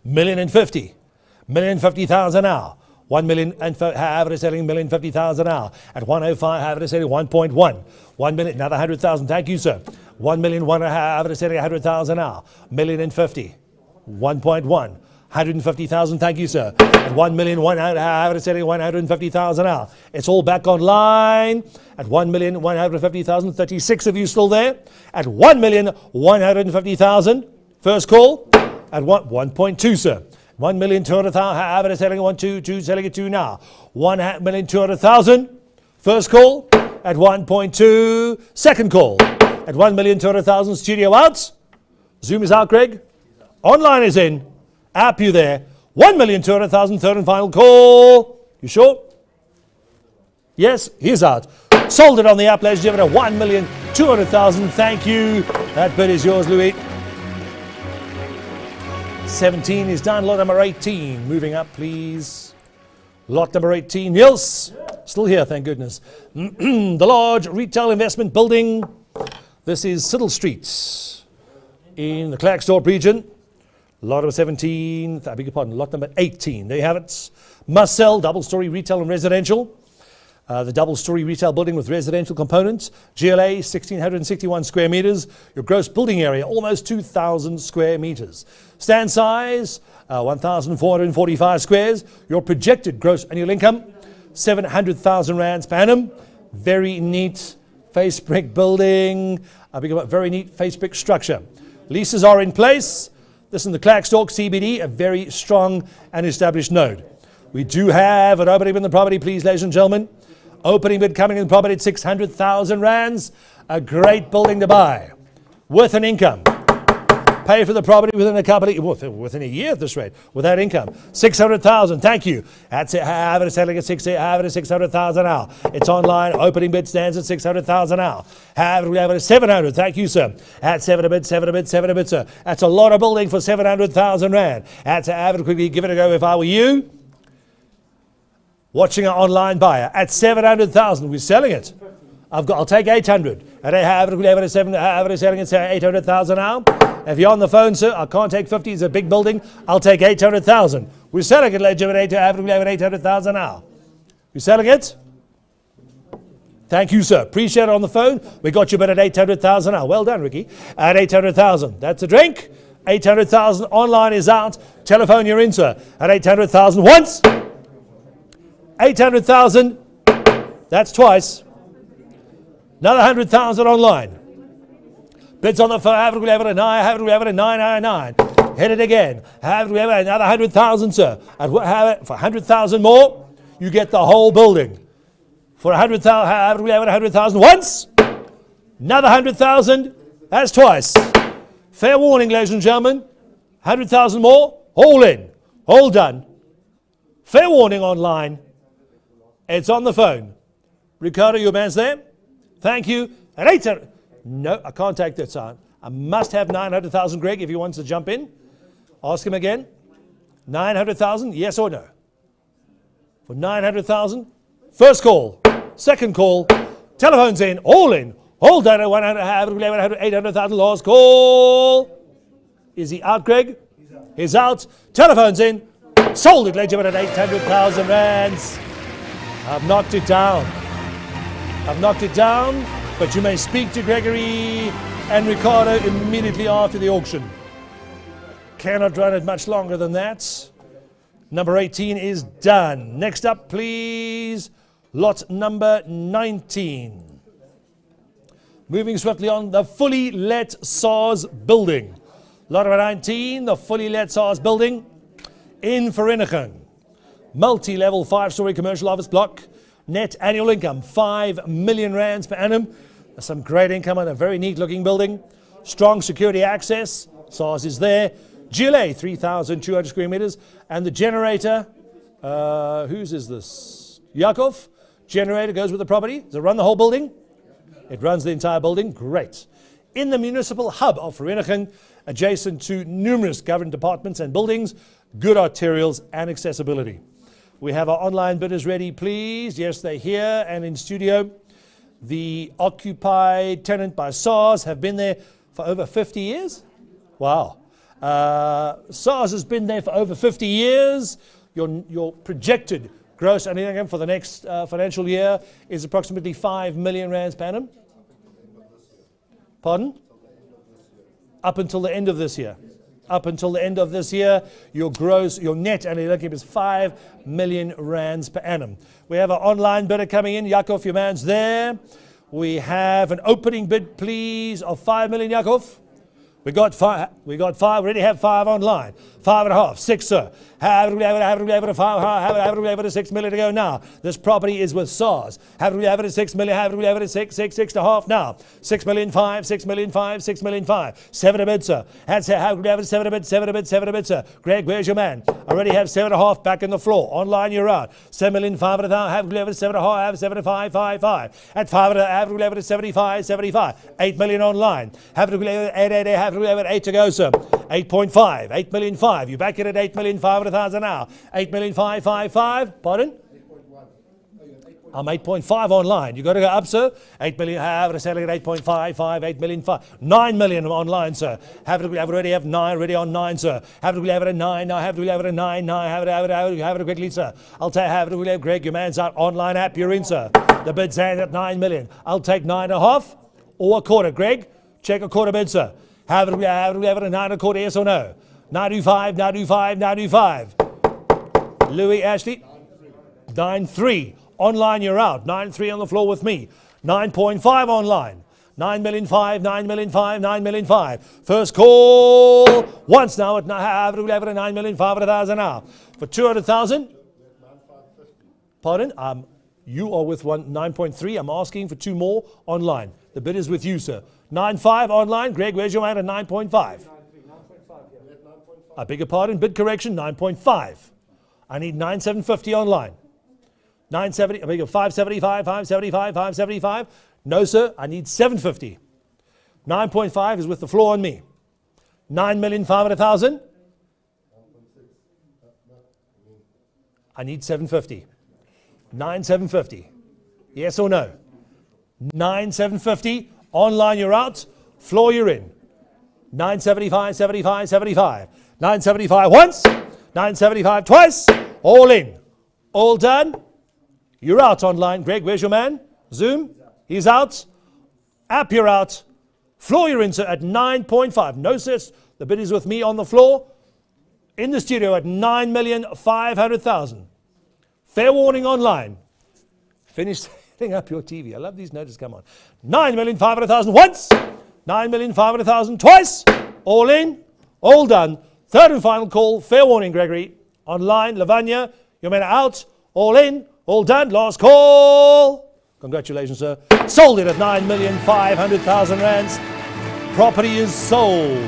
Million and 50. 1,050,000 now. 1 million and have it selling 1,050,000 now. At 105, have it selling 1.1. 1 million, another 100,000. Thank you, sir. 1 million, have it selling 100,000 now. 1,050,000. 1.1. 150,000, thank you, sir. At 1 million, have it selling 150,000 now. It's all back online. At 1,150,000, 36 of you still there. At 1,150,000, first call. At 1.2, sir. 1,200,000, have it selling 1.2, selling it 2 now. 1,200,000, first call. At 1.2, second call. At 1,200,000, studio out. Zoom is out, Greg. Online is in. App you there. 1,200,000, third and final call. You sure? Yes, he's out. Sold it on the app, ladies and gentlemen, at 1,200,000. Thank you. That bid is yours, Louis. 17 is done. Lot number 18. Moving up, please. Lot number 18. Niels. Still here, thank goodness. The large retail investment building. This is Siddle Street in the Clarkesdale region. Lot number 17, I beg your pardon, lot number 18. There you have it. Must sell, double-story retail and residential. The double-story retail building with residential components. GLA, 1,661 square meters. Your gross building area, almost 2,000 square meters. Stand size, 1,445 squares. Your projected gross annual income, 700,000 rands per annum. Very neat face brick building. Very neat face brick structure. Leases are in place. This is the Clarkesdale CBD, a very strong and established node. We do have an opening bid in the property, please, ladies and gentlemen. Opening bid coming in the property at 600,000 rands. A great building to buy with an income. Pay for the property within a couple of, within a year at this rate, without income. 600,000, thank you. That's it, have it selling at 600,000 now. It's online, opening bid stands at 600,000 now. Have it at 700, thank you, sir. At 7 a bid, sir. That's a lot of building for 700,000 rand. That's have it quickly, give it a go if I were you. Watching an online buyer at 700,000, we're selling it. I'll take 800. And I have it at 7, have it selling at 800,000 now. If you're on the phone, sir, I can't take 50. It's a big building. I'll take 800,000. We're selling it, ladies and gentlemen, at 800,000 now. We're selling it. Thank you, sir. Appreciate it on the phone. We got you bid at 800,000 now. Well done, Ricky. At 800,000. That's a drink. 800,000. Online is out. Telephone, you're in, sir. At 800,000 once. 800,000. That's twice. Another 100,000 online. Bids on the phone. Have it at 999. Hit it again. Have it another 100,000, sir. Have it for 100,000 more. You get the whole building. For 100,000, have it 100,000 once. Another 100,000. That's twice. Fair warning, ladies and gentlemen. 100,000 more. All in. All done. Fair warning online. It's on the phone. Ricardo, your man's there. Thank you. At 800. No, I can't take that sign. I must have 900,000, Greg, if he wants to jump in. Ask him again. 900,000, yes or no? For 900,000, first call, second call, telephone's in, all done at 100, 800,000, last call. Is he out, Greg? He's out. Telephone's in. Sold it, ladies and gentlemen, at 800,000 rands. I've knocked it down. But you may speak to Gregory and Ricardo immediately after the auction. Cannot run it much longer than that. Number 18 is done. Next up, please, lot number 19. Moving swiftly on, the fully let SARS building. Lot number 19, the fully let SARS building in Vereeniging. Multi-level 5-story commercial office block. Net annual income, 5 million rands per annum. Some great income on a very neat looking building. Strong security access. SARS is there. GLA, 3,200 square meters. And the generator, Whose is this? Yakov. Generator goes with the property. Does it run the whole building? It runs the entire building. Great. In the municipal hub of Vereeniging, adjacent to numerous government departments and buildings, good arterials and accessibility. We have our online bidders ready, please. Yes, they're here and in studio. The occupied tenant by SARS have been there for over 50 years. Wow. SARS has been there for over 50 years. Your projected gross annual income for the next financial year is approximately 5 million rands per annum. Pardon? Up until the end of this year. Up until the end of this year, your net annual income is 5 million rands per annum. We have an online bidder coming in. Yakov, your man's there. We have an opening bid, please, of 5 million, Yakov. We got five. We already have 5 online. 5.5, 6, sir. Have we a 6 million to go now? This property is with SARS. Have we a 6 million? Have we a 6.5 now? 6 million 5, 6 million 5, 6 million 5. 7 a bid, sir. Have we a 7 a bid, 7 a bid, 7 a bid, sir. Greg, where's your man? I already have 7.5 back in the floor. Online, you're out. 7 million 500,000. Have we a 7.5? Have 7.5, 5, 5. At 5, have we a 75, 75. 8 million online. Have we a 8, have we a 8 to go, sir. 8.5, 8 million 5. You back it at 8 million 500,000 now. 8 million 555. Pardon? I'm 8.5 online. You got to go up, sir. 8 million. Have a selling at 8.55. 8 million 5. 9 million online, sir. Have we already have 9 ready on 9, sir. Have we have it at 9 now? Have we have it at 9 now? Have it quickly, sir. I'll take have we have Greg. Your man's out online app. You're in, sir. The bid's at 9 million. I'll take 9.5 or a quarter. Greg, check a quarter bid, sir. Have we have it at 9 1/4, yes or no? 9.25, 9.25, 9.25. Louis Ashley, 9.3. Online, you're out. 9.3 on the floor with me. 9.5 online. 9 million 5, 9 million 5, 9 million 5. First call once now at have we have it at 9 million 500,000 now. For 200,000? Pardon? You are with 9.3. I'm asking for 2 more online. The bid is with you, sir. 9.5 online. Greg, where's your man at 9.5? I beg your pardon. Bid correction, 9.5. I need 9,750 online. 970. I beg your 575, 575, 575. No, sir. I need 750. 9.5 is with the floor on me. 9,500,000. I need 750. 9,750. Yes or no? 9,750. Online, you're out. Floor, you're in. 975, 75, 75. 975 once. 975 twice. All in. All done. You're out online. Greg, where's your man? Zoom. He's out. App, you're out. Floor, you're in, sir, at 9.5. No, sir. The bid is with me on the floor. In the studio at 9,500,000. Fair warning online. Finish setting up your TV. I love these notices. Come on. 9,500,000 once. 9,500,000 twice. All in. All done. Third and final call. Fair warning, Gregory. Online. Rivonia. Your men are out. All in. All done. Last call. Congratulations, sir. Sold it at 9,500,000 rands. Property is sold.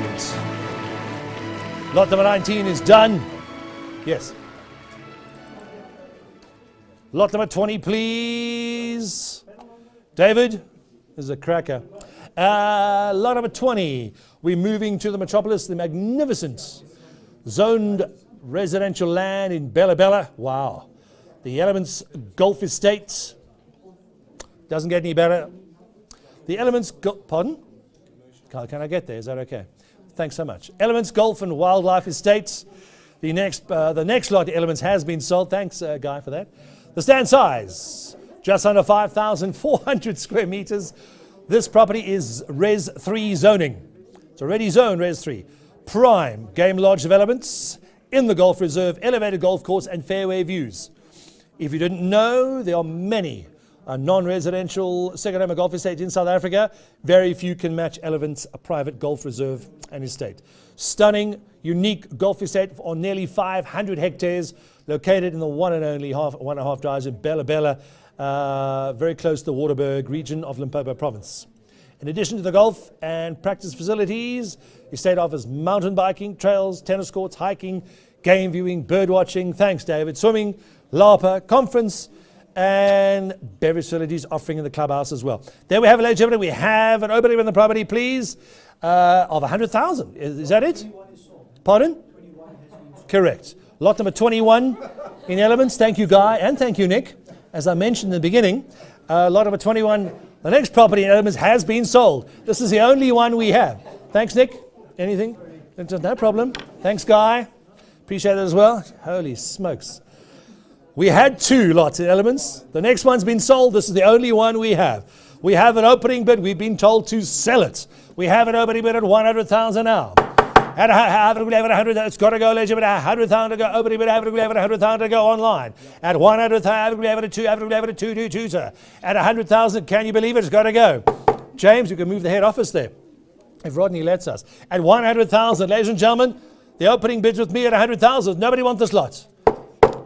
Lot number 19 is done. Yes. Lot number 20, please. David, this is a cracker. Lot number 20. We're moving to the metropolis, the magnificent zoned residential land in Bela-Bela. Wow. The Elements Golf Estate. Doesn't get any better. The Elements, pardon? Can I get there? Is that okay? Thanks so much. Elements Golf and Wildlife Estates. The next lot of Elements has been sold. Thanks, Guy, for that. The stand size, just under 5,400 square meters. This property is Res 3 zoning. It's already zoned Res 3. Prime game lodge developments in the golf reserve, elevated golf course and fairway views. If you didn't know, there are many non-residential second-home golf estates in South Africa. Very few can match Elephant's private golf reserve and estate. Stunning, unique golf estate on nearly 500 hectares, located in the one and a half drives in Bela-Bela, very close to the Waterberg region of Limpopo province. In addition to the golf and practice facilities, the estate offers mountain biking, trails, tennis courts, hiking, game viewing, bird watching. Thanks, David. Swimming, LARPA, conference, and beverage facilities offering in the clubhouse as well. There we have it, ladies and gentlemen. We have an opening on the property, please, of 100,000. Is that it? Pardon? Correct. Lot number 21 in Elements. Thank you, Guy, and thank you, Nick. As I mentioned in the beginning, lot number 21, the next property in Elements has been sold. This is the only one we have. Thanks, Nick. Anything? No problem. Thanks, Guy. Appreciate it as well. Holy smokes. We had 2 lots in Elements. The next one's been sold. This is the only one we have. We have an opening bid. We've been told to sell it. We have an opening bid at 100,000 now. At 100,000, it's got to go, ladies and gentlemen. 100,000 to go. Opening bid, 100,000 to go online. At 100,000, at 222, sir. At 100,000, can you believe it? It's got to go. James, you can move the head office there, if Rodney lets us. At 100,000, ladies and gentlemen, the opening bid's with me at 100,000. Nobody wants this lot.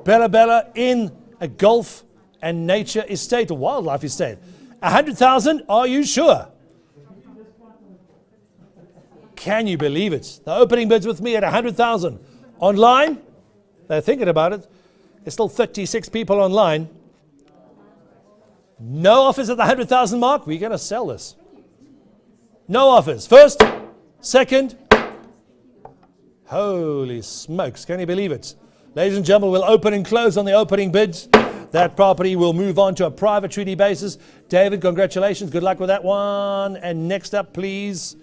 Bela-Bela in a golf and nature estate, a wildlife estate. 100,000, are you sure? Can you believe it? The opening bid's with me at 100,000. Online, they're thinking about it. There's still 36 people online. No offers at the 100,000 mark. We're going to sell this. No offers. First, second. Holy smokes, can you believe it? Ladies and gentlemen, we'll open and close on the opening bids. That property will move on to a private treaty basis. David, congratulations. Good luck with that one. And next up, please,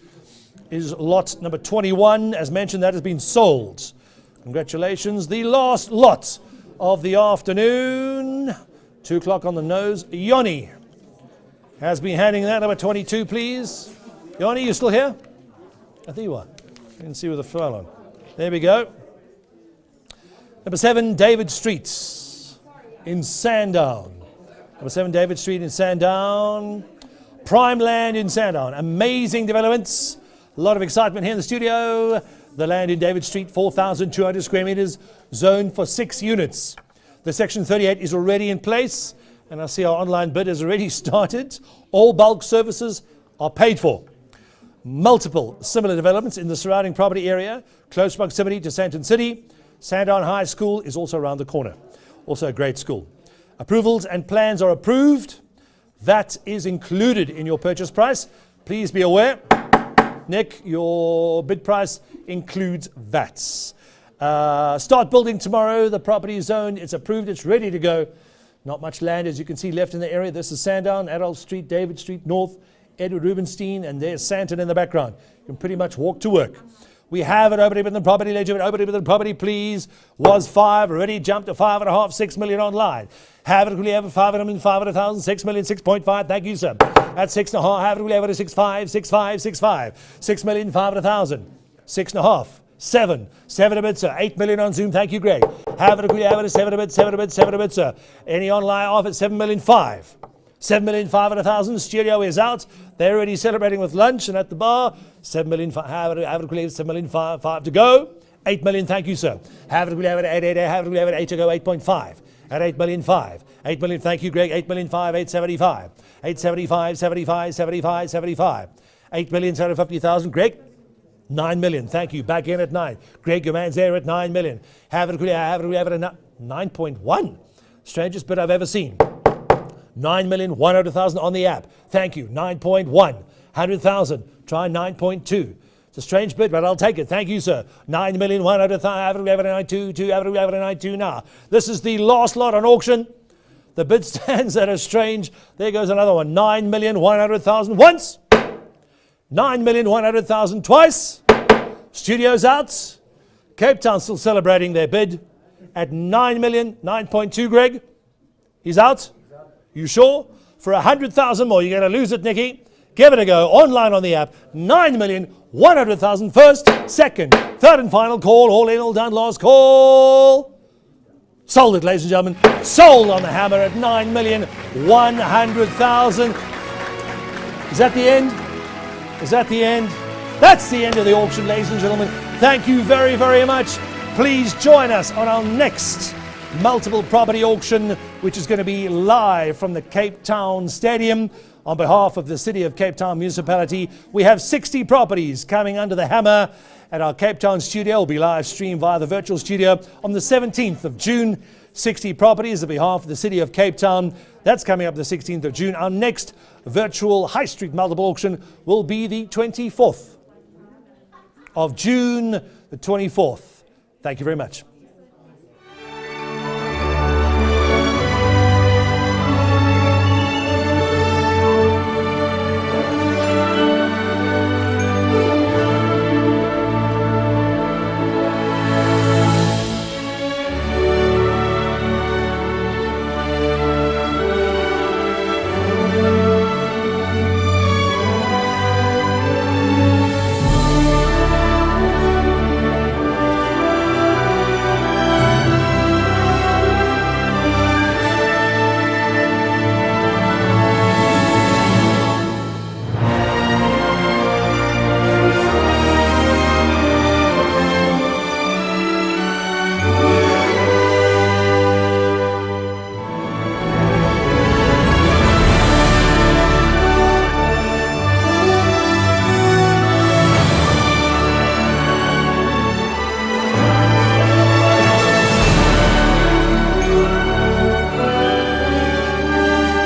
is lot number 21. As mentioned, that has been sold. Congratulations. The last lot of the afternoon. 2 o'clock on the nose. Yoni has been handing that. Number 22, please. Yoni, you still here? I think you are. You can see with the file on. There we go. Number 7, David Street in Sandown. Number 7, David Street in Sandown. Prime land in Sandown. Amazing developments. A lot of excitement here in the studio. The land in David Street, 4,200 square meters, zoned for 6 units. The Section 38 is already in place, and I see our online bid has already started. All bulk services are paid for. Multiple similar developments in the surrounding property area, close proximity to Sandton City. Sandown High School is also around the corner. Also a great school. Approvals and plans are approved. That is included in your purchase price. Please be aware, Nick, your bid price includes VATs. Start building tomorrow. The property zone, it's approved, it's ready to go. Not much land, as you can see, left in the area. This is Sandown, Adolf Street, David Street North, Edward Rubenstein, and there's Santon in the background. You can pretty much walk to work. We have an opening bid in the property, ladies and gentlemen. Opening bid in the property, please, was 5, already jumped to 5.5, 6 million online. Have it, we have 500,000, 6 million, 6.5, thank you, sir. At 6.5, have it, we have it at 6.5, 6.5, 6.5, 6 million, 500,000, 6.5, 7 a bit, sir. 8 million on Zoom, thank you, Greg. Have it, we have it at 7 a bit, 7 a bit, sir. Any online offer at 7 million, 5. 7,500,000. Studio is out. They're already celebrating with lunch and at the bar. 7 million. Have it, 7 million, 5 to go. 8 million. Thank you, sir. Have it, 8, have it, 8 to go. 8.5 at 8 million, 5. 8 million. Thank you, Greg. 8 million, 5. 875. 875. 75. 75. 75. 8 million, 750,000. Greg. 9 million. Thank you. Back in at 9. Greg, your man's there at 9 million. Have it, at 9.1. Strangest bid I've ever seen. 9,100,000 on the app. Thank you. 9.1. 100,000. Try 9.2. It's a strange bid, but I'll take it. Thank you, sir. 9,100,000. Have it, 9.2. Have it, 9.2 now. This is the last lot on auction. The bid stands at a strange. There goes another one. 9,100,000 once. 9,100,000 twice. Studio's out. Cape Town still celebrating their bid at 9 million. 9.2, Greg. He's out. You sure? For 100,000 more, you're going to lose it, Nicky. Give it a go. Online on the app. 9,100,000. First, second, third and final call. All in, all done. Last call. Sold it, ladies and gentlemen. Sold on the hammer at 9,100,000. Is that the end? Is that the end? That's the end of the auction, ladies and gentlemen. Thank you very, very much. Please join us on our next multiple property auction, which is going to be live from the Cape Town Stadium on behalf of the City of Cape Town Municipality. We have 60 properties coming under the hammer, at our Cape Town studio. It will be live streamed via the virtual studio on the 17th of June. 60 properties on behalf of the City of Cape Town. That's coming up the 16th of June. Our next virtual High Street multiple auction will be the 24th of June, the 24th. Thank you very much.